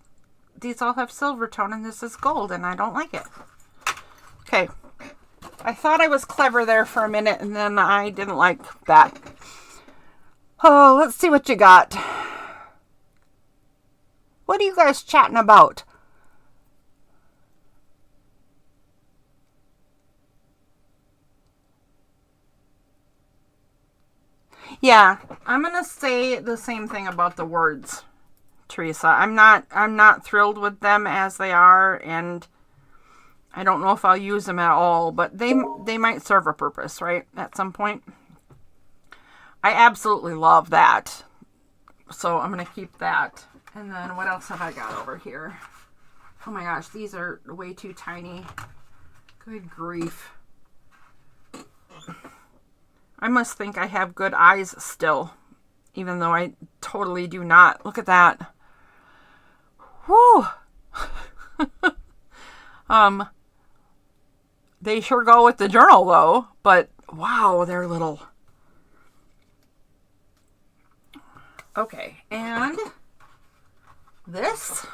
these all have silver tone and this is gold and I don't like it. Okay. I thought I was clever there for a minute and then I didn't like that. Oh, let's see what you got. What are you guys chatting about? Yeah, I'm going to say the same thing about the words, Teresa. I'm not thrilled with them as they are, and I don't know if I'll use them at all, but they might serve a purpose, right? At some point. I absolutely love that. So I'm going to keep that. And then what else have I got over here? Oh my gosh, these are way too tiny. Good grief. I must think I have good eyes still, even though I totally do not. Look at that. Whew. They sure go with the journal though, but wow, they're little. Okay, and this.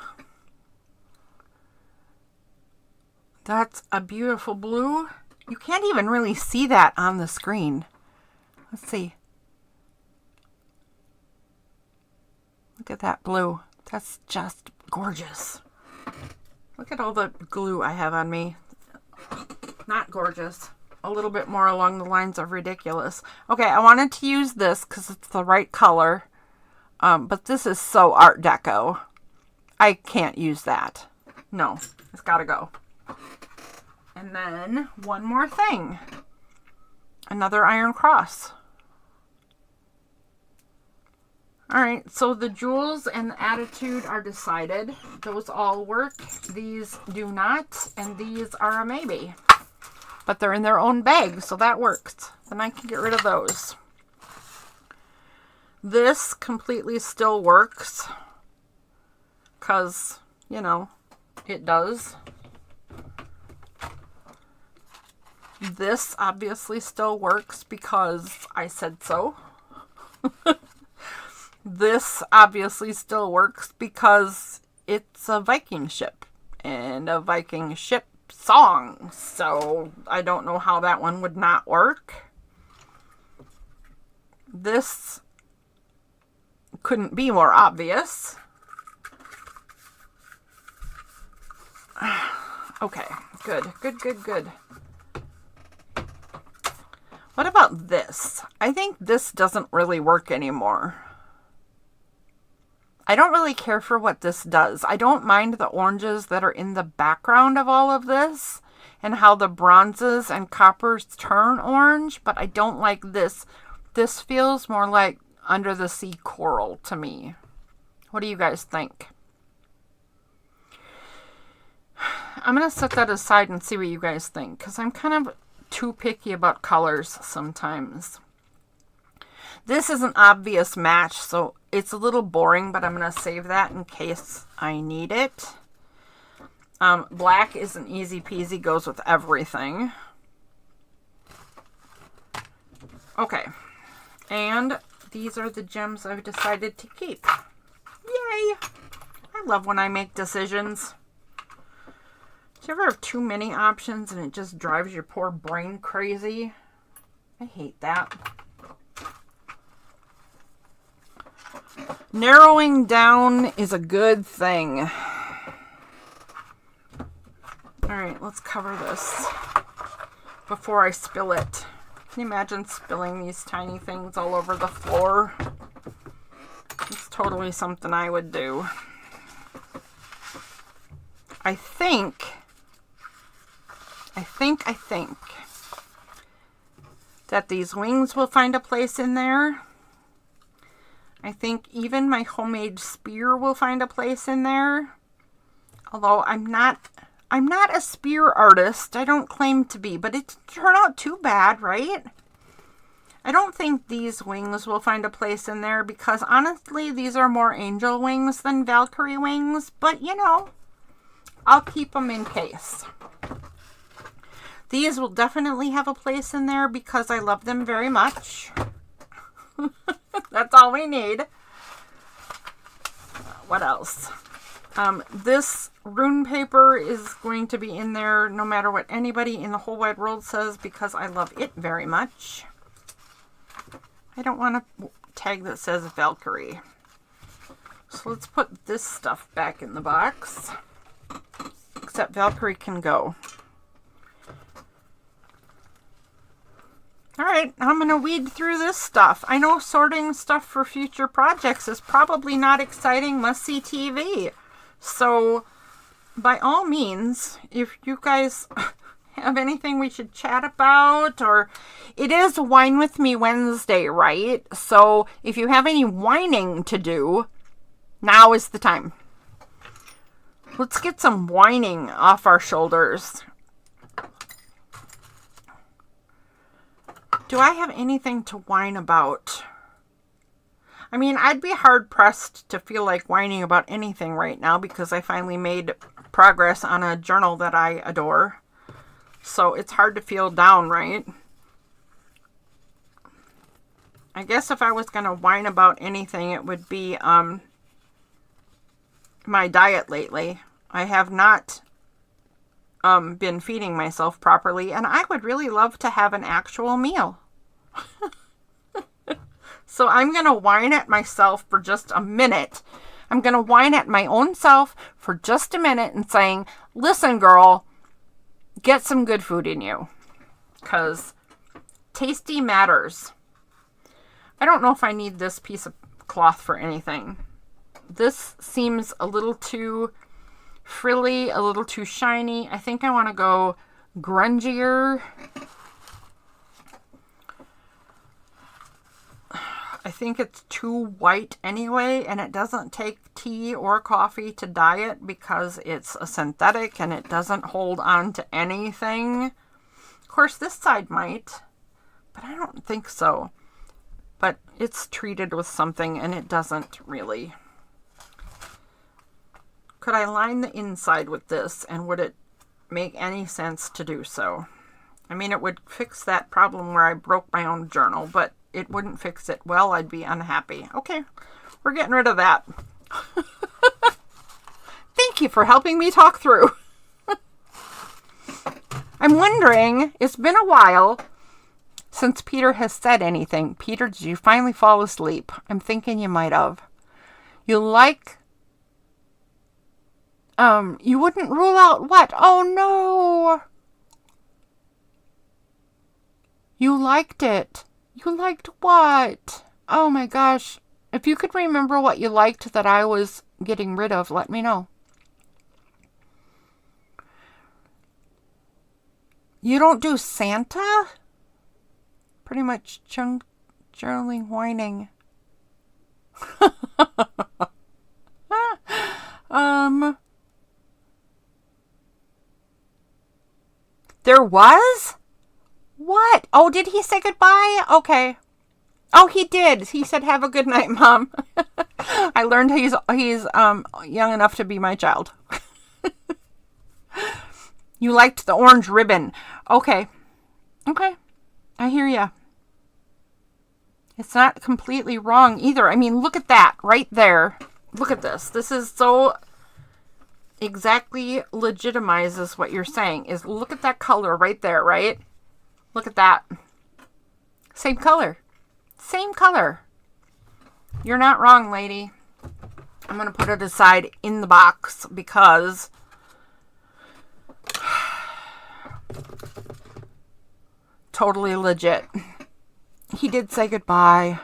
That's a beautiful blue. You can't even really see that on the screen. Let's see. Look at that blue. That's just gorgeous. Look at all the glue I have on me. Not gorgeous. A little bit more along the lines of ridiculous. Okay, I wanted to use this because it's the right color. But this is so Art Deco. I can't use that. No, it's got to go. And then one more thing. Another Iron Cross. All right, so the jewels and the attitude are decided. Those all work. These do not, and these are a maybe. But they're in their own bag, so that works. Then I can get rid of those. This completely still works. Because, you know, it does. This obviously still works because I said so. This obviously still works because it's a Viking ship and a Viking ship song. So I don't know how that one would not work. This couldn't be more obvious. Okay, good. What about this? I think this doesn't really work anymore. I don't really care for what this does. I don't mind the oranges that are in the background of all of this and how the bronzes and coppers turn orange, but I don't like this. This feels more like under the sea coral to me. What do you guys think? I'm going to set that aside and see what you guys think, because I'm kind of too picky about colors sometimes. This is an obvious match, so it's a little boring, but I'm going to save that in case I need it. Black is an easy peasy, goes with everything. Okay, and these are the gems I've decided to keep. Yay! I love when I make decisions. Do you ever have too many options and it just drives your poor brain crazy? I hate that. Narrowing down is a good thing. Alright, let's cover this before I spill it. Can you imagine spilling these tiny things all over the floor? It's totally something I would do. I think that these wings will find a place in there. I think even my homemade spear will find a place in there. Although I'm not a spear artist. I don't claim to be, but it didn't turn out too bad, right? I don't think these wings will find a place in there because honestly, these are more angel wings than Valkyrie wings, but you know, I'll keep them in case. These will definitely have a place in there because I love them very much. That's all we need. What else? This rune paper is going to be in there no matter what anybody in the whole wide world says because I love it very much. I don't want to tag that says Valkyrie. So let's put this stuff back in the box. Except Valkyrie can go. Alright, I'm going to weed through this stuff. I know sorting stuff for future projects is probably not exciting must-see TV. So, by all means, if you guys have anything we should chat about, or it is Wine With Me Wednesday, right? So, if you have any whining to do, now is the time. Let's get some whining off our shoulders. Do I have anything to whine about? I mean, I'd be hard-pressed to feel like whining about anything right now because I finally made progress on a journal that I adore. So it's hard to feel down, right? I guess if I was going to whine about anything, it would be my diet lately. I have not been feeding myself properly, and I would really love to have an actual meal. So I'm going to whine at myself for just a minute. I'm going to whine at my own self for just a minute and saying, listen, girl, get some good food in you. Because tasty matters. I don't know if I need this piece of cloth for anything. This seems a little too frilly, a little too shiny. I think I want to go grungier. I think it's too white anyway, and it doesn't take tea or coffee to dye it because it's a synthetic and it doesn't hold on to anything. Of course, this side might, but I don't think so. But it's treated with something and it doesn't really. Could I line the inside with this, and would it make any sense to do so? I mean, it would fix that problem where I broke my own journal, but it wouldn't fix it. Well, I'd be unhappy. Okay, we're getting rid of that. Thank you for helping me talk through. I'm wondering, it's been a while since Peter has said anything. Peter, did you finally fall asleep? I'm thinking you might have. You wouldn't rule out what? Oh, no. You liked it. You liked what? Oh, my gosh. If you could remember what you liked that I was getting rid of, let me know. You don't do Santa? Pretty much journaling, whining. There was? What? Oh, did he say goodbye? Okay. Oh, he did. He said, "Have a good night, Mom." I learned he's young enough to be my child. You liked the orange ribbon. Okay. Okay. I hear ya. It's not completely wrong either. I mean, look at that right there. Look at this. This is so exactly legitimizes what you're saying. Is look at that color right there, right? Look at that. Same color. Same color. You're not wrong, lady. I'm going to put it aside in the box because totally legit. He did say goodbye.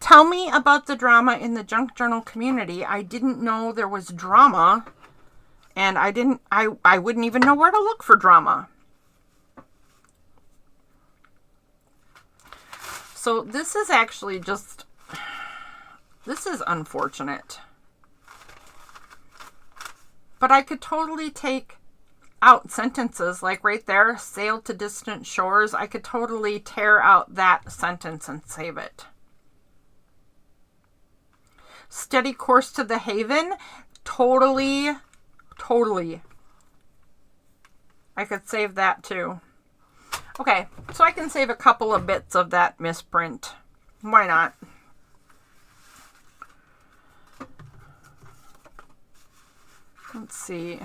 Tell me about the drama in the junk journal community. I didn't know there was drama, and I wouldn't even know where to look for drama. So this is actually just, this is unfortunate. But I could totally take out sentences like right there, sail to distant shores. I could totally tear out that sentence and save it. Steady course to the haven. Totally. I could save that too. Okay, so I can save a couple of bits of that misprint. Why not? Let's see.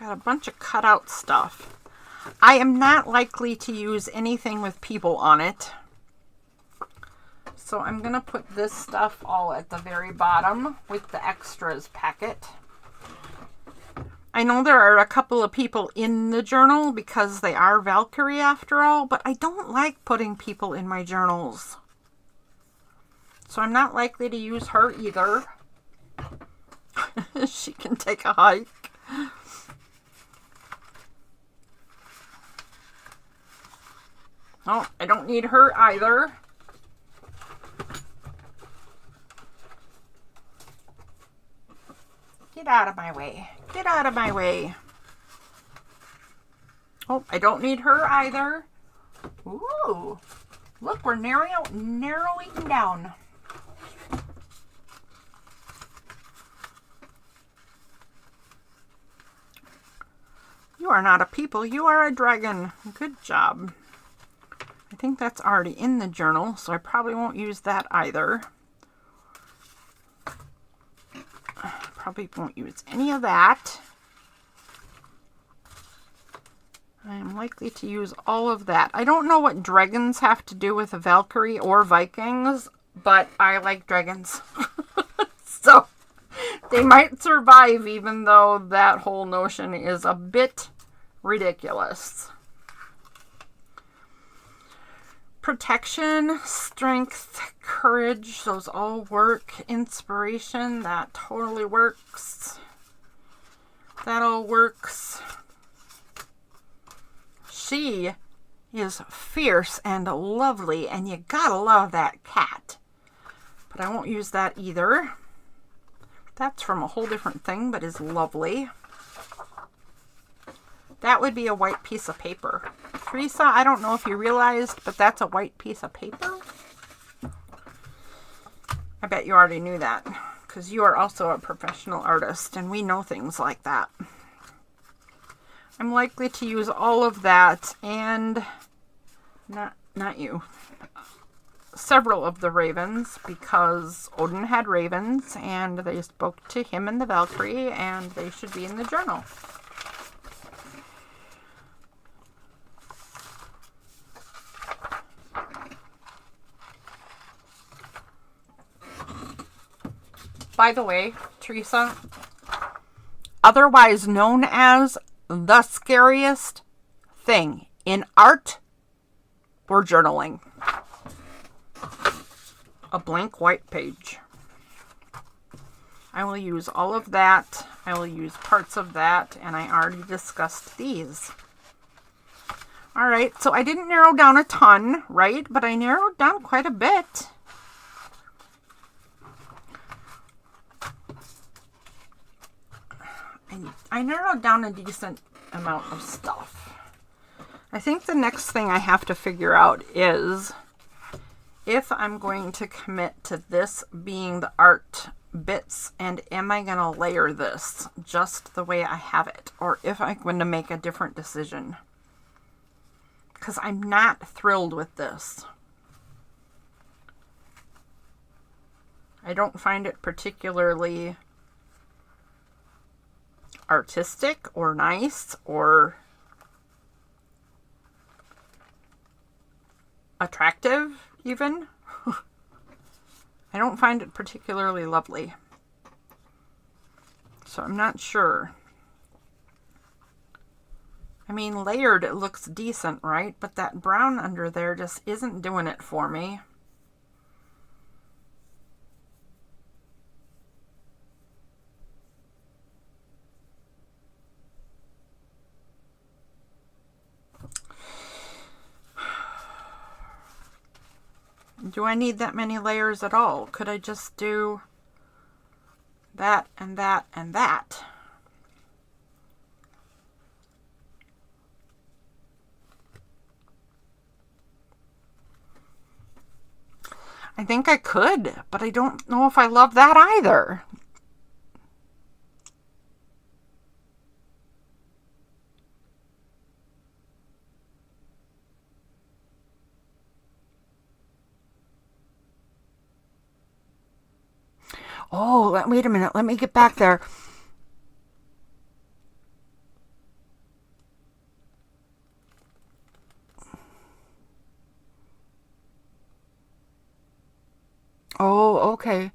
Got a bunch of cutout stuff. I am not likely to use anything with people on it. So I'm going to put this stuff all at the very bottom with the extras packet. I know there are a couple of people in the journal because they are Valkyrie after all, but I don't like putting people in my journals. So I'm not likely to use her either. She can take a hike. Oh, I don't need her either. Get out of my way. Get out of my way. Oh, I don't need her either. Ooh. Look, we're narrowing down. You are not a people, you are a dragon. Good job. I think that's already in the journal, so I probably won't use that either. Probably won't use any of that. I am likely to use all of that. I don't know what dragons have to do with a Valkyrie or Vikings, but I like dragons. So they might survive even though that whole notion is a bit ridiculous. Protection, strength, courage, those all work. Inspiration, that totally works. That all works. She is fierce and lovely, and you gotta love that cat. But I won't use that either. That's from a whole different thing, but is lovely. That would be a white piece of paper. Teresa, I don't know if you realized, but that's a white piece of paper. I bet you already knew that, because you are also a professional artist, and we know things like that. I'm likely to use all of that, and not you. Several of the ravens, because Odin had ravens, and they spoke to him and the Valkyrie, and they should be in the journal. By the way, Teresa, otherwise known as the scariest thing in art or journaling. A blank white page. I will use all of that. I will use parts of that, and I already discussed these. All right, so I didn't narrow down a ton, right? But I narrowed down quite a bit. I narrowed down a decent amount of stuff. I think the next thing I have to figure out is if I'm going to commit to this being the art bits, and am I going to layer this just the way I have it, or if I'm going to make a different decision. Because I'm not thrilled with this. I don't find it particularly artistic or nice or attractive even. I don't find it particularly lovely. So I'm not sure. I mean, layered it looks decent, right? But that brown under there just isn't doing it for me. Do I need that many layers at all? Could I just do that and that and that? I think I could, but I don't know if I love that either. Oh, wait a minute. Let me get back there. Okay.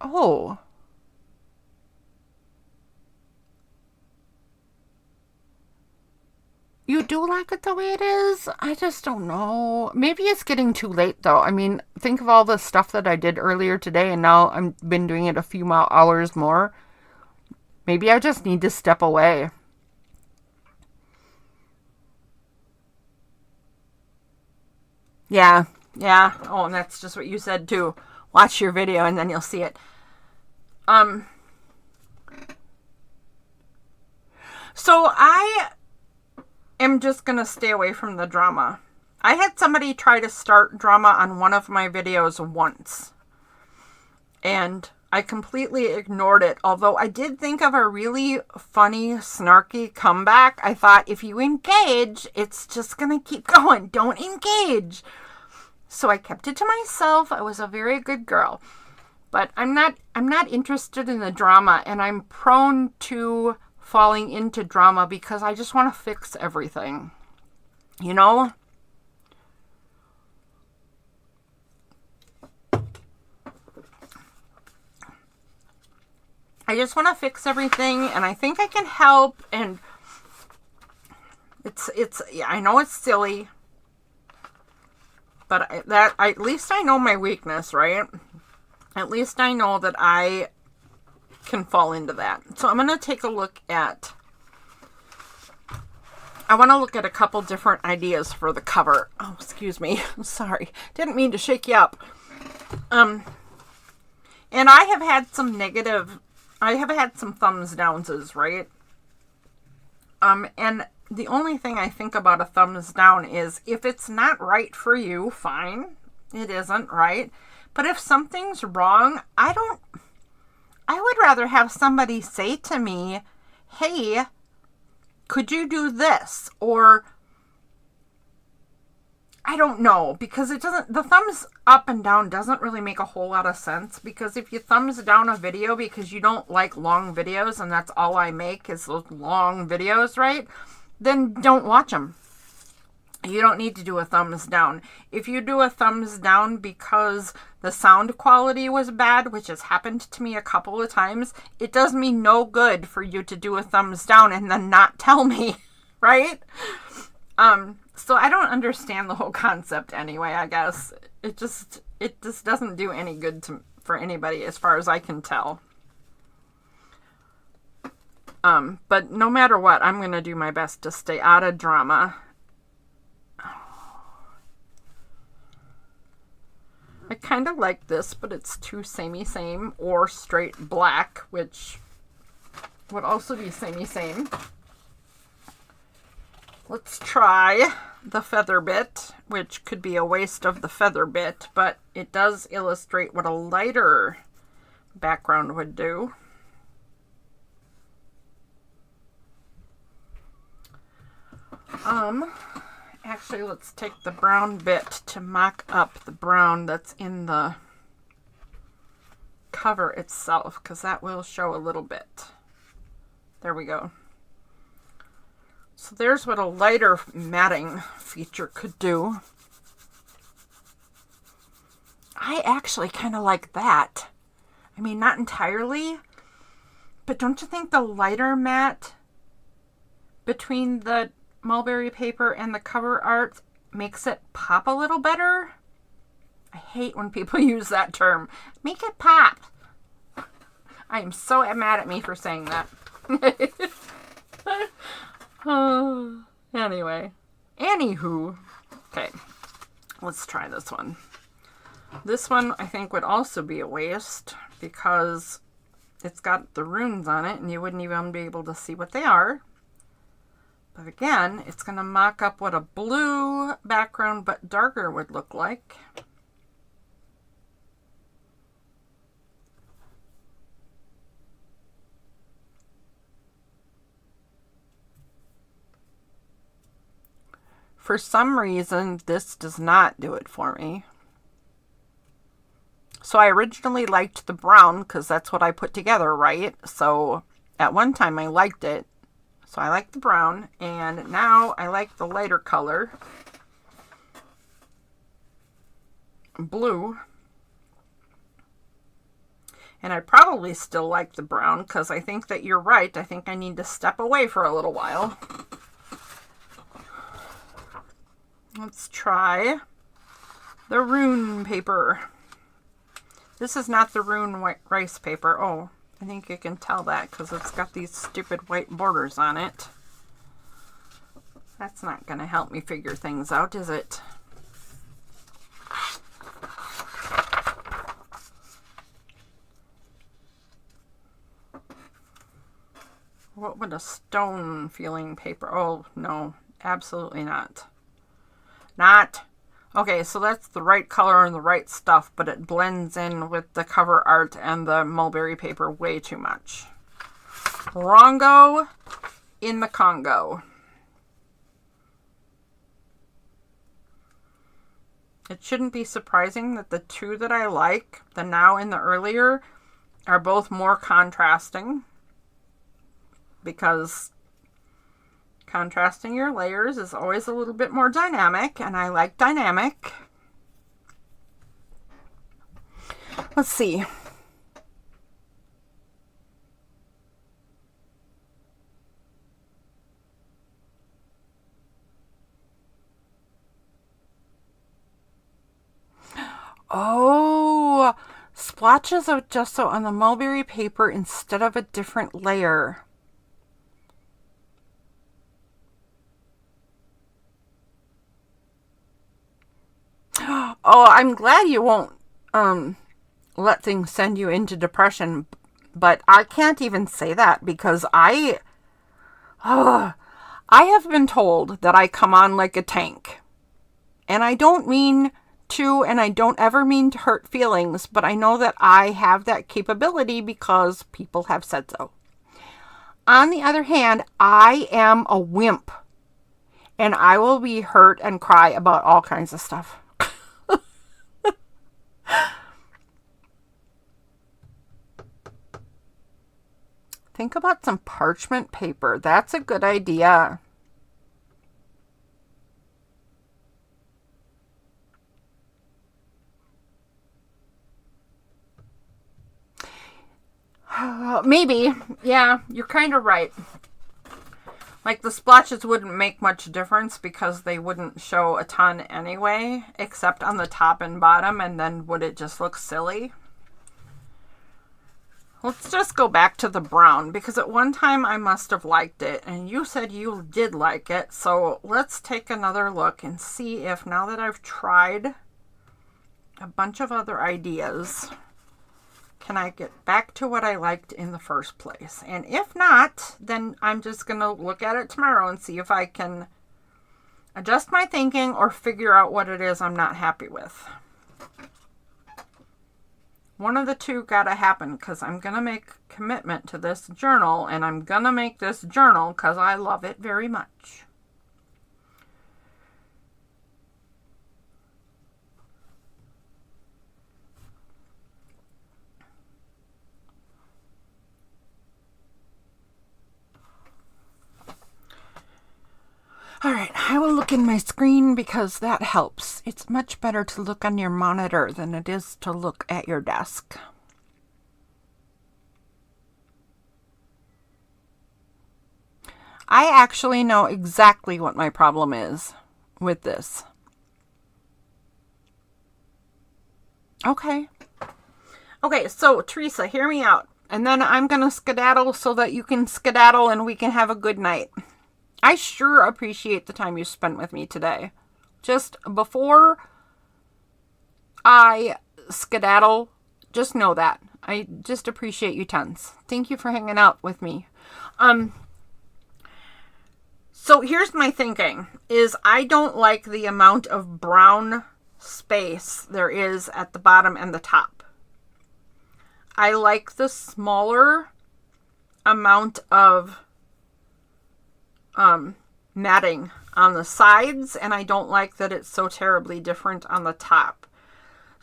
Oh. You do like it the way it is? I just don't know. Maybe it's getting too late though. I mean, think of all the stuff that I did earlier today and now I've been doing it a few hours more. Maybe I just need to step away. Yeah, yeah. Oh, and that's just what you said too. Watch your video and then you'll see it. Um, so I am just going to stay away from the drama. I had somebody try to start drama on one of my videos once. And I completely ignored it. Although I did think of a really funny, snarky comeback. I thought, if you engage, it's just going to keep going. Don't engage. So I kept it to myself. I was a very good girl. But I'm not interested in the drama, and I'm prone to falling into drama because I just want to fix everything. You know? I just want to fix everything, and I think I can help, and yeah, I know it's silly, but at least I know my weakness, right? At least I know that I can fall into that. So I'm going to take a look at, I want to look at a couple different ideas for the cover. Oh, excuse me. I'm sorry. Didn't mean to shake you up. And I have had some thumbs downs, right? And the only thing I think about a thumbs down is if it's not right for you, fine. It isn't, right? But if something's wrong, I would rather have somebody say to me, hey, could you do this? Or, I don't know, because the thumbs up and down doesn't really make a whole lot of sense, because if you thumbs down a video because you don't like long videos and that's all I make is those long videos, right? Then don't watch them. You don't need to do a thumbs down. If you do a thumbs down because the sound quality was bad, which has happened to me a couple of times, it does me no good for you to do a thumbs down and then not tell me, right? So I don't understand the whole concept anyway, I guess. It just doesn't do any good for anybody as far as I can tell. But no matter what, I'm going to do my best to stay out of drama. I kind of like this, but it's too samey-same, or straight black, which would also be samey-same. Let's try the feather bit, which could be a waste of the feather bit, but it does illustrate what a lighter background would do. Actually, let's take the brown bit to mock up the brown that's in the cover itself, because that will show a little bit. There we go. So there's what a lighter matting feature could do. I actually kind of like that. I mean, not entirely, but don't you think the lighter matte between the mulberry paper and the cover art makes it pop a little better? I hate when people use that term. Make it pop. I am so mad at me for saying that. Anyway. Anywho. Okay. Let's try this one. This one I think would also be a waste because it's got the runes on it and you wouldn't even be able to see what they are. But again, it's going to mock up what a blue background but darker would look like. For some reason, this does not do it for me. So I originally liked the brown because that's what I put together, right? So at one time I liked it. So I like the brown, and now I like the lighter color, blue. And I probably still like the brown because I think that you're right. I think I need to step away for a little while. Let's try the rune paper. This is not the rune white rice paper. Oh, I think you can tell that because it's got these stupid white borders on it. That's not going to help me figure things out, is it? What would a stone feeling paper? Oh, no, absolutely not. Not. Okay, so that's the right color and the right stuff, but it blends in with the cover art and the mulberry paper way too much. Wrongo in the Congo. It shouldn't be surprising that the two that I like, the now and the earlier, are both more contrasting, because contrasting your layers is always a little bit more dynamic, and I like dynamic. Let's see. Oh, splotches of gesso on the mulberry paper instead of a different layer. Oh, I'm glad you won't let things send you into depression, but I can't even say that because I have been told that I come on like a tank. And I don't mean to, and I don't ever mean to hurt feelings, but I know that I have that capability because people have said so. On the other hand, I am a wimp, and I will be hurt and cry about all kinds of stuff. Think about some parchment paper. That's a good idea. Maybe. Yeah, you're kind of right. Like, the splotches wouldn't make much difference because they wouldn't show a ton anyway, except on the top and bottom, and then would it just look silly? Let's just go back to the brown, because at one time I must have liked it, and you said you did like it, so let's take another look and see if, now that I've tried a bunch of other ideas, can I get back to what I liked in the first place? And if not, then I'm just going to look at it tomorrow and see if I can adjust my thinking or figure out what it is I'm not happy with. One of the two gotta happen, because I'm going to make a commitment to this journal, and I'm going to make this journal because I love it very much. All right, I will look in my screen because that helps. It's much better to look on your monitor than it is to look at your desk. I actually know exactly what my problem is with this. Okay. Okay, so Teresa, hear me out. And then I'm going to skedaddle so that you can skedaddle and we can have a good night. I sure appreciate the time you spent with me today. Just before I skedaddle, just know that. I just appreciate you tons. Thank you for hanging out with me. So here's my thinking, is I don't like the amount of brown space there is at the bottom and the top. I like the smaller amount of matting on the sides, and I don't like that it's so terribly different on the top.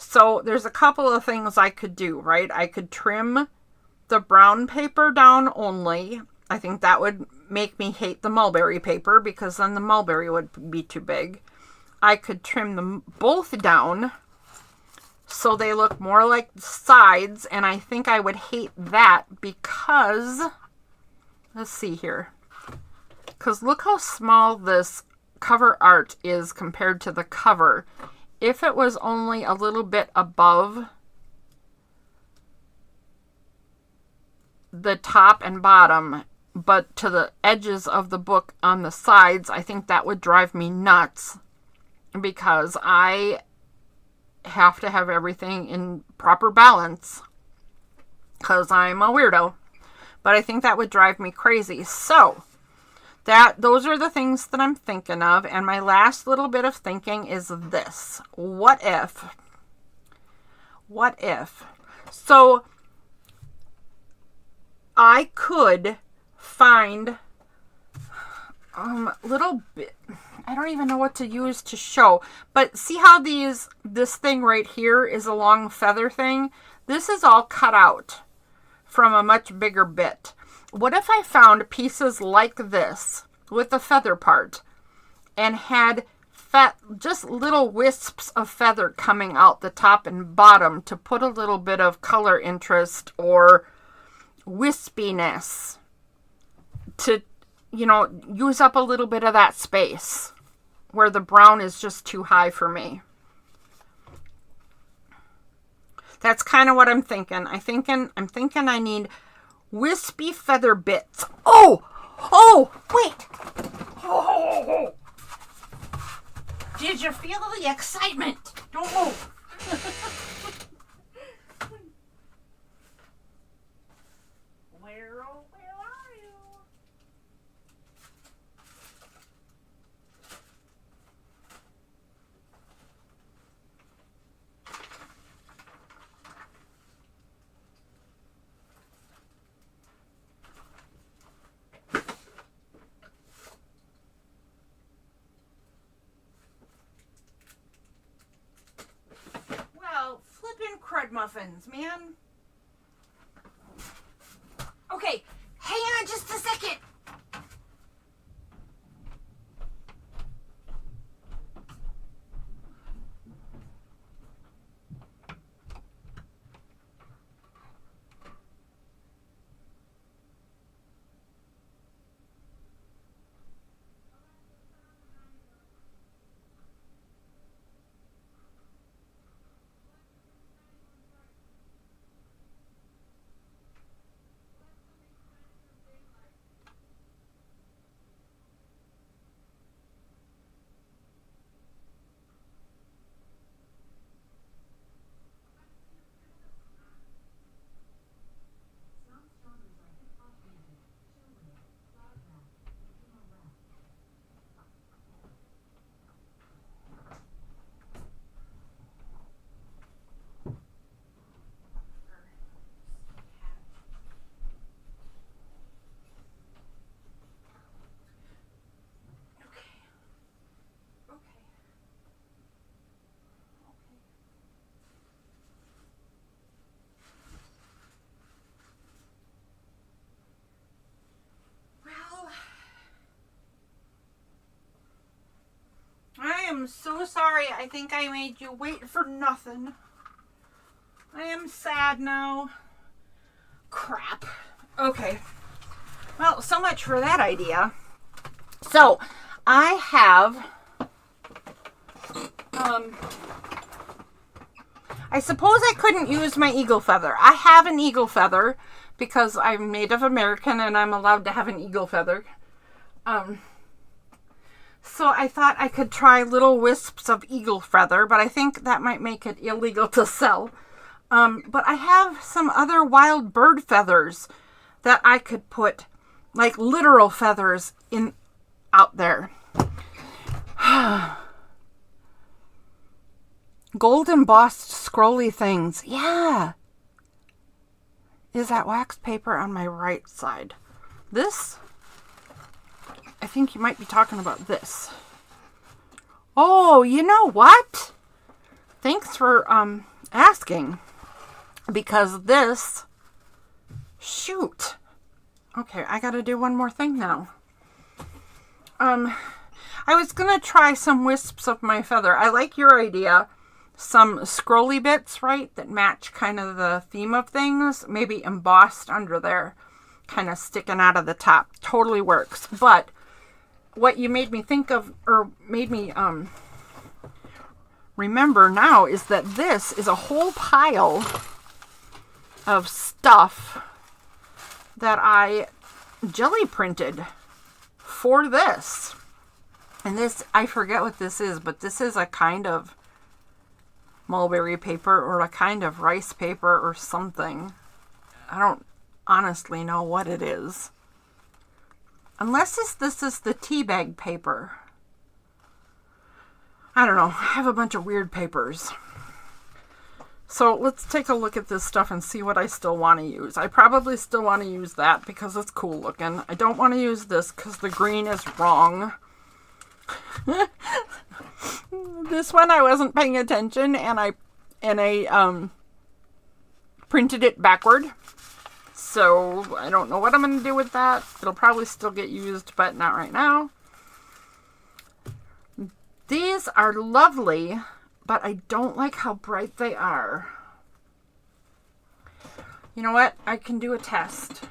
So there's a couple of things I could do, right? I could trim the brown paper down only. I think that would make me hate the mulberry paper because then the mulberry would be too big. I could trim them both down so they look more like the sides, and I think I would hate that because, let's see here, because look how small this cover art is compared to the cover. If it was only a little bit above the top and bottom, but to the edges of the book on the sides, I think that would drive me nuts because I have to have everything in proper balance because I'm a weirdo. But I think that would drive me crazy. So those are the things that I'm thinking of. And my last little bit of thinking is this. What if? So I could find little bit, I don't even know what to use to show, but see how this thing right here is a long feather thing? This is all cut out from a much bigger bit. What if I found pieces like this with the feather part and had just little wisps of feather coming out the top and bottom to put a little bit of color interest or wispiness to, use up a little bit of that space where the brown is just too high for me. That's kind of what I'm thinking. I'm thinking I need wispy feather bits. Oh, wait. Oh. Did you feel the excitement? Don't move. Where are you? Well, flippin' crud muffins, man. Okay, hang on just a second. I am so sorry. I think I made you wait for nothing. I am sad now. Crap. Okay. Well, so much for that idea. So, I have... I suppose I couldn't use my eagle feather. I have an eagle feather because I'm Native American and I'm allowed to have an eagle feather. So I thought I could try little wisps of eagle feather, but I think that might make it illegal to sell. But I have some other wild bird feathers that I could put, like literal feathers, in out there. Gold embossed scrolly things. Yeah. Is that wax paper on my right side? This? I think you might be talking about this. Oh, you know what? Thanks for asking because this, shoot. Okay, I gotta do one more thing now. I was gonna try some wisps of my feather. I like your idea. Some scrolly bits, right, that match kind of the theme of things. Maybe embossed under there, kind of sticking out of the top. Totally works. But what you made me think of, or made me remember now, is that this is a whole pile of stuff that I jelly printed for this. And this, I forget what this is, but this is a kind of mulberry paper or a kind of rice paper or something. I don't honestly know what it is. Unless this is the tea bag paper. I don't know. I have a bunch of weird papers. So let's take a look at this stuff and see what I still want to use. I probably still want to use that because it's cool looking. I don't want to use this because the green is wrong. This one I wasn't paying attention and I printed it backward. So I don't know what I'm going to do with that. It'll probably still get used, but not right now. These are lovely, but I don't like how bright they are. You know what? I can do a test.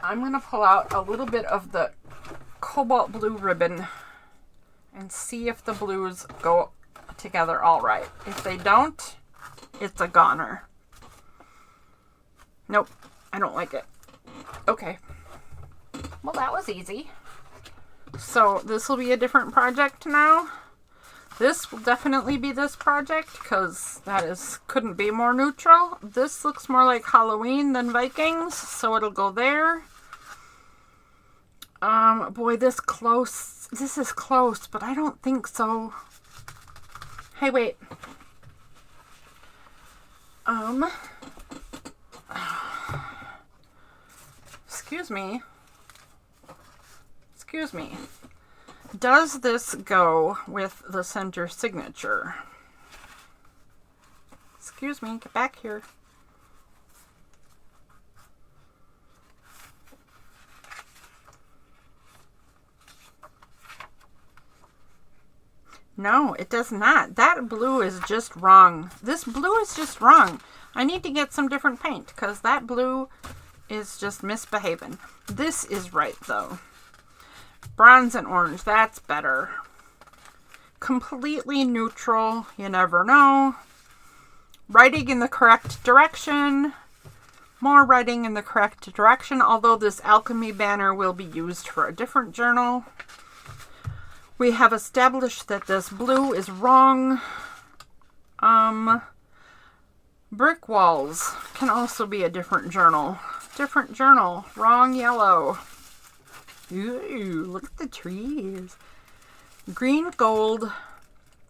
I'm going to pull out a little bit of the cobalt blue ribbon and see if the blues go together all right. If they don't, it's a goner. Nope, I don't like it. Okay. Well, that was easy. So this will be a different project now. This will definitely be this project because couldn't be more neutral. This looks more like Halloween than Vikings, so it'll go there. Boy, this is close, but I don't think so. Hey, wait. Excuse me. Does this go with the center signature? Excuse me, get back here. No, it does not. That blue is just wrong. This blue is just wrong. I need to get some different paint because that blue is just misbehaving. This is right, though. Bronze and orange, that's better. Completely neutral, you never know. Writing in the correct direction. More writing in the correct direction, although this alchemy banner will be used for a different journal. We have established that this blue is wrong. Brick walls can also be a different journal. Different journal. Wrong yellow. Ooh, look at the trees. Green, gold,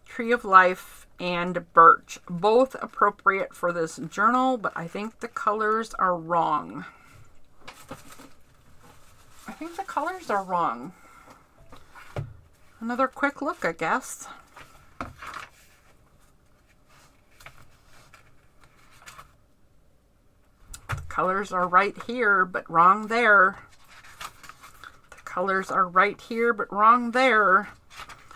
tree of life, and birch. Both appropriate for this journal, but I think the colors are wrong. Another quick look, I guess. The colors are right here, but wrong there. The colors are right here, but wrong there.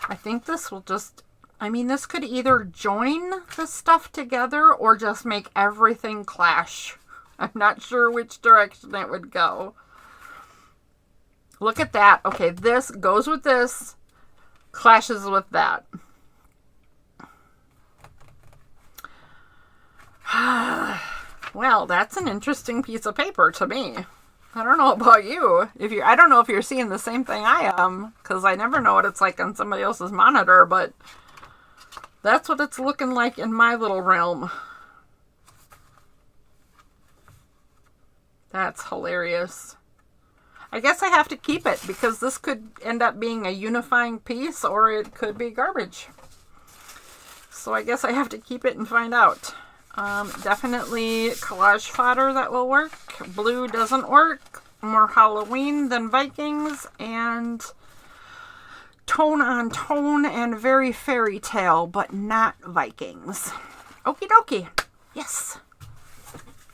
I think this will just, this could either join the stuff together or just make everything clash. I'm not sure which direction it would go. Look at that. Okay, this goes with this, clashes with that. Well, that's an interesting piece of paper to me. I don't know about you. I don't know if you're seeing the same thing I am, because I never know what it's like on somebody else's monitor, but that's what it's looking like in my little realm. That's hilarious. I guess I have to keep it because this could end up being a unifying piece or it could be garbage. So I guess I have to keep it and find out. Definitely collage fodder that will work. Blue doesn't work. More Halloween than Vikings. And tone on tone and very fairy tale, but not Vikings. Okie dokie. Yes.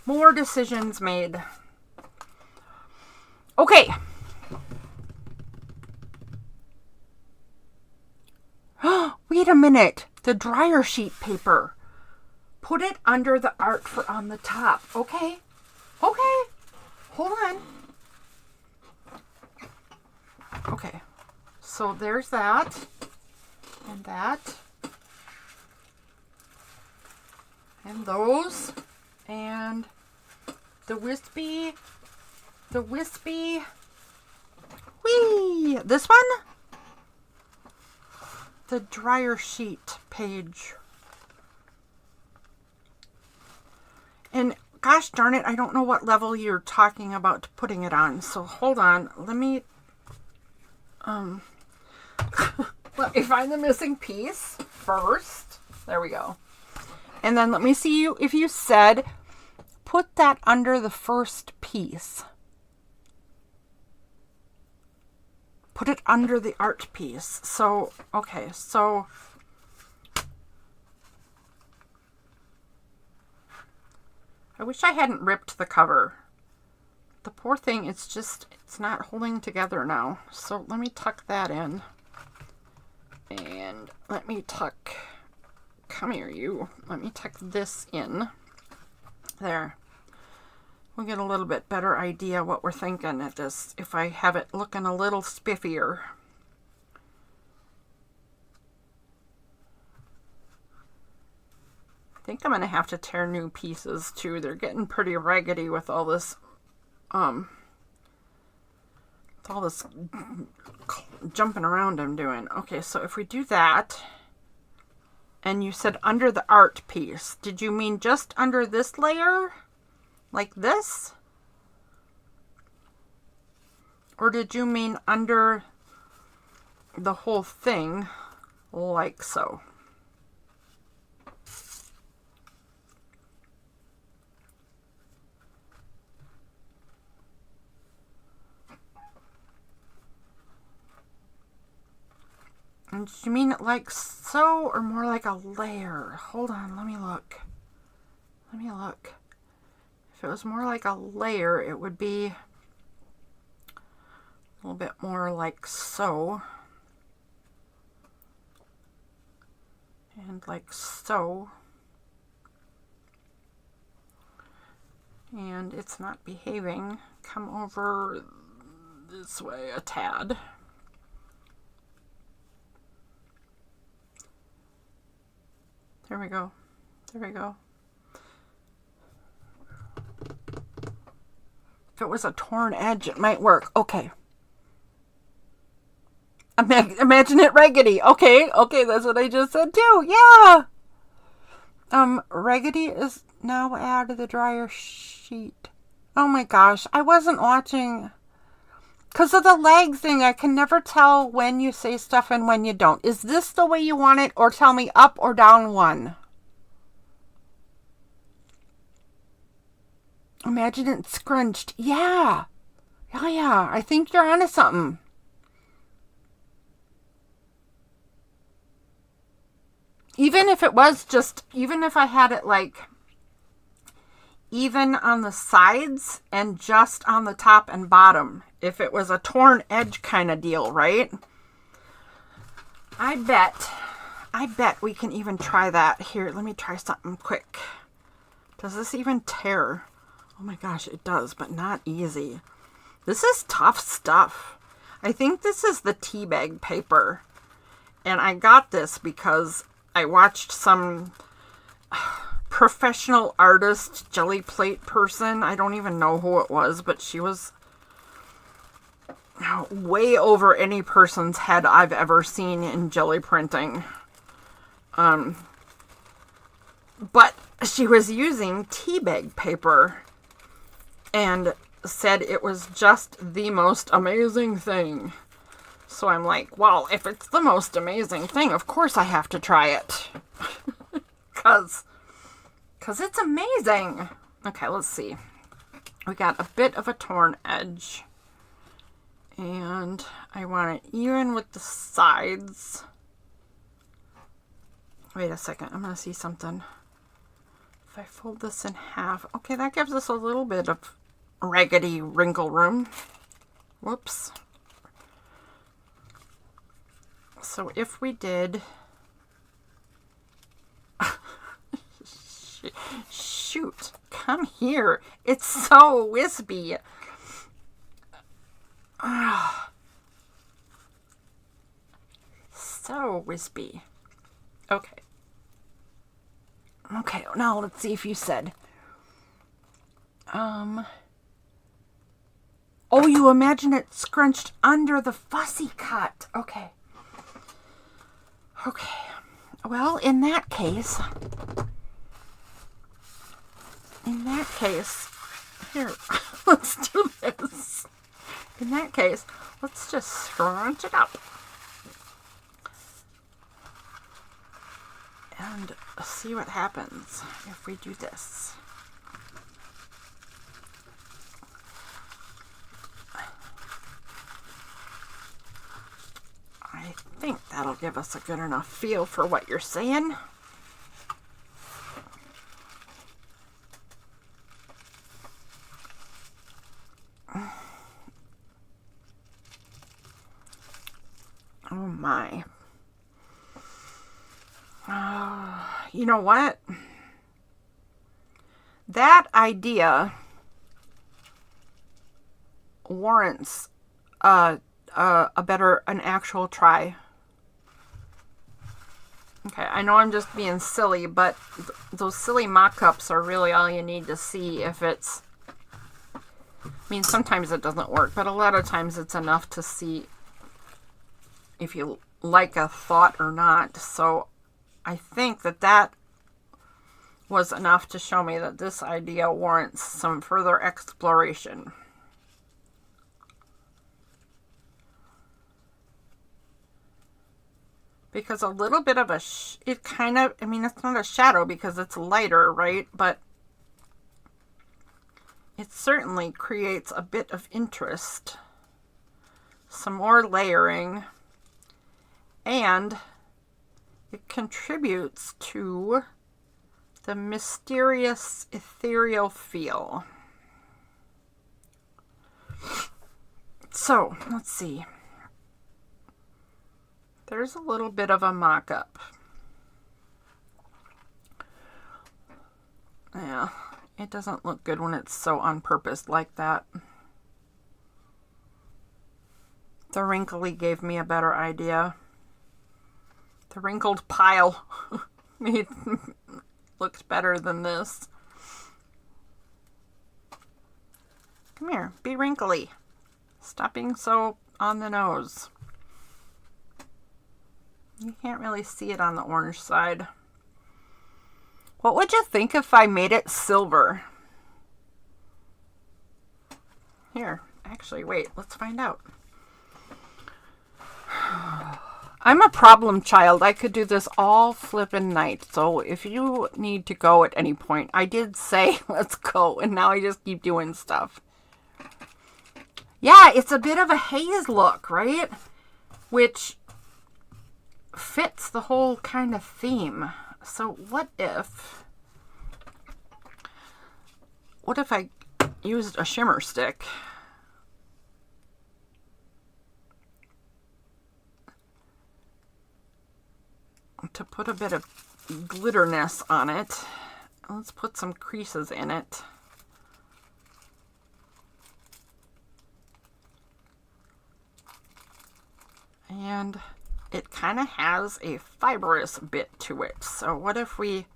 More decisions made. Okay. Wait a minute. The dryer sheet paper. Put it under the art for on the top. Okay. Okay. Hold on. Okay. So there's that. And that. And those. And the wispy. Whee! This one? The dryer sheet page. And gosh darn it, I don't know what level you're talking about putting it on. So hold on. Let me let me find the missing piece first. There we go. And then let me see you if you said put that under the first piece. Put it under the art piece. So, okay, so I wish I hadn't ripped the cover. The poor thing, it's not holding together now. So let me tuck that in. And let me tuck, come here you. Let me tuck this in. There. We'll get a little bit better idea what we're thinking at this if I have it looking a little spiffier. I think I'm going to have to tear new pieces too. They're getting pretty raggedy with all this jumping around I'm doing. Okay, so if we do that, and you said under the art piece, did you mean just under this layer? Like this? Or did you mean under the whole thing, like so? And did you mean it like so, or more like a layer? Hold on, let me look. Let me look. If it was more like a layer, it would be a little bit more like so. And like so. And it's not behaving. Come over this way a tad. There we go. There we go. If it was a torn edge, it might work. Okay. Imagine it raggedy. Okay, that's what I just said too. Yeah. Raggedy is now out of the dryer sheet. Oh my gosh, I wasn't watching. Because of the lag thing, I can never tell when you say stuff and when you don't. Is this the way you want it, or tell me up or down one? Imagine it scrunched. Yeah. Yeah. I think you're onto something. Even if it was just, even if I had it like even on the sides and just on the top and bottom, if it was a torn edge kind of deal, right? I bet we can even try that. Here, let me try something quick. Does this even tear? Oh my gosh, it does, but not easy. This is tough stuff. I think this is the tea bag paper. And I got this because I watched some professional artist jelly plate person. I don't even know who it was, but she was way over any person's head I've ever seen in jelly printing. But she was using tea bag paper and said it was just the most amazing thing. So I'm like, well, if it's the most amazing thing, of course I have to try it. Cause it's amazing. Okay, let's see. We got a bit of a torn edge. And I want it even with the sides. Wait a second, I'm gonna see something. if I fold this in half, okay, that gives us a little bit of raggedy wrinkle room. Whoops. So if we did, shoot, come here. It's so wispy. So wispy. Okay. Okay, now let's see if you said. Oh, you imagine it scrunched under the fussy cut. Okay. Okay. Well, in that case, here, let's do this. In that case, let's just scrunch it up. And see what happens if we do this. I think that'll give us a good enough feel for what you're saying. Oh my. You know what? That idea warrants an actual try. Okay, I know I'm just being silly, but those silly mock-ups are really all you need to see if it's... I mean, sometimes it doesn't work, but a lot of times it's enough to see if you like a thought or not. So I think that was enough to show me that this idea warrants some further exploration. Because a little bit of it kind of, I mean, it's not a shadow because it's lighter, right? But it certainly creates a bit of interest. Some more layering. And it contributes to the mysterious, ethereal feel. So, let's see. There's a little bit of a mock-up. Yeah, it doesn't look good when it's so on purpose like that. The wrinkly gave me a better idea. The wrinkled pile looked better than this. Come here, be wrinkly. Stop being so on the nose. You can't really see it on the orange side. What would you think if I made it silver? Here, actually, wait, let's find out. I'm a problem child. I could do this all flippin' night. So if you need to go at any point, I did say let's go, and now I just keep doing stuff. Yeah, it's a bit of a haze look, right? Which fits the whole kind of theme. So what if I used a shimmer stick? To put a bit of glitterness on it. Let's put some creases in it. And it kind of has a fibrous bit to it. So what if we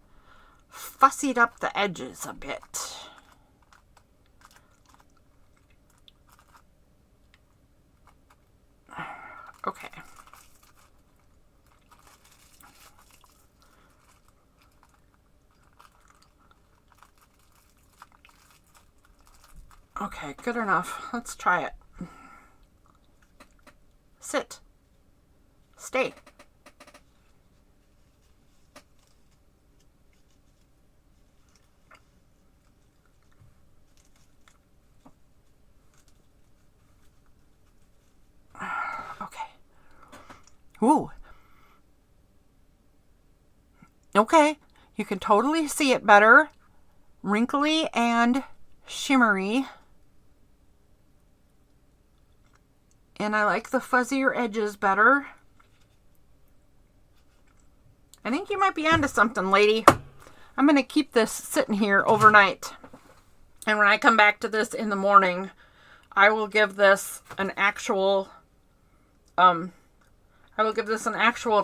fussied up the edges a bit? Okay. Okay, good enough. Let's try it. Sit. Stay. Okay. Ooh. Okay. You can totally see it better. wrinkly and shimmery. And I like the fuzzier edges better. I think you might be onto something, lady. I'm going to keep this sitting here overnight. And when I come back to this in the morning, I will give this an actual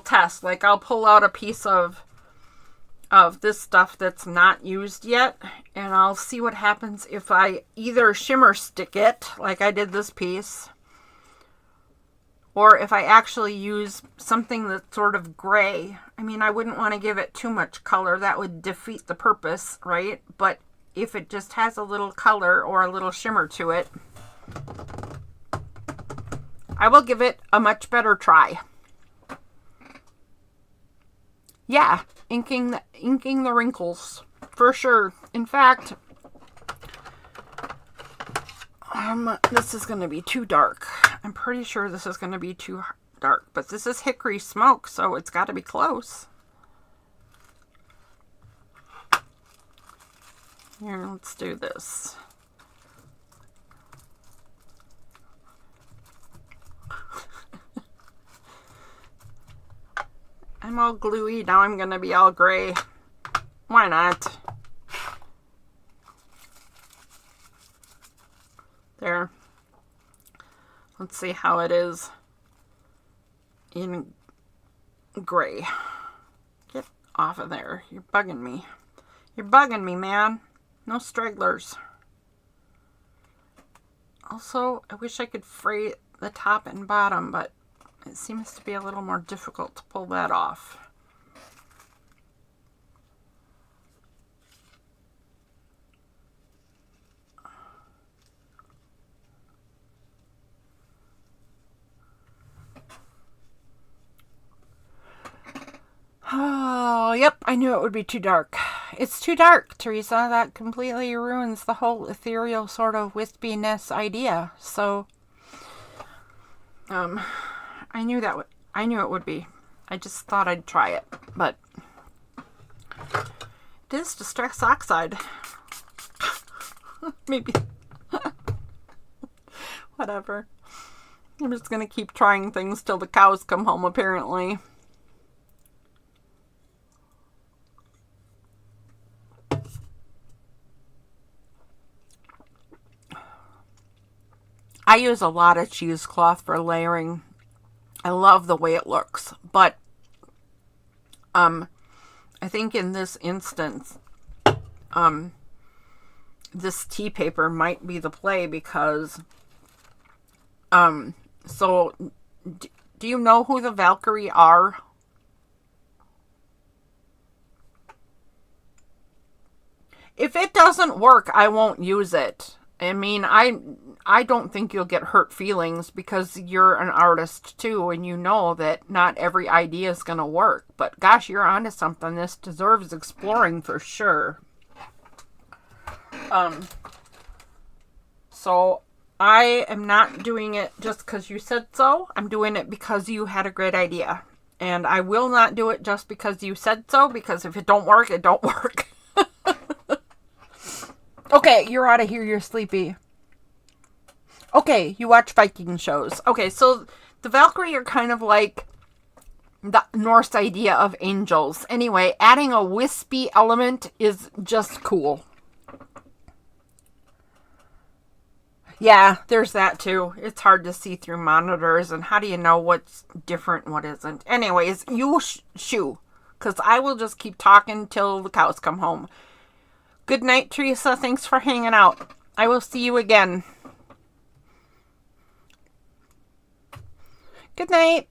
test. Like, I'll pull out a piece of this stuff that's not used yet, and I'll see what happens if I either shimmer stick it, like I did this piece, or if I actually use something that's sort of gray. I mean, I wouldn't want to give it too much color. That would defeat the purpose, right? But if it just has a little color or a little shimmer to it, I will give it a much better try. Yeah, inking the wrinkles for sure. In fact, this is going to be too dark. I'm pretty sure this is going to be too dark, but this is hickory smoke, so it's got to be close. Here, let's do this. I'm all gluey. Now I'm going to be all gray. Why not? There. Let's see how it is in gray. Get off of there. You're bugging me. You're bugging me, man. No stragglers. Also, I wish I could fray the top and bottom, but it seems to be a little more difficult to pull that off. Oh, yep, I knew it would be too dark. It's too dark, Teresa. That completely ruins the whole ethereal sort of wispiness idea. So, I knew it would be. I just thought I'd try it, but it is Distress Oxide. Maybe. Whatever. I'm just gonna keep trying things till the cows come home, apparently. I use a lot of cheesecloth for layering. I love the way it looks, but I think in this instance, this tea paper might be the play because, so do you know who the Valkyrie are? If it doesn't work, I won't use it. I mean, I don't think you'll get hurt feelings because you're an artist too, and you know that not every idea is going to work. But gosh, you're onto something. This deserves exploring for sure. So I am not doing it just because you said so. I'm doing it because you had a great idea. And I will not do it just because you said so, because if it don't work, it don't work. Okay, you're out of here. You're sleepy. Okay, you watch Viking shows. Okay, so the Valkyrie are kind of like the Norse idea of angels. Anyway, adding a wispy element is just cool. Yeah, there's that too. It's hard to see through monitors, and how do you know what's different and what isn't? Anyways, you shoo, because I will just keep talking till the cows come home. Good night, Teresa. Thanks for hanging out. I will see you again. Good night.